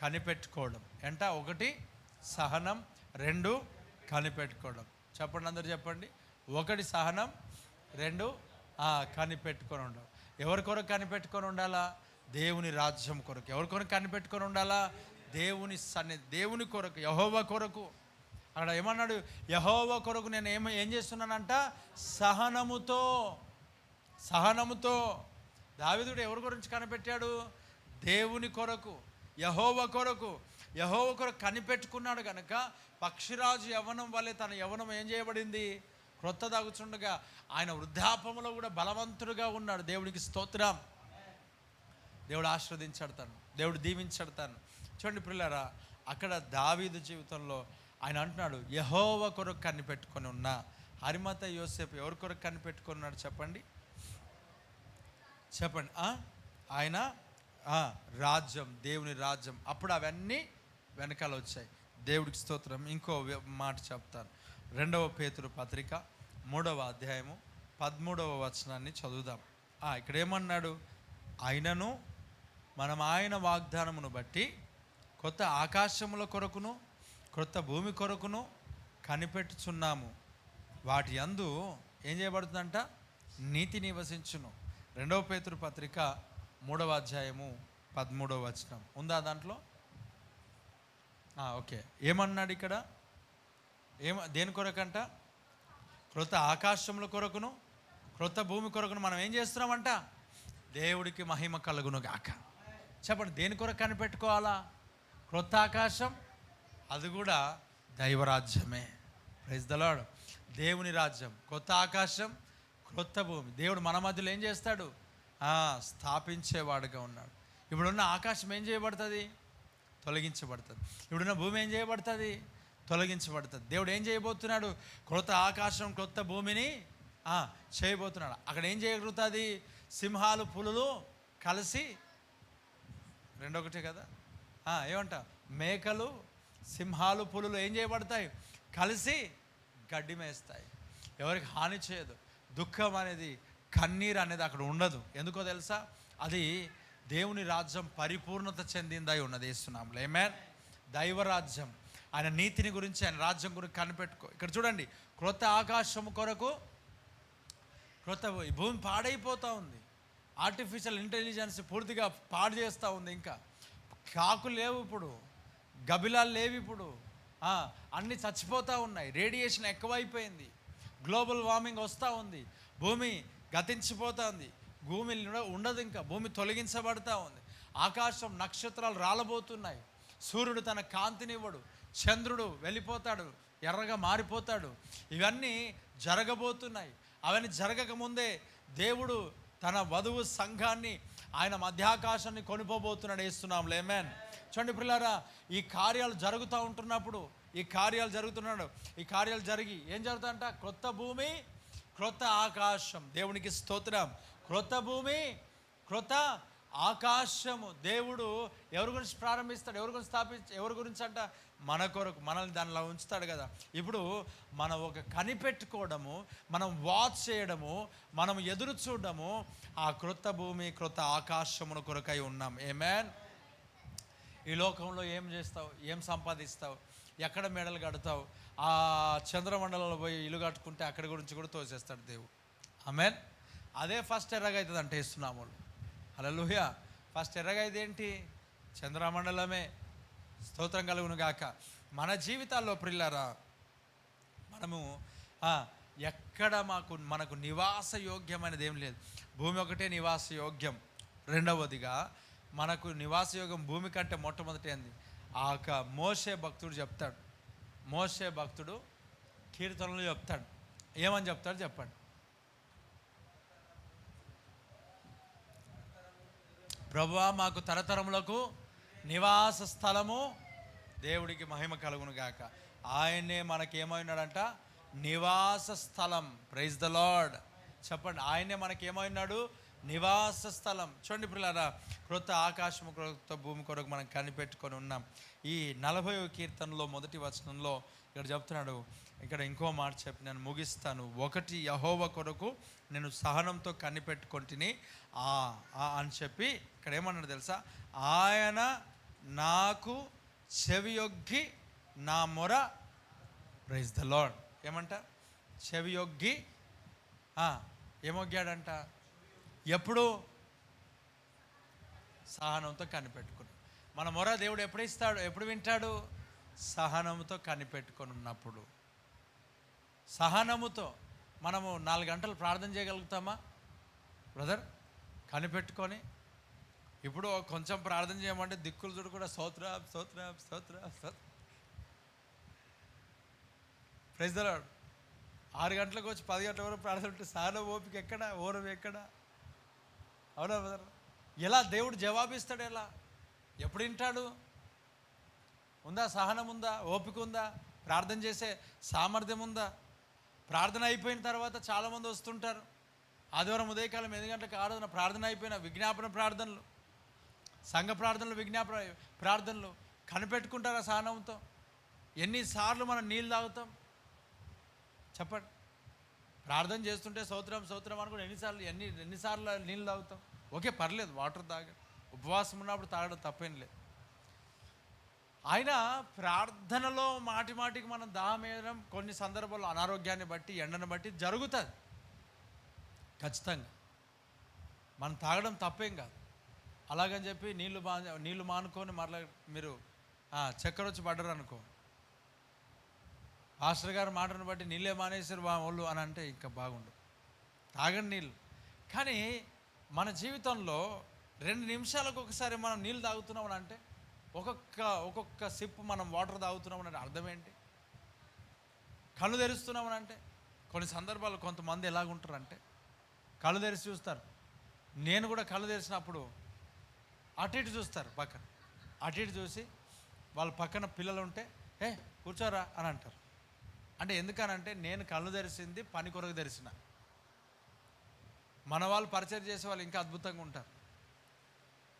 కనిపెట్టుకోవడం. ఏంట? 1 సహనం, 2 కనిపెట్టుకోవడం. చెప్పండి, అందరు చెప్పండి. 1 సహనం, 2 కనిపెట్టుకొని ఉండడం. ఎవరి కొరకు కనిపెట్టుకొని ఉండాలా? దేవుని రాజ్యం కొరకు. ఎవరి కొరకు కనిపెట్టుకొని ఉండాలా? దేవుని సన్నిధి, దేవుని కొరకు, యెహోవా కొరకు. అక్కడ ఏమన్నాడు? యెహోవా కొరకు నేను ఏం చేస్తున్నానంట? సహనముతో. దావీదుడు ఎవరి గురించి కనిపెట్టాడు? దేవుని కొరకు, యెహోవా కొరకు. యెహోవా కొరకు కనిపెట్టుకున్నాడు కనుక పక్షిరాజు యవ్వనం వల్లే తన యవ్వనం ఏం చేయబడింది? క్రొత్త దాగుచుండగా ఆయన వృద్ధాపంలో కూడా బలవంతుడుగా ఉన్నాడు. దేవునికి స్తోత్రం. దేవుడు ఆశీర్వదించాడతాను, దేవుడు దీవించాడతాను. చూడండి ప్రియులారా, అక్కడ దావీదు జీవితంలో ఆయన అంటున్నాడు యెహోవా కొరకు కనిపెట్టుకొని ఉన్నా. అరిమత యోసేపు ఎవరి కొరకు కనిపెట్టుకున్నాడు చెప్పండి? ఆయన రాజ్యం, దేవుని రాజ్యం. అప్పుడు అవన్నీ వెనకాల వచ్చాయి. దేవుడికి స్తోత్రం. ఇంకో మాట చెప్తాను. 2వ పేతురు పత్రిక 3వ అధ్యాయము 13వ వచనాన్ని చదువుదాం. ఇక్కడ ఏమన్నాడు? ఆయనను మనం ఆయన వాగ్దానమును బట్టి కొత్త ఆకాశముల కొరకును క్రొత్త భూమి కొరకును కనిపెట్టుచున్నాము. వాటి యందు ఏం చేయబడుతుందంట? నీతి నివసించును. 2వ పేతురు పత్రిక 3వ అధ్యాయము 13వ వచనం ఉందా దాంట్లో? ఓకే. ఏమన్నాడు ఇక్కడ? దేని కొరకంట? క్రొత్త ఆకాశముల కొరకును క్రొత్త భూమి కొరకును మనం ఏం చేస్తున్నామంట? దేవుడికి మహిమ కలుగును గాక. చెప్పండి, దేని కొరకు కనిపెట్టుకోవాలా? క్రొత్త ఆకాశం, అది కూడా దైవరాజ్యమే. Praise the lord. దేవుని రాజ్యం, కొత్త ఆకాశం, క్రొత్త భూమి. దేవుడు మన మధ్యలో ఏం చేస్తాడు? స్థాపించేవాడుగా ఉన్నాడు. ఇప్పుడున్న ఆకాశం ఏం చేయబడుతుంది? తొలగించబడుతుంది. ఇప్పుడున్న భూమి ఏం చేయబడుతుంది? తొలగించబడుతుంది. దేవుడు ఏం చేయబోతున్నాడు? క్రొత్త ఆకాశం, క్రొత్త భూమిని చేయబోతున్నాడు. అక్కడ ఏం చేయగలుగుతుంది? సింహాలు, పులులు కలిసి, 2 కదా, ఏమంట? మేకలు, సింహాలు, పులులు ఏం చేయబడతాయి? కలిసి గడ్డి మేస్తాయి. ఎవరికి హాని చేయదు. దుఃఖం అనేది, కన్నీరు అనేది అక్కడ ఉండదు. ఎందుకో తెలుసా? అది దేవుని రాజ్యం పరిపూర్ణత చెందిందై ఉన్నది యేసునామములో. ఆమేన్. దైవరాజ్యం, ఆయన నీతిని గురించి, ఆయన రాజ్యం గురించి కనిపెట్టుకో. ఇక్కడ చూడండి, క్రొత్త ఆకాశం కొరకు క్రొత్త భూమి పాడైపోతూ ఉంది. ఆర్టిఫిషియల్ ఇంటెలిజెన్స్ పూర్తిగా పాడు చేస్తూ ఉంది. ఇంకా కాకులు లేవు ఇప్పుడు, గబిలాలు లేవు ఇప్పుడు, అన్నీ చచ్చిపోతూ ఉన్నాయి. రేడియేషన్ ఎక్కువైపోయింది. గ్లోబల్ వార్మింగ్ వస్తూ ఉంది. భూమి గతించిపోతుంది. భూమి ఉండదు, ఇంకా భూమి తొలగించబడతా ఉంది. ఆకాశం, నక్షత్రాలు రాలబోతున్నాయి. సూర్యుడు తన కాంతినివ్వడు. చంద్రుడు వెళ్ళిపోతాడు, ఎర్రగా మారిపోతాడు. ఇవన్నీ జరగబోతున్నాయి. అవన్నీ జరగకముందే దేవుడు తన వధువు సంఘాన్ని, ఆయన మధ్యాకాశాన్ని కొనిపోబోతున్నాడు. యేసునామములో. ఆమేన్. చూడండి ప్రియులారా, ఈ కార్యాలు జరుగుతూ ఉంటున్నప్పుడు, ఈ కార్యాలు జరిగి ఏం జరుగుతుందంట? క్రొత్త భూమి, క్రొత్త ఆకాశం. దేవునికి స్తోత్రం. క్రొత్త భూమి, క్రొత్త ఆకాశము. దేవుడు ఎవరి గురించి ప్రారంభిస్తాడు? ఎవరి గురించి అంట? మన కొరకు, మనల్ని దానిలో ఉంచుతాడు కదా. ఇప్పుడు మనం ఒక కనిపెట్టుకోవడము, మనం వాచ్ చేయడము, మనం ఎదురు చూడడము ఆ క్రొత్త భూమి, క్రొత్త ఆకాశమును కొరకై ఉన్నాం. ఆమేన్. ఈ లోకంలో ఏం చేస్తావు, ఏం సంపాదిస్తావు, ఎక్కడ మెడలు కడతావు, ఆ చంద్రమండలంలో పోయి ఇల్లు కట్టుకుంటే అక్కడి గురించి కూడా తోసేస్తాడు దేవుడు. ఆమేన్. అదే ఫస్ట్ ఎర్రగవుతుంది అంటే ఇస్తున్నాము. హల్లెలూయా. ఫస్ట్ ఎర్రగైతే ఏంటి? చంద్రమండలమే. స్తోత్రం కలుగును గాక. మన జీవితాల్లో ప్రియులారా మనము ఎక్కడ మనకు నివాస యోగ్యమైనది ఏం లేదు. భూమి ఒకటే నివాస యోగ్యం. రెండవదిగా మనకు నివాస యోగ్యం భూమి కంటే మొట్టమొదటి ఏంది? ఆ మోషే భక్తుడు చెప్తాడు. మోషే భక్తుడు కీర్తనలు చెప్తాడు. ఏమని చెప్తాడు చెప్పండి. ప్రభువా మాకు తరతరములకు నివాస స్థలము, దేవుడికి మహిమ కలుగును గాక. ఆయనే మనకేమైనాడంట? నివాస స్థలం. Praise the Lord. చెప్పండి. ఆయనే మనకేమైనాడు? నివాస స్థలం. చూడండి పిల్లరా, క్రొత్త ఆకాశము క్రొత్త భూమి కొరకు మనం కనిపెట్టుకొని ఉన్నాం. ఈ 40వ కీర్తనలో మొదటి వచనంలో ఇక్కడ చెప్తున్నాడు. ఇక్కడ ఇంకో మాట చెప్పి నేను ముగిస్తాను. 1 యెహోవా కొరకు నేను సహనంతో కనిపెట్టుకొంటిని అని చెప్పి ఇక్కడ ఏమన్నాడు తెలుసా? ఆయన నాకు చెవియొగ్గి నా మొర, ప్రైజ్ ద లార్డ్. ఏమంట? చెవియొగ్గి ఏమొగ్గాడంట? ఎప్పుడు? సహనంతో కనిపెట్టుకుని. మన మొర దేవుడు ఎప్పుడు ఇస్తాడు? ఎప్పుడు వింటాడు? సహనంతో కనిపెట్టుకొని ఉన్నప్పుడు. సహనముతో మనము 4 గంటలు ప్రార్థన చేయగలుగుతామా బ్రదర్? కనిపెట్టుకొని. ఇప్పుడు కొంచెం ప్రార్థన చేయమంటే దిక్కులు చూడు కూడా స్తోత్ర స్తోత్ర స్తోత్ర స్తోత్ర. Praise the lord. 6 గంటలకు వచ్చి 10 గంటల వరకు ప్రార్థన ఉంటే సహనం ఓపిక ఎక్కడ? ఓరం ఎక్కడ? అవునా బ్రదర్? ఎలా దేవుడు జవాబిస్తాడు? ఎలా? ఎప్పుడు వింటాడు? ఉందా? సహనం ఉందా? ఓపిక ఉందా? ప్రార్థన చేసే సామర్థ్యం ఉందా? ప్రార్థన అయిపోయిన తర్వాత చాలామంది వస్తుంటారు. ఆదివారం ఉదయకాలం 8 గంటలకు ఆరాధన, ప్రార్థన అయిపోయిన విజ్ఞాపన ప్రార్థనలు, సంఘ ప్రార్థనలు, విజ్ఞాపన ప్రార్థనలు కనిపెట్టుకుంటారా సహనంతో? ఎన్నిసార్లు మనం నీళ్ళు తాగుతాం చెప్పండి? ప్రార్థన చేస్తుంటే స్తోత్రం స్తోత్రం అనుకుని ఎన్నిసార్లు నీళ్ళు తాగుతాం? ఓకే, పర్లేదు, వాటర్ తాగ, ఉపవాసం ఉన్నప్పుడు తాగడం తప్పేం లేదు. అయినా ప్రార్థనలో మాటి మాటికి మనం దాహం వేయడం కొన్ని సందర్భాల్లో అనారోగ్యాన్ని బట్టి, ఎండను బట్టి జరుగుతుంది. ఖచ్చితంగా మనం తాగడం తప్పేం కాదు. అలాగని చెప్పి నీళ్ళు మానుకొని మరలా మీరు చక్కెర వచ్చి పడ్డరు అనుకో, పాస్టర్ గారి మాటను బట్టి నీళ్ళే మానేసారు వాళ్ళు అని అంటే ఇంకా బాగుండదు. తాగని నీళ్ళు. కానీ మన జీవితంలో 2 నిమిషాలకు ఒకసారి మనం నీళ్ళు తాగుతున్నామని అంటే, ఒక్కొక్క సిప్ మనం వాటర్ తాగుతున్నామని అంటే అర్థం ఏంటి? కళ్ళు తెరుస్తున్నామని అంటే, కొన్ని సందర్భాలు కొంతమంది ఎలాగుంటారంటే కళ్ళు తెరిచి చూస్తారు. నేను కూడా కళ్ళు తెరిచినప్పుడు అటు ఇటు చూస్తారు, పక్కన అటు ఇటు చూసి వాళ్ళ పక్కన పిల్లలు ఉంటే కూర్చోరా అని అంటారు. అంటే ఎందుకనంటే నేను కళ్ళు తెరిచింది పని కొరకు తెరిచిన. మన వాళ్ళు పరిచయం చేసే వాళ్ళు ఇంకా అద్భుతంగా ఉంటారు.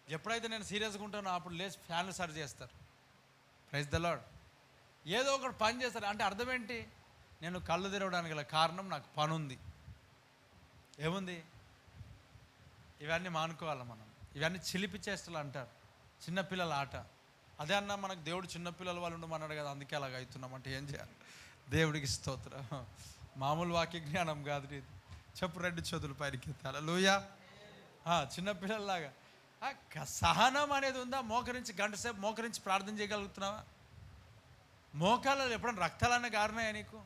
ఎప్పుడైతే నేను సీరియస్గా ఉంటానో అప్పుడు లేచి ఫ్యాన్లు సరి చేస్తారు. Praise the Lord. ఏదో ఒకటి పని చేస్తారు. అంటే అర్థం ఏంటి? నేను కళ్ళు తెరవడానికి గల కారణం నాకు పని ఉంది. ఏముంది? ఇవన్నీ మానుకోవాలి మనం. ఇవన్నీ చిలిపి చేష్టలు అంటారు, చిన్నపిల్లల ఆట. అదే అన్నా మనకు దేవుడు చిన్నపిల్లల వాళ్ళు ఉండమన్నాడు కదా, అందుకే అలాగ అవుతున్నాం. అంటే ఏం చేయాలి? దేవుడికి స్తోత్రం. మామూలు వాక్య జ్ఞానం కాదు ఇది. చెప్పు 2 చేతులు పైకి హల్లెలూయా. చిన్నపిల్లల్లాగా సహనం అనేది ఉందా? మోకరించి గంట సేపు మోకరించి ప్రార్థన చేయగలుగుతున్నావా? మోకాలలో ఎప్పుడైనా రక్తాలనే గారినాయా నీకు?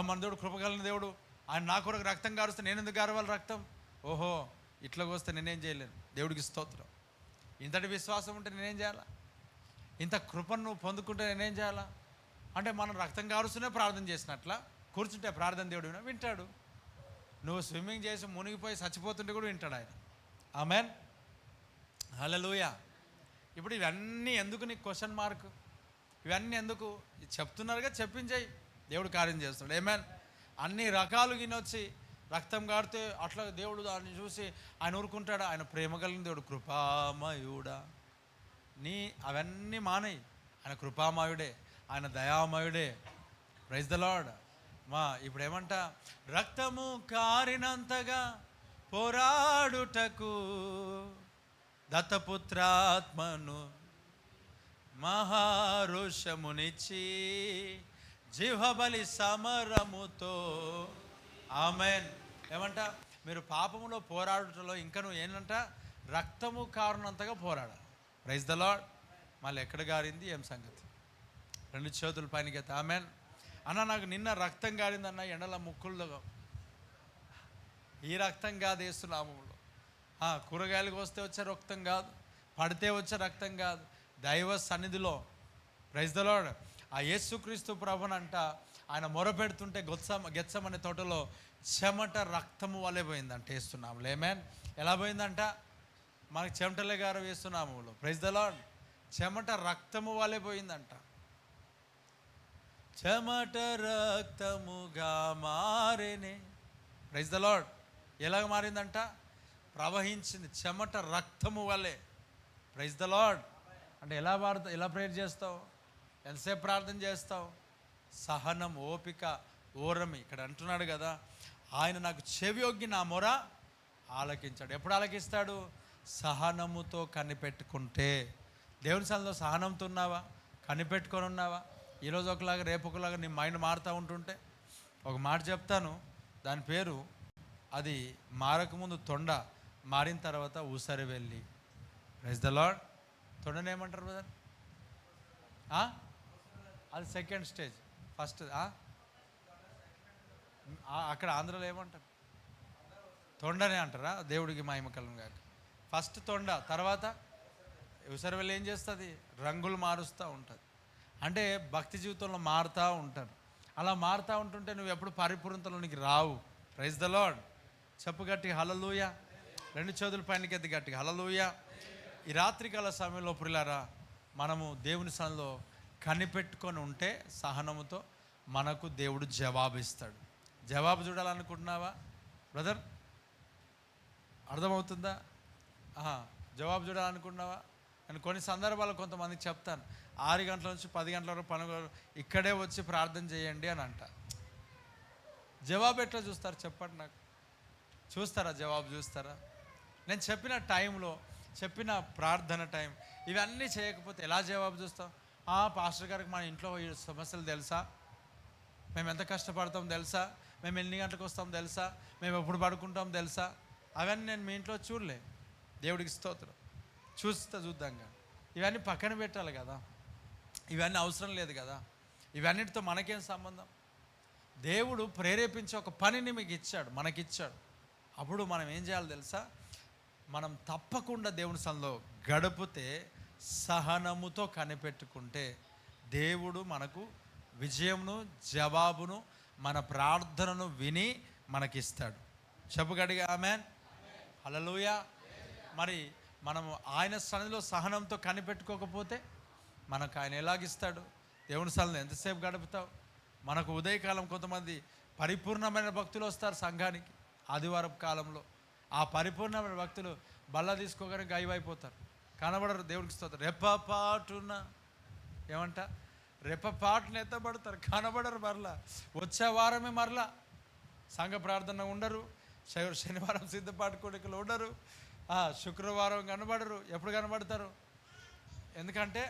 మన దేవుడు కృపగలిగిన దేవుడు, ఆయన నా కొరకు రక్తం గారుస్తే నేను ఎందుకు గారవాలి రక్తం? ఓహో, ఇట్లాగ వస్తే నేనేం చేయలేను. దేవుడికి స్తోత్రం. ఇంతటి విశ్వాసం ఉంటే నేనేం చేయాలా? ఇంత కృపను నువ్వు పొందుకుంటే నేనేం చేయాలా? అంటే మనం రక్తం కారుస్తూనే ప్రార్థన చేసినట్లా కూర్చుంటే ప్రార్థన దేవుడు వింటాడు. నువ్వు స్విమ్మింగ్ చేసి మునిగిపోయి చచ్చిపోతుంటే కూడా వింటాడు ఆయన. ఆమెన్. హల్లెలూయా. ఇప్పుడు ఇవన్నీ ఎందుకు నీకు క్వశ్చన్ మార్క్? ఇవన్నీ ఎందుకు? చెప్తున్నారుగా, చెప్పించేయి, దేవుడు కార్యం చేస్తాడు. ఆమెన్. అన్ని రకాలు గినొచ్చి రక్తం కాడితే అట్లా దేవుడు దాన్ని చూసి ఆయన ఊరుకుంటాడు? ఆయన ప్రేమ కలిగిన దేవుడు, కృపామయుడా. అవన్నీ మానేయి. ఆయన కృపామయుడే, ఆయన దయామయుడే. Praise the Lord. ఇప్పుడు ఏమంట? రక్తము కారినంతగా పోరాడుటకు దత్తపుత్రాత్మను మహారుషమునిచ్చి జీవబలి సమరముతో. ఆమెన్. ఏమంట? మీరు పాపములో పోరాడుటలో ఇంకా నువ్వు ఏంటంట? రక్తము కారునంతగా పోరాడాలి. Praise the Lord. మళ్ళీ ఎక్కడ గారింది ఏం సంగతి? 2 చేతుల పైనకి ఎత్తి ఆమెన్. అన్న నాకు నిన్న రక్తం గారిందన్న ఎండల ముక్కుల్లో. ఈ రక్తం కాదు యేసునామములో. కూరగాయలకు వస్తే వచ్చే రక్తం కాదు, పడితే వచ్చే రక్తం కాదు. దైవ సన్నిధిలో ప్రైజ్ ద లార్డ్ ఆ యేసుక్రీస్తు ప్రభునంట ఆయన మొరపెడుతుంటే గెత్సమనే తోటలో చెమట రక్తము వలె పోయిందంట యేసునామములో. ఆమేన్. ఎలా పోయిందంట? మనకు చెమటలే గారు యేసునామములో. Praise the lord. చెమట రక్తము వలె పోయిందంట. చెమట రక్తముగా మారేనే. Praise the Lord. ఎలాగ మారిందంట? ప్రవహించింది చెమట రక్తము వలె. Praise the Lord. అంటే ఎలా ప్రేయర్ చేస్తావు? ఎంతసేపు ప్రార్థన చేస్తావు? సహనం, ఓపిక, ఓరమి. ఇక్కడ అంటున్నాడు కదా, ఆయన నాకు చెవి ఒగ్గి నా మొర ఆలకించాడు. ఎప్పుడు ఆలకిస్తాడు? సహనముతో కనిపెట్టుకుంటే. దేవుని సన్నిధిలో సహనంతో ఉన్నావా? కనిపెట్టుకొని ఉన్నావా? ఈరోజు ఒకలాగా రేపు ఒకలాగా నీ మైండ్ మారుతూ ఉంటుంటే ఒక మాట చెప్తాను, దాని పేరు అది మారకముందు తొండ, మారిన తర్వాత ఊసరి వెళ్ళి. Praise the lord. తొండని ఏమంటారు బ్రదర్? అది సెకండ్ స్టేజ్. ఫస్ట్ అక్కడ ఆంధ్రలో ఏమంటారు? తొండనే అంటారా? దేవుడికి మహిమ కలుగును గాక. ఫస్ట్ తొండ, తర్వాత ఊసరవెల్లి ఏం చేస్తుంది? రంగులు మారుస్తూ ఉంటుంది. అంటే భక్తి జీవితంలో మారుతూ ఉంటారు. అలా మారుతూ ఉంటుంటే నువ్వు ఎప్పుడు పరిపూర్ణతలోనికి రావు. Praise the Lord. చెప్పు గట్టి హల్లెలూయా. 2 చేతుల పైనకి ఎత్తి గట్టిగా హల్లెలూయా. ఈ రాత్రికాల సమయంలో ప్రియులారా, మనము దేవుని సన్నిధిలో కనిపెట్టుకొని ఉంటే సహనముతో మనకు దేవుడు జవాబిస్తాడు. జవాబు చూడాలనుకుంటున్నావా బ్రదర్? అర్థమవుతుందా? జవాబు చూడాలనుకుంటున్నావా? నేను కొన్ని సందర్భాల్లో కొంతమందికి చెప్తాను, 6 గంటల నుంచి 10 గంటల వరకు పనులు ఇక్కడే వచ్చి ప్రార్థన చేయండి అని అంట. జవాబు ఎట్లా చూస్తారు చెప్పండి నాకు? చూస్తారా? జవాబు చూస్తారా? నేను చెప్పిన టైంలో, చెప్పిన ప్రార్థన టైం ఇవన్నీ చేయకపోతే ఎలా జవాబు చూస్తాం? పాస్టర్ గారికి మన ఇంట్లో ఈ సమస్యలు తెలుసా? మేము ఎంత కష్టపడతాం తెలుసా? మేము ఎన్ని గంటలకు వస్తాం తెలుసా? మేము ఎప్పుడు పడుకుంటాం తెలుసా? అవన్నీ నేను మీ ఇంట్లో చూడలే. దేవుడికి స్తోత్రం. చూద్దాం కానీ ఇవన్నీ పక్కన పెట్టాలి కదా. ఇవన్నీ అవసరం లేదు కదా. ఇవన్నిటితో మనకేం సంబంధం? దేవుడు ప్రేరేపించి ఒక పనిని మీకు ఇచ్చాడు, మనకిచ్చాడు. అప్పుడు మనం ఏం చేయాలి తెలుసా? మనం తప్పకుండా దేవుని సన్నిధిలో గడిపితే, సహనముతో కనిపెట్టుకుంటే దేవుడు మనకు విజయమును, జవాబును, మన ప్రార్థనను విని మనకిస్తాడు. చెప్పుగడిగా ఆమేన్. హల్లెలూయా. మరి మనము ఆయన సన్నిధిలో సహనంతో కనిపెట్టుకోకపోతే మనకు ఆయన ఎలాగిస్తాడు? దేవుని సన్నిధిలో ఎంతసేపు గడుపుతావు? మనకు ఉదయకాలం కొంతమంది పరిపూర్ణమైన భక్తులు వస్తారు సంఘానికి ఆదివారపు కాలంలో. ఆ పరిపూర్ణమైన భక్తులు బల్ల తీసుకోగానే గాయమైపోతారు, కనబడరు. దేవుడికి స్తోత్రం. రెప్పపాటున ఏమంట? రెప్పపాటున ఎత్తబడతారు, కనబడరు. మరలా వచ్చే వారమే మరలా సంఘ ప్రార్థన ఉండరు, శనివారం సిద్ధపాటు కోడికలు ఉండరు, శుక్రవారం కనబడరు. ఎప్పుడు కనబడతారు? ఎందుకంటే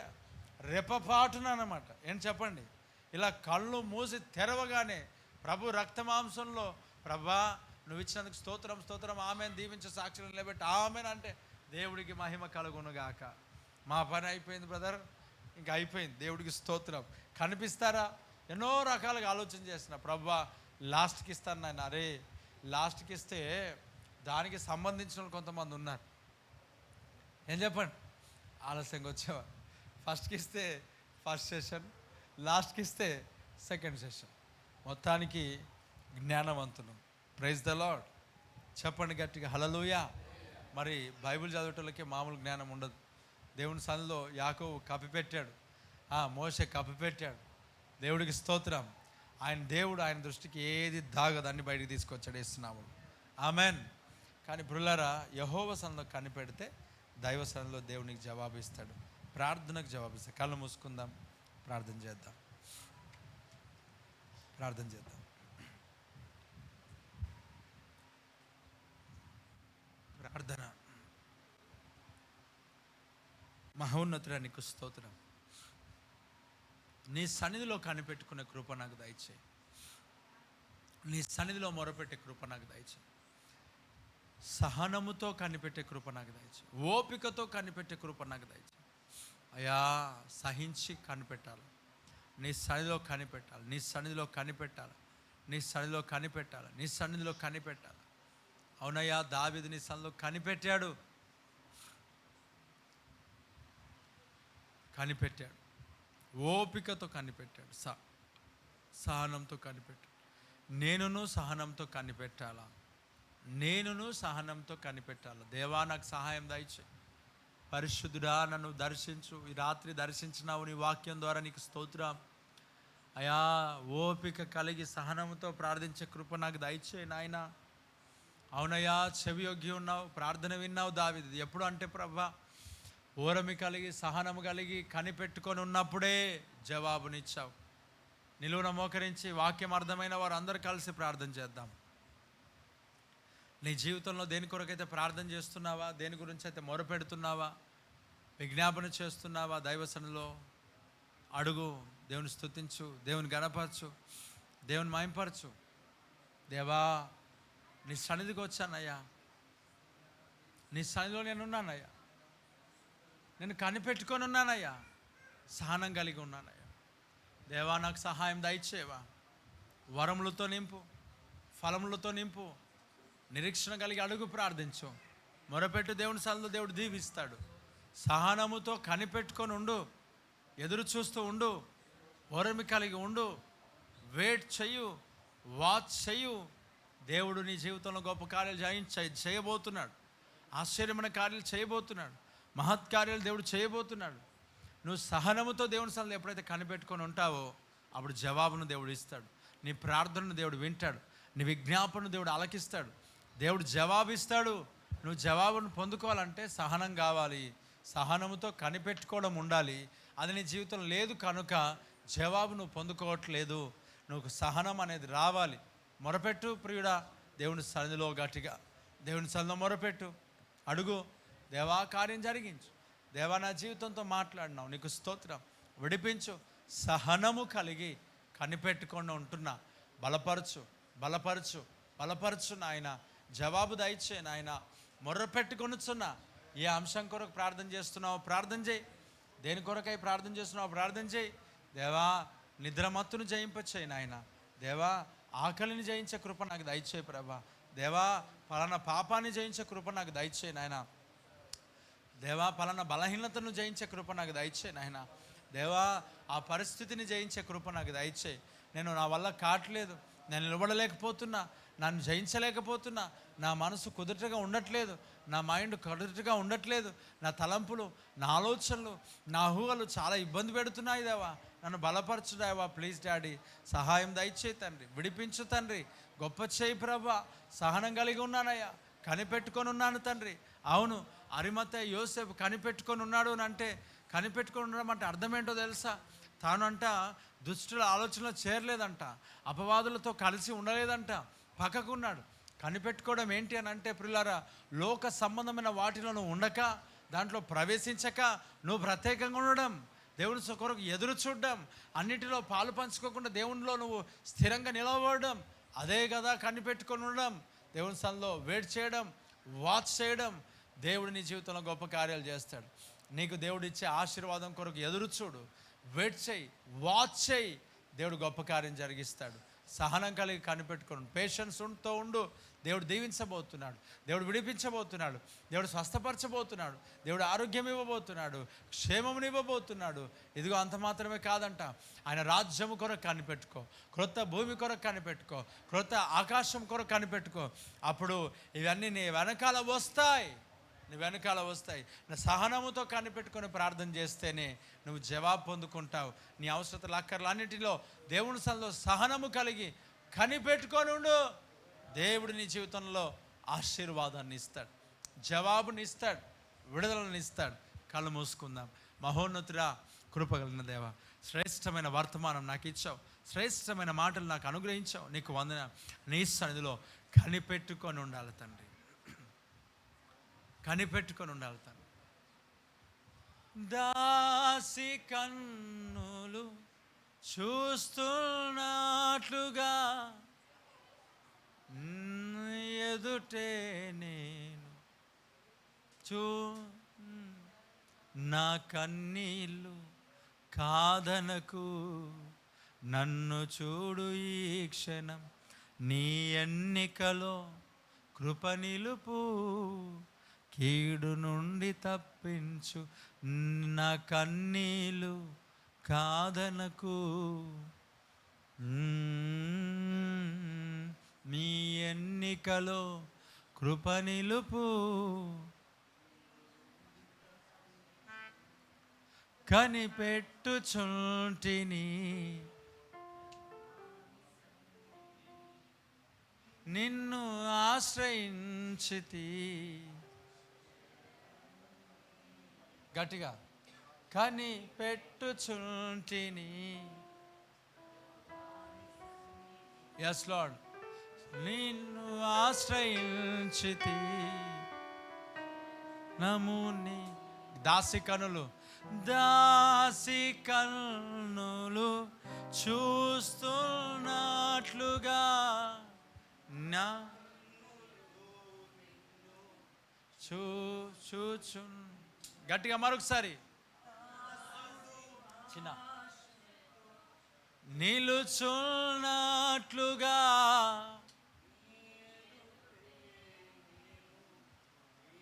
రెప్పపాటున అన్నమాట. ఏంటి చెప్పండి? ఇలా కళ్ళు మూసి తెరవగానే ప్రభు రక్తమాంసంలో, ప్రభా నువ్వు ఇచ్చినందుకు స్తోత్రం, స్తోత్రం, ఆమెను దీవించే సాక్షులను నిలబెట్టి ఆమెను అంటే దేవుడికి మహిమ కలుగునుగాక. మా పని అయిపోయింది బ్రదర్, ఇంకా అయిపోయింది. దేవుడికి స్తోత్రం. కనిపిస్తారా? ఎన్నో రకాలుగా ఆలోచన చేసిన, ప్రభా లాస్ట్కి ఇస్తాను నాయన. అరే లాస్ట్కి ఇస్తే దానికి సంబంధించిన కొంతమంది ఉన్నారు. ఏం చెప్పండి? ఆలస్యంగా వచ్చేవా? ఫస్ట్కి ఇస్తే ఫస్ట్ సెషన్, లాస్ట్కి ఇస్తే సెకండ్ సెషన్. మొత్తానికి జ్ఞానవంతులు. Praise the Lord. చెప్పండి గట్టిగా హల్లెలూయా. మరి బైబిల్ చదివేటోళ్ళకి మామూలు జ్ఞానం ఉండదు. దేవుని సన్నిధిలో యాకోబు కప్పిపెట్టాడు, మోషే కప్పిపెట్టాడు. దేవుడికి స్తోత్రం. ఆయన దేవుడు, ఆయన దృష్టికి ఏది దాగదు, అన్ని బయటికి తీసుకొచ్చాడు యేసునామములో. ఆమెన్. కానీ ప్రియులారా, యెహోవా సన్నిధిలో కనిపెడితే దైవ సన్నిధిలో దేవునికి జవాబు ఇస్తాడు, ప్రార్థనకు జవాబు ఇస్తాడు. కళ్ళు మూసుకుందాం, ప్రార్థన చేద్దాం. ప్రార్థన చేద్దాం. ప్రార్థన. మహోన్నతుడా నీకు స్తోత్రం. నీ సన్నిధిలో కనిపెట్టుకునే కృప నాకు దయచేయి. నీ సన్నిధిలో మొరపెట్టే కృప నాకు దయచేయి. సహనముతో కనిపెట్టే కృప నాకు దయచేయి. ఓపికతో కనిపెట్టే కృప నాకు దయచేయి. అయ్యా, సహించి కనిపెట్టాలి. నీ సన్నిధిలో కనిపెట్టాలి. నీ సన్నిధిలో కనిపెట్టాలి. నీ సన్నిధిలో కనిపెట్టాలి. నీ సన్నిధిలో కనిపెట్టాలి. అవునయ్యా, దావీదు నీ సన్నిధిలో కనిపెట్టాడు. ఓపికతో కనిపెట్టాడు. సహనంతో కనిపెట్టాడు. నేనును సహనంతో కనిపెట్టాలా. దేవా, నాకు సహాయం దయచేయి. పరిశుద్ధుడా, నన్ను దర్శించు. ఈ రాత్రి దర్శించినావు నీ వాక్యం ద్వారా, నీకు స్తోత్రం అయా. ఓపిక కలిగి సహనంతో ప్రార్థించే కృప నాకు దయచేయి నాయన. అవునయ్యా, చెవియొగ్గి ఉన్నావు, ప్రార్థన విన్నావు దావీదు. ఎప్పుడు అంటే ప్రభా, ఓరమి కలిగి సహనము కలిగి కనిపెట్టుకొని ఉన్నప్పుడే జవాబునిచ్చావు. నిలువున మోకరించి వాక్యం అర్థమైన వారు అందరూ కలిసి ప్రార్థన చేద్దాం. నీ జీవితంలో దేని కొరకైతే ప్రార్థన చేస్తున్నావా, దేని గురించి అయితే మొరపెడుతున్నావా, విజ్ఞాపన చేస్తున్నావా, దైవసనలో అడుగు. దేవుని స్తుతించు, దేవుని గణపరచు, దేవుని మహింపరచు. దేవా, నీ సన్నిధికి వచ్చానయ్యా. నీ సన్నిధిలో నేనున్నానయ్యా. నేను కనిపెట్టుకొని ఉన్నానయ్యా. సహనం కలిగి ఉన్నానయ్యా. దేవా, నాకు సహాయం దయచేవా. వరములతో నింపు, ఫలములతో నింపు. నిరీక్షణ కలిగి అడుగు, ప్రార్థించు, మొరపెట్టు. దేవుని సన్నిధిలో దేవుడు దీవిస్తాడు. సహనముతో కనిపెట్టుకొని ఉండు, ఎదురు చూస్తూ ఉండు, ఓరమి కలిగి ఉండు, వెయిట్ చెయ్యు, వాచ్ చెయ్యు. దేవుడు నీ జీవితంలో గొప్ప కార్యాలు చేయబోతున్నాడు. ఆశ్చర్యమైన కార్యాలు చేయబోతున్నాడు. మహత్కార్యాలు దేవుడు చేయబోతున్నాడు. నువ్వు సహనముతో దేవుని సన్నిధిలో ఎప్పుడైతే కనిపెట్టుకొని ఉంటావో అప్పుడు జవాబును దేవుడు ఇస్తాడు. నీ ప్రార్థనను దేవుడు వింటాడు. నీ విజ్ఞాపనను దేవుడు ఆలకిస్తాడు. దేవుడు జవాబిస్తాడు. నువ్వు జవాబును పొందుకోవాలంటే సహనం కావాలి. సహనముతో కనిపెట్టుకోవడం ఉండాలి. అది నీ జీవితంలో లేదు కనుక జవాబు నువ్వు పొందుకోవట్లేదు. నువ్వు సహనం అనేది రావాలి. మొరపెట్టు ప్రియుడా, దేవుని సన్నిధిలో గట్టిగా దేవుని సన్నిధిలో మొరపెట్టు, అడుగు. దేవా, కార్యం జరిగించు. దేవా, నా జీవితంతో మాట్లాడినావు, నీకు స్తోత్రం. విడిపించు. సహనము కలిగి కనిపెట్టుకొని ఉంటున్నా. బలపరచు నాయన. జవాబు దయచే నాయన. మొర్ర పెట్టుకొనుచున్నా. ఏ అంశం కొరకు ప్రార్థన చేస్తున్నావు ప్రార్థన చేయి. దేని కొరకై ప్రార్థన చేస్తున్నావు ప్రార్థన చేయి. దేవా, నిద్రమత్తును జయింపచేయి నాయన. దేవా, ఆకలిని జయించే కృప నాకు దయచేయి ప్రభా. దేవా, పలానా పాపాన్ని జయించే కృప నాకు దయచేయి నాయన. దేవా, పలానా బలహీనతను జయించే కృప నాకు దయచేయి నాయన. దేవా, ఆ పరిస్థితిని జయించే కృప నాకు దయచేయి. నా వల్ల కావట్లేదు, నేను నిలబడలేకపోతున్నా, నన్ను జయించలేకపోతున్నా, నా మనసు కుదుటగా ఉండట్లేదు, నా మైండ్ కుదుటగా ఉండట్లేదు, నా తలంపులు, నా ఆలోచనలు, నా ఊహలు చాలా ఇబ్బంది పెడుతున్నాయి దేవా. నన్ను బలపరచు దేవా. ప్లీజ్ డాడీ, సహాయం దయచేయి తండ్రి. విడిపించు తండ్రి. గొప్ప చేయి ప్రభా. సహనం కలిగి ఉన్నానయ్యా. కనిపెట్టుకొని ఉన్నాను తండ్రి. అవును, అరిమత్తయి యోసేపు కనిపెట్టుకొని ఉన్నాడు అని అంటే, కనిపెట్టుకొని ఉండడం అంటే అర్థం ఏంటో తెలుసా? తానంట దుష్టుల ఆలోచనలో చేరలేదంట, అపవాదులతో కలిసి ఉండలేదంట, పక్కకున్నాడు. కనిపెట్టుకోవడం ఏంటి అని అంటే ప్రియులారా, లోక సంబంధమైన వాటిలో నువ్వు ఉండక, దాంట్లో ప్రవేశించక, నువ్వు ప్రత్యేకంగా ఉండడం, దేవుని కొరకు ఎదురు చూడడం, అన్నిటిలో పాలు పంచుకోకుండా దేవునిలో నువ్వు స్థిరంగా నిలబడడం, అదే కదా కనిపెట్టుకొని ఉండడం. దేవుని సన్నిధిలో వెయిట్ చేయడం, వాచ్ చేయడం. దేవుడు నీ జీవితంలో గొప్ప కార్యాలు చేస్తాడు. నీకు దేవుడు ఇచ్చే ఆశీర్వాదం కొరకు ఎదురు చూడు, వెయిట్ చేయి, వాచ్ చేయి. దేవుడు గొప్ప కార్యం జరిగిస్తాడు. సహనం కలిగి కనిపెట్టుకోండి, పేషెన్స్తో ఉండు. దేవుడు దీవించబోతున్నాడు, దేవుడు విడిపించబోతున్నాడు, దేవుడు స్వస్థపరచబోతున్నాడు, దేవుడు ఆరోగ్యం ఇవ్వబోతున్నాడు, క్షేమమునివ్వబోతున్నాడు. ఇదిగో అంత మాత్రమే కాదంట, ఆయన రాజ్యము కొరకు కనిపెట్టుకో, క్రొత్త భూమి కొరకు కనిపెట్టుకో, క్రొత్త ఆకాశం కొరకు కనిపెట్టుకో. అప్పుడు ఇవన్నీ నీ వెనకాల వస్తాయి. నా సహనముతో కనిపెట్టుకొని ప్రార్థన చేస్తేనే నువ్వు జవాబు పొందుకుంటావు. నీ అవసరతలు అక్కర్లు అన్నిటిలో దేవుని సన్నిధిలో సహనము కలిగి కనిపెట్టుకొని ఉండు. దేవుడు నీ జీవితంలో ఆశీర్వాదాన్ని ఇస్తాడు, జవాబుని ఇస్తాడు, విడుదలను ఇస్తాడు. కళ్ళు మూసుకుందాం. మహోన్నతుడా, కృపగలిగిన దేవా, శ్రేష్టమైన వర్తమానం నాకు ఇచ్చావు, శ్రేష్టమైన మాటలు నాకు అనుగ్రహించావు. నీకు వందన. నీ సన్నిధిలో కనిపెట్టుకొని ఉండాలి తండ్రి, కనిపెట్టుకొని ఉండాలి తండ్రి. దాసి కన్నులు చూస్తున్నట్లుగా ఎదుటే నేను నా కన్నీళ్ళు కాదనకు, నన్ను చూడు ఈ క్షణం, నీ ఎన్నికలో కృప నిలుపు, కీడు నుండి తప్పించు, నా కన్నీళ్ళు కాదనకు, నీ ఎన్నికలో కృప నిలుపు, కనిపెట్టుచుంటిని నిన్ను ఆశ్రయించితి. గట్టిగా, కనిపెట్టుచుంటిని. ఎస్ లార్డ్, నిన్ను ఆశ్రయించితి. నముని దాసి కనులు, దాసి కన్నులు చూస్తున్నట్లుగా నా చూచు. గట్టిగా మరొకసారి, చిన్న నిలుచున్నట్లుగా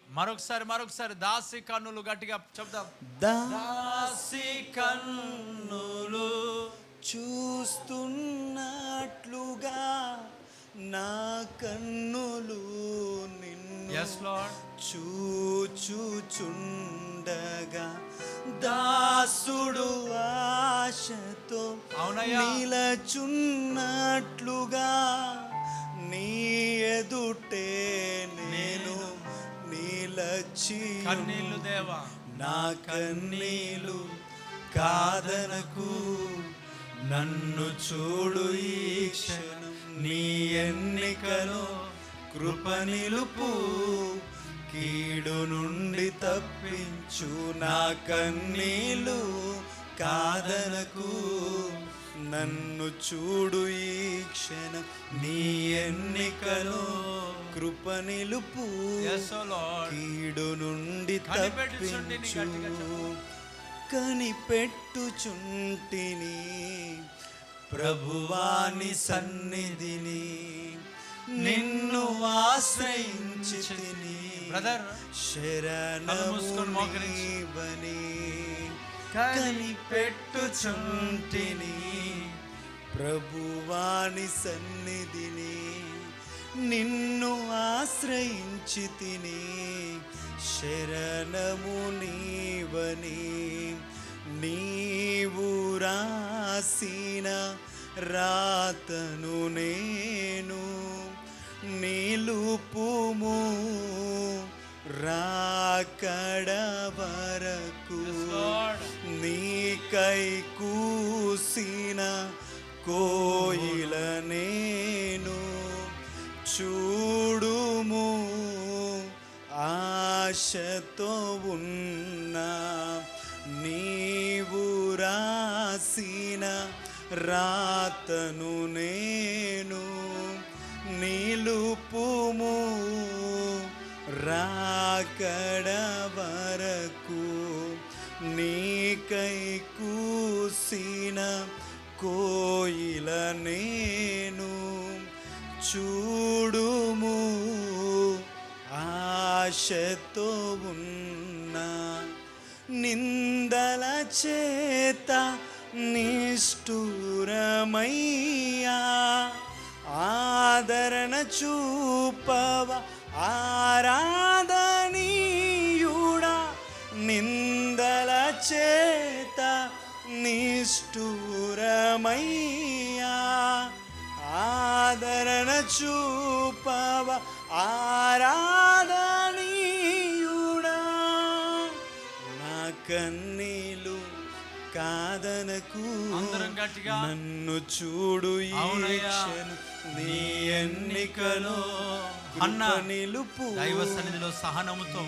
మరొకసారి దాసి కన్నులు. గట్టిగా చెప్దాం, దాసి కన్నులు చూస్తున్నట్లుగా నా కన్నులు నిన్ను చూచుచుండగా, దాసుడు ఆశతో నిలచున్నట్లుగా నీ ఎదుటే నేను నిలచి. కన్నీళ్ళు దేవా, నా కన్నీళ్ళు కాదనకు, నన్ను చూడు ఈ క్షణం, నీ ఎన్నికలో కృప నిలుపు, కీడు నుండి తప్పించు, నా కన్నీళ్ళు కాదనకు, నన్ను చూడు ఈ క్షణం, నీ ఎన్నికలో కృప నిలుపు, కీడు నుండి తప్పించు. కనిపెట్టుచుంటిని ప్రభువాని సన్నిధిని, నిన్ను ఆశ్రయించితిని. శరణమునివని కనిపెట్టుచుంటిని ప్రభువాని సన్నిధిని, నిన్ను ఆశ్రయించితిని. శరణమునివని నీవు రాసిన రాతను నేను నిలుపుము, రాకడ వరకు నీకై కూసిన కోయిల నేను చూడుము, ఆశతో ఉన్నా నీవు రాసిన రాతను నేను నిలుపుము, రాకడ వరకు నీకై కూసిన కోయిల నేను చూడుము, ఆశతో ఉన్నా. నిందల చేత నిష్ఠురమయ్యా, ఆదరణ చూపవ ఆరాధనీయుడా. నిందల చేత నిష్ఠురమయ్యా, ఆదరణ చూపవ ఆరాధనీయుడా. నా కన్నీలు కాదనకు, నన్ను చూడు ఈ క్షణం, నీ ఎన్నికలో అన్న నిలుపు. దైవ సన్నిధిలో సహనముతో,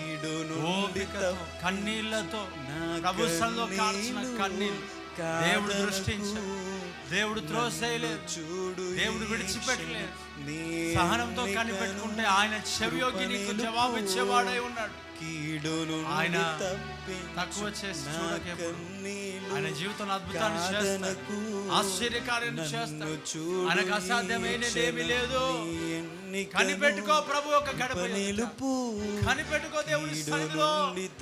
ఓపికతో, కన్నీళ్లతో, ప్రభు సన్నిధిలో కార్చిన కన్నీళ్లు దేవుడు దృష్టించు. దేవుడు త్రోసేయలేదు, చూడు దేవుడు విడిచిపెట్టలేదు. సహనంతో కనిపెట్టుకుంటే ఆయన చెవియొగ్గి నీకు జవాబు ఇచ్చేవాడై ఉన్నాడు. ఆయన తక్కువ చేసి చూడకేప్పుడు ఆయన జీవితంలో అద్భుతాన్ని చేస్తాడు, ఆశ్చర్యకార్యాన్ని చేస్తాడు. ఆయనకు అసాధ్యమైనది ఏమీ లేదు. కనిపెట్టుకో ప్రభు ఒక గడప నిలుపు, కనిపెట్టుకో దేవుని సన్నిధిలో.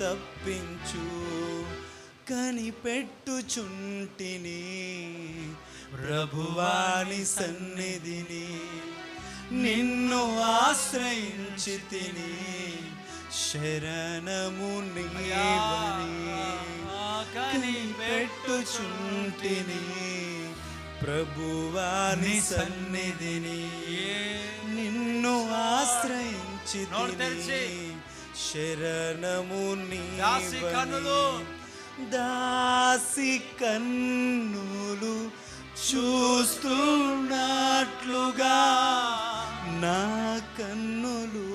తప్పించు కనిపెట్టుచుంటిని ప్రభువాని సన్నిధిని, నిన్ను ఆశ్రయించితిని శరణము నీవని. కనిపెట్టుచుంటిని ప్రభువాని సన్నిధిని, నిన్ను ఆశ్రయించితిని శరణము నీవని. దాసి కన్నులు చూస్తున్నట్లుగా నా కన్నులు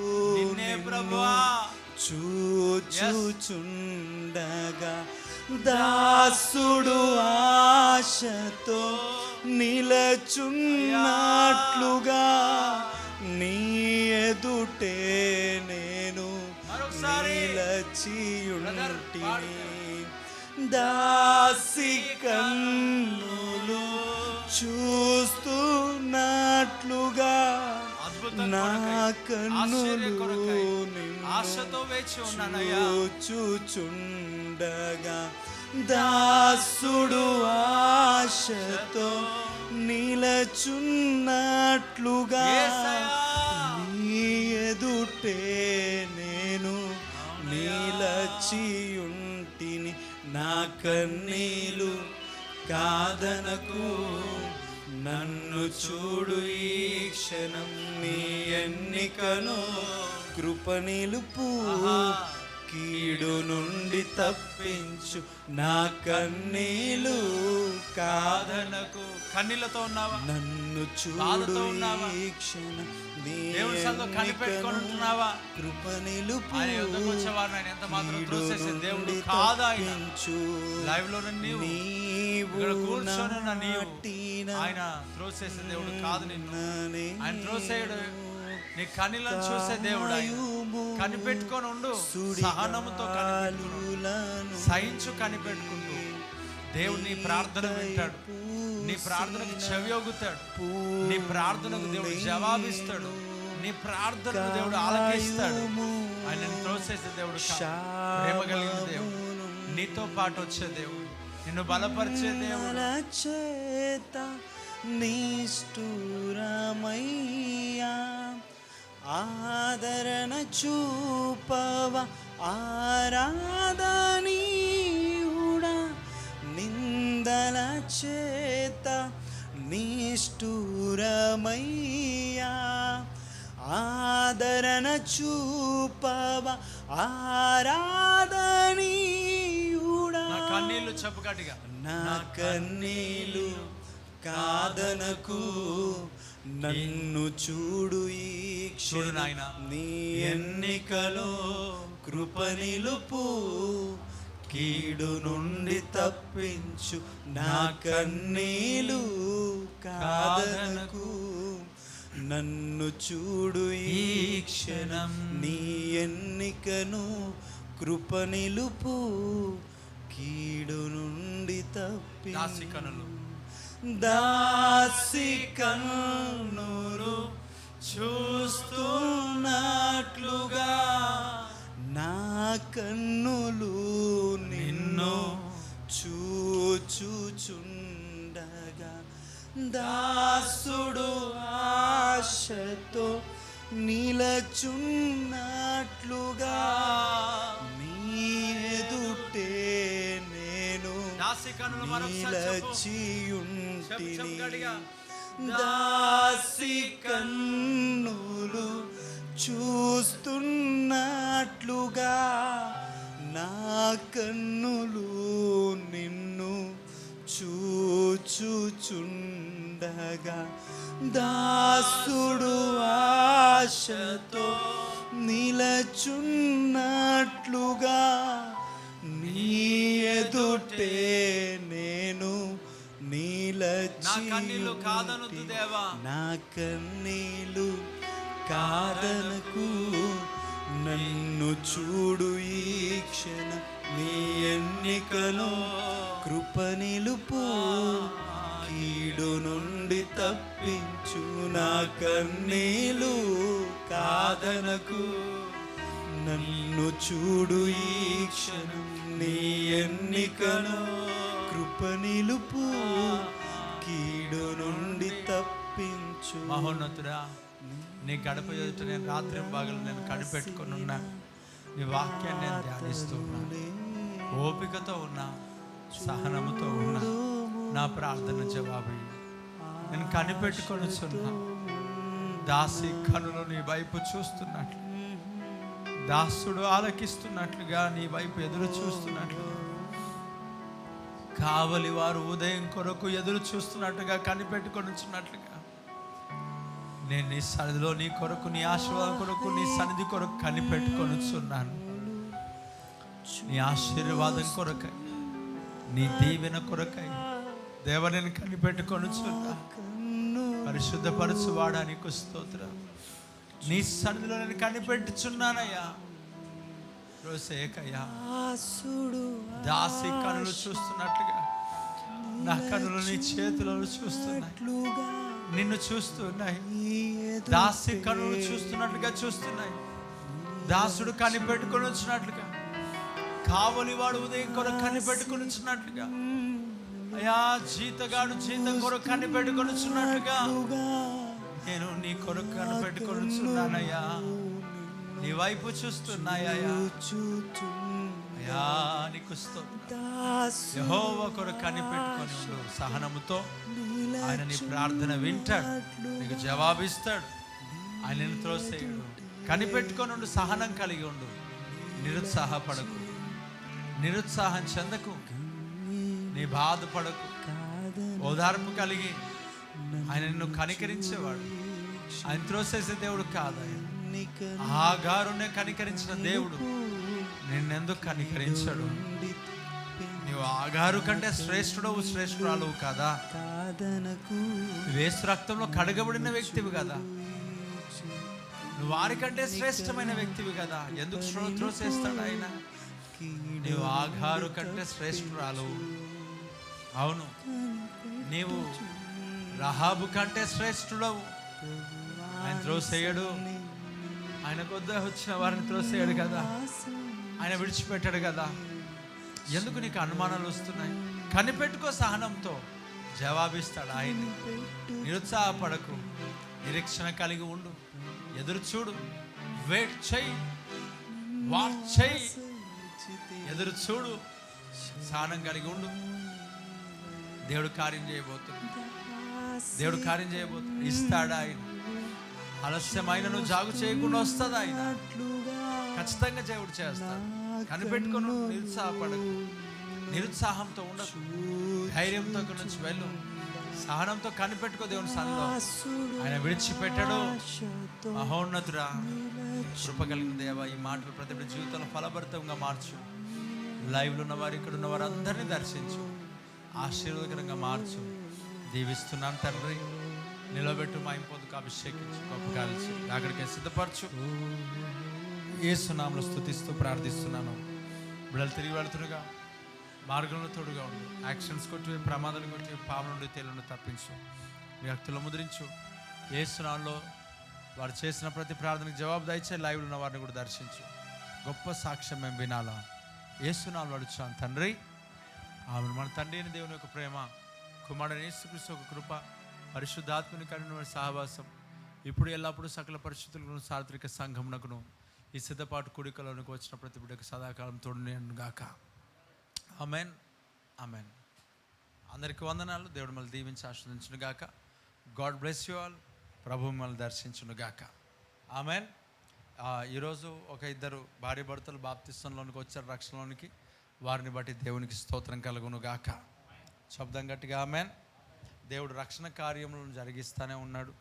చూచుచుండగా, దాసుడు ఆశతో నిలచున్నట్లుగా నీ ఎదుటే నేను నిలచియుంటిని. దాసి కన్నులు చూస్తున్నట్లుగా నా కన్నులు ఆశతో వేచి చూచుచుండగా, దాసుడు ఆశతో నిలచున్నట్లుగా నీ ఎదుటే నేను నిలచియుంటిని. నా కన్నీలు కాదనకు, నన్ను చూడు ఈ క్షణం, నీ ఎన్నికను కృప నిలుపు, కీడు నుండి తప్పించు. నా కన్నీలు కాదనకు. కన్నీళ్లతో ఉన్నావా? నన్ను చూడు ఈ క్షణం, నీ కనిపెట్టుకుంటున్నావా? కృప నిలుపు, దేవుడు కాదా? లైవ్ లో ఆయన త్రోసేసే దేవుడు కాదు నిన్ను. ఆయన త్రోసేయుడు నీ కన్నీళ్ళను చూసే దేవుడు. కనిపెట్టుకొని ఉండు, సహనముతో సహించు కనిపెట్టుకుంటూ. దేవుడు నీ ప్రార్థన వింటాడు, నీ ప్రార్థనకు చెవియొగ్గుతాడు, నీ ప్రార్థనకు దేవుడు జవాబిస్తాడు, నీ ప్రార్థనకు దేవుడు ఆలకిస్తాడు. ఆయనను త్రోసేసే దేవుడు, ప్రేమ కలిగిన దేవుడు, నీతో పాటు వచ్చే దేవుడు, నిన్ను బలపరిచే దేవుడు. చేత నిష్ఠురమయ్యా ఆదరణ చూపవ ఆరాధనీయుడా, నిందల చేత నిష్ఠురమయ్యా ఆదరణ చూపవ ఆరాధనీయుడా. నా కన్నీళ్లు చెప్పు గట్టిగా. నా కన్నీలు కాదనకు, నన్ను చూడు ఈ క్షణం, నీ ఎన్నికలో కృప నిలుపు, కీడు నుండి తప్పించు. నా కన్నీలు కాదనకు, నన్ను చూడు ఈ క్షణం, నీ ఎన్నికను కృప నిలుపు, కీడు నుండి తప్పించు. దాసి కన్నులు చూస్తున్నట్లుగా నా కన్నులు నిన్ను చూచుచుండగా, దాసుడు ఆశతో నిలచున్నట్లుగా నీ ఎదుటే నేను నిలచియుంటిని. దాసి కన్నులు చూస్తున్నట్లుగా నా కన్నులు నిన్ను చూచుచుండగా, దాసుడు ఆశతో నిలచున్నట్లుగా నీ ఎదుటే నేను నీల నా కన్నీళ్లు కాదనొద్దు దేవా, నా కన్నీలు కాదనకు, నన్ను చూడు ఈ క్షణం నీ ఎన్నికలో కృప నిలుపు, కీడు నుండి తప్పించు, నా కన్నీలు కాదనకు, నన్ను చూడు ఈ క్షణం నీ ఎన్నికలో కృప నిలుపు, కీడు నుండి తప్పించు. మహోన్నతుడా, నీ గడప ఎదుట నేను రాత్రి భాగంలో నేను కనిపెట్టుకొని ఉన్నా, నీ వాక్యాన్ని నేను ధ్యానిస్తూ ఉన్నా, ఓపికతో ఉన్నా, సహనముతో ఉన్నా. నా ప్రార్థన జవాబు నేను కనిపెట్టుకొని ఉన్నా. దాసి కనులు నీ వైపు చూస్తున్నట్లు, దాసుడు ఆలకిస్తున్నట్లుగా నీ వైపు ఎదురు చూస్తున్నట్లుగా, కావలి వారు ఉదయం కొరకు ఎదురు చూస్తున్నట్టుగా కనిపెట్టుకొని ఉంచున్నట్లుగా, నేను నీ సన్నిధిలో నీ కొరకు, నీ ఆశీర్వాదం కొరకు, నీ సన్నిధి కొరకు కనిపెట్టుకొని ఉన్నాను. నీ ఆశీర్వాదం కొరకై, నీ దీవెన కొరకై దేవ నేను కనిపెట్టుకొని ఉన్నా. పరిశుద్ధపరచు వాడా నీకు స్తోత్రం. నీ సన్నిధిలో నేను కనిపెట్టుచున్నానయ్యా. రోసేకయ్యా, దాసి కనులు చూస్తున్నట్లుగా నా కనులు నీ చేతిలో చూస్తున్నట్లుగా నిన్ను చూస్తున్నాయి. దాసి కనులు చూస్తున్నట్లుగా చూస్తున్నాయి. దాసుడు కనిపెట్టుకొని వచ్చినట్లుగా, కావలి వాడు ఉదయం కొరకు కనిపెట్టుకొని వచ్చినట్లుగా, అయ్యా జీతగాడు జీతం కొరకు కనిపెట్టుకొని వచ్చినట్లుగా నేను నీ కొరకు కనిపెట్టుకొని వచ్చున్నానయ్యా. నీ వైపు చూస్తున్నాయ్యా. అయ్యా నీకు యెహోవా కొరకు కనిపెట్టుకొని ఉండు. సహనముతో ఆయన నీ ప్రార్థన వింటాడు, నీకు జవాబిస్తాడు. ఆయనను త్రోసేయడు. కనిపెట్టుకొని ఉండు, సహనం కలిగి ఉండు. నిరుత్సాహపడకు, నిరుత్సాహం చెందకు, నీ బాధపడకు. ఓదార్పు కలిగి ఆయన నిన్ను కనికరించేవాడు. ఆయన త్రోసేసే దేవుడు కాదు. ఆయన ఆగారునే కనికరించిన దేవుడు నిన్నెందుకు కనికరించడు? నీవు ఆగారు కంటే శ్రేష్ఠుడవు, శ్రేష్ఠురాలువు కదా. వేసు రక్తంలో కడగబడిన వ్యక్తివి కదా. నువ్వు వారికంటే శ్రేష్టమైన వ్యక్తివి కదా. ఎందుకు త్రోసేస్తాడు ఆయన? నీవు ఆగారు కంటే శ్రేష్ఠురాలువు. అవును, నీవు రహాబు కంటే శ్రేష్ఠుడవు. ఆయన త్రోసేయడు. ఆయన కొద్ద వచ్చిన వారిని త్రోసేయడు కదా. ఆయన విడిచిపెట్టాడు కదా. ఎందుకు నీకు అనుమానాలు వస్తున్నాయి? కనిపెట్టుకో, సహనంతో జవాబిస్తాడు ఆయన్ని. నిరుత్సాహపడకు, నిరీక్షణ కలిగి ఉండు, ఎదురు చూడు, వెయిట్ చెయ్యి, వాచ్ చెయ్యి, ఎదురు చూడు, సహనం కలిగి ఉండు. దేవుడు కార్యం చేయబోతుంది. దేవుడు కార్యం చేయబోతుంది. ఇస్తాడు ఆయన. ఆలస్యమైన నువ్వు జాగు చేయకుండా వస్తుంది ఆయన. ఖచ్చితంగా దేవుడు చేస్తాడు. కనిపెట్టుకుని నిరుత్సాహపడకు, నిరుత్సాహంతో ఉండకు, ధైర్యంతో ఇక్కడి నుంచి వెళ్ళు, సహనంతో కనిపెట్టుకో. దేవుని సన్నిధిలో ఆయన విడిచిపెట్టాడు. మహోన్నతుడా, కృప కలిగిన దేవా, ఈ మాటలు ప్రతి ఒక్కరి జీవితంలో ఫలభరితంగా మార్చు. లైవ్లో ఉన్నవారు, ఇక్కడ ఉన్నవారు అందరినీ దర్శించు, ఆశీర్వాదకరంగా మార్చు. దీవిస్తున్నాను తండ్రి. నిలబెట్టు, మా ఇంపొందుకు అభిషేకించు, గొప్ప కాల్చి అక్కడికి సిద్ధపరచు. యేసు నామములో స్తుతిస్తూ ప్రార్థిస్తున్నాను. బిడ్డలు తిరిగి వెళ్తుండగా మార్గంలో తోడుగా ఉండు. యాక్సిడెంట్స్ కొట్టి, ప్రమాదాలు కొట్టి, పాము నుండి తేలును తప్పించు, వ్యక్తులు ముద్రించు. యేసు నామములో వారు చేసిన ప్రతి ప్రార్థనకు జవాబు దయచే. లైవ్లో ఉన్న వారిని కూడా దర్శించు. గొప్ప సాక్ష్యం మేము వినాలా. యేసు నామములో అడుగుతున్నాను తండ్రి, ఆమె. మన తండ్రి అయిన దేవుని యొక్క ప్రేమ, కుమారుడైన యేసుక్రీస్తు యొక్క కృప, పరిశుద్ధాత్మని కలిగిన సహవాసం ఇప్పుడు ఎల్లప్పుడూ సకల పరిశుద్ధులను సార్వత్రిక సంఘమునకును ఈ సిద్ధపాటు కూడికలోనికి వచ్చిన ప్రతి బిడ్డకు సదాకాలం తోడును గాక. Amen, amen. అందరికీ వందనాలు. దేవుడు మళ్ళీ దీవించి ఆశీర్వదించును గాక. God bless you all. ప్రభు మిమ్మల్ని దర్శించును గాక. ఆమెన్. ఈరోజు ఒక ఇద్దరు భార్య భర్తలు బాప్తిస్తంలోనికి వచ్చారు, రక్షణలోనికి. వారిని బట్టి దేవునికి స్తోత్రం కలుగును గాక. శబ్దం గట్టిగా ఆమెన్. దేవుడు రక్షణ కార్యములను జరిగిస్తూనే ఉన్నాడు.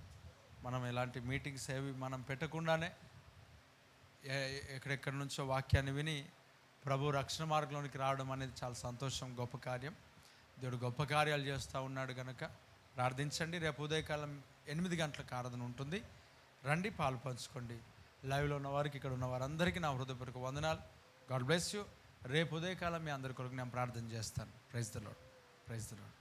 మనం ఎలాంటి మీటింగ్స్ ఏవి మనం పెట్టకుండానే ఎక్కడెక్కడి నుంచో వాక్యాన్ని విని ప్రభు రక్షణ మార్గంలోనికి రావడం అనేది చాలా సంతోషం, గొప్ప కార్యం. దేవుడు గొప్ప కార్యాలు చేస్తూ ఉన్నాడు కనుక ప్రార్థించండి. రేపు ఉదయకాలం 8 గంటలకు ఆరాధన ఉంటుంది. రండి, పాలు పంచుకోండి. లైవ్లో ఉన్న వారికి, ఇక్కడ ఉన్న వారందరికీ నా హృదయపూర్వక వందనాలు. God bless you. రేపు ఉదయకాలం మీ అందరి కొరకు నేను ప్రార్థన చేస్తాను. Praise the Lord. Praise the lord.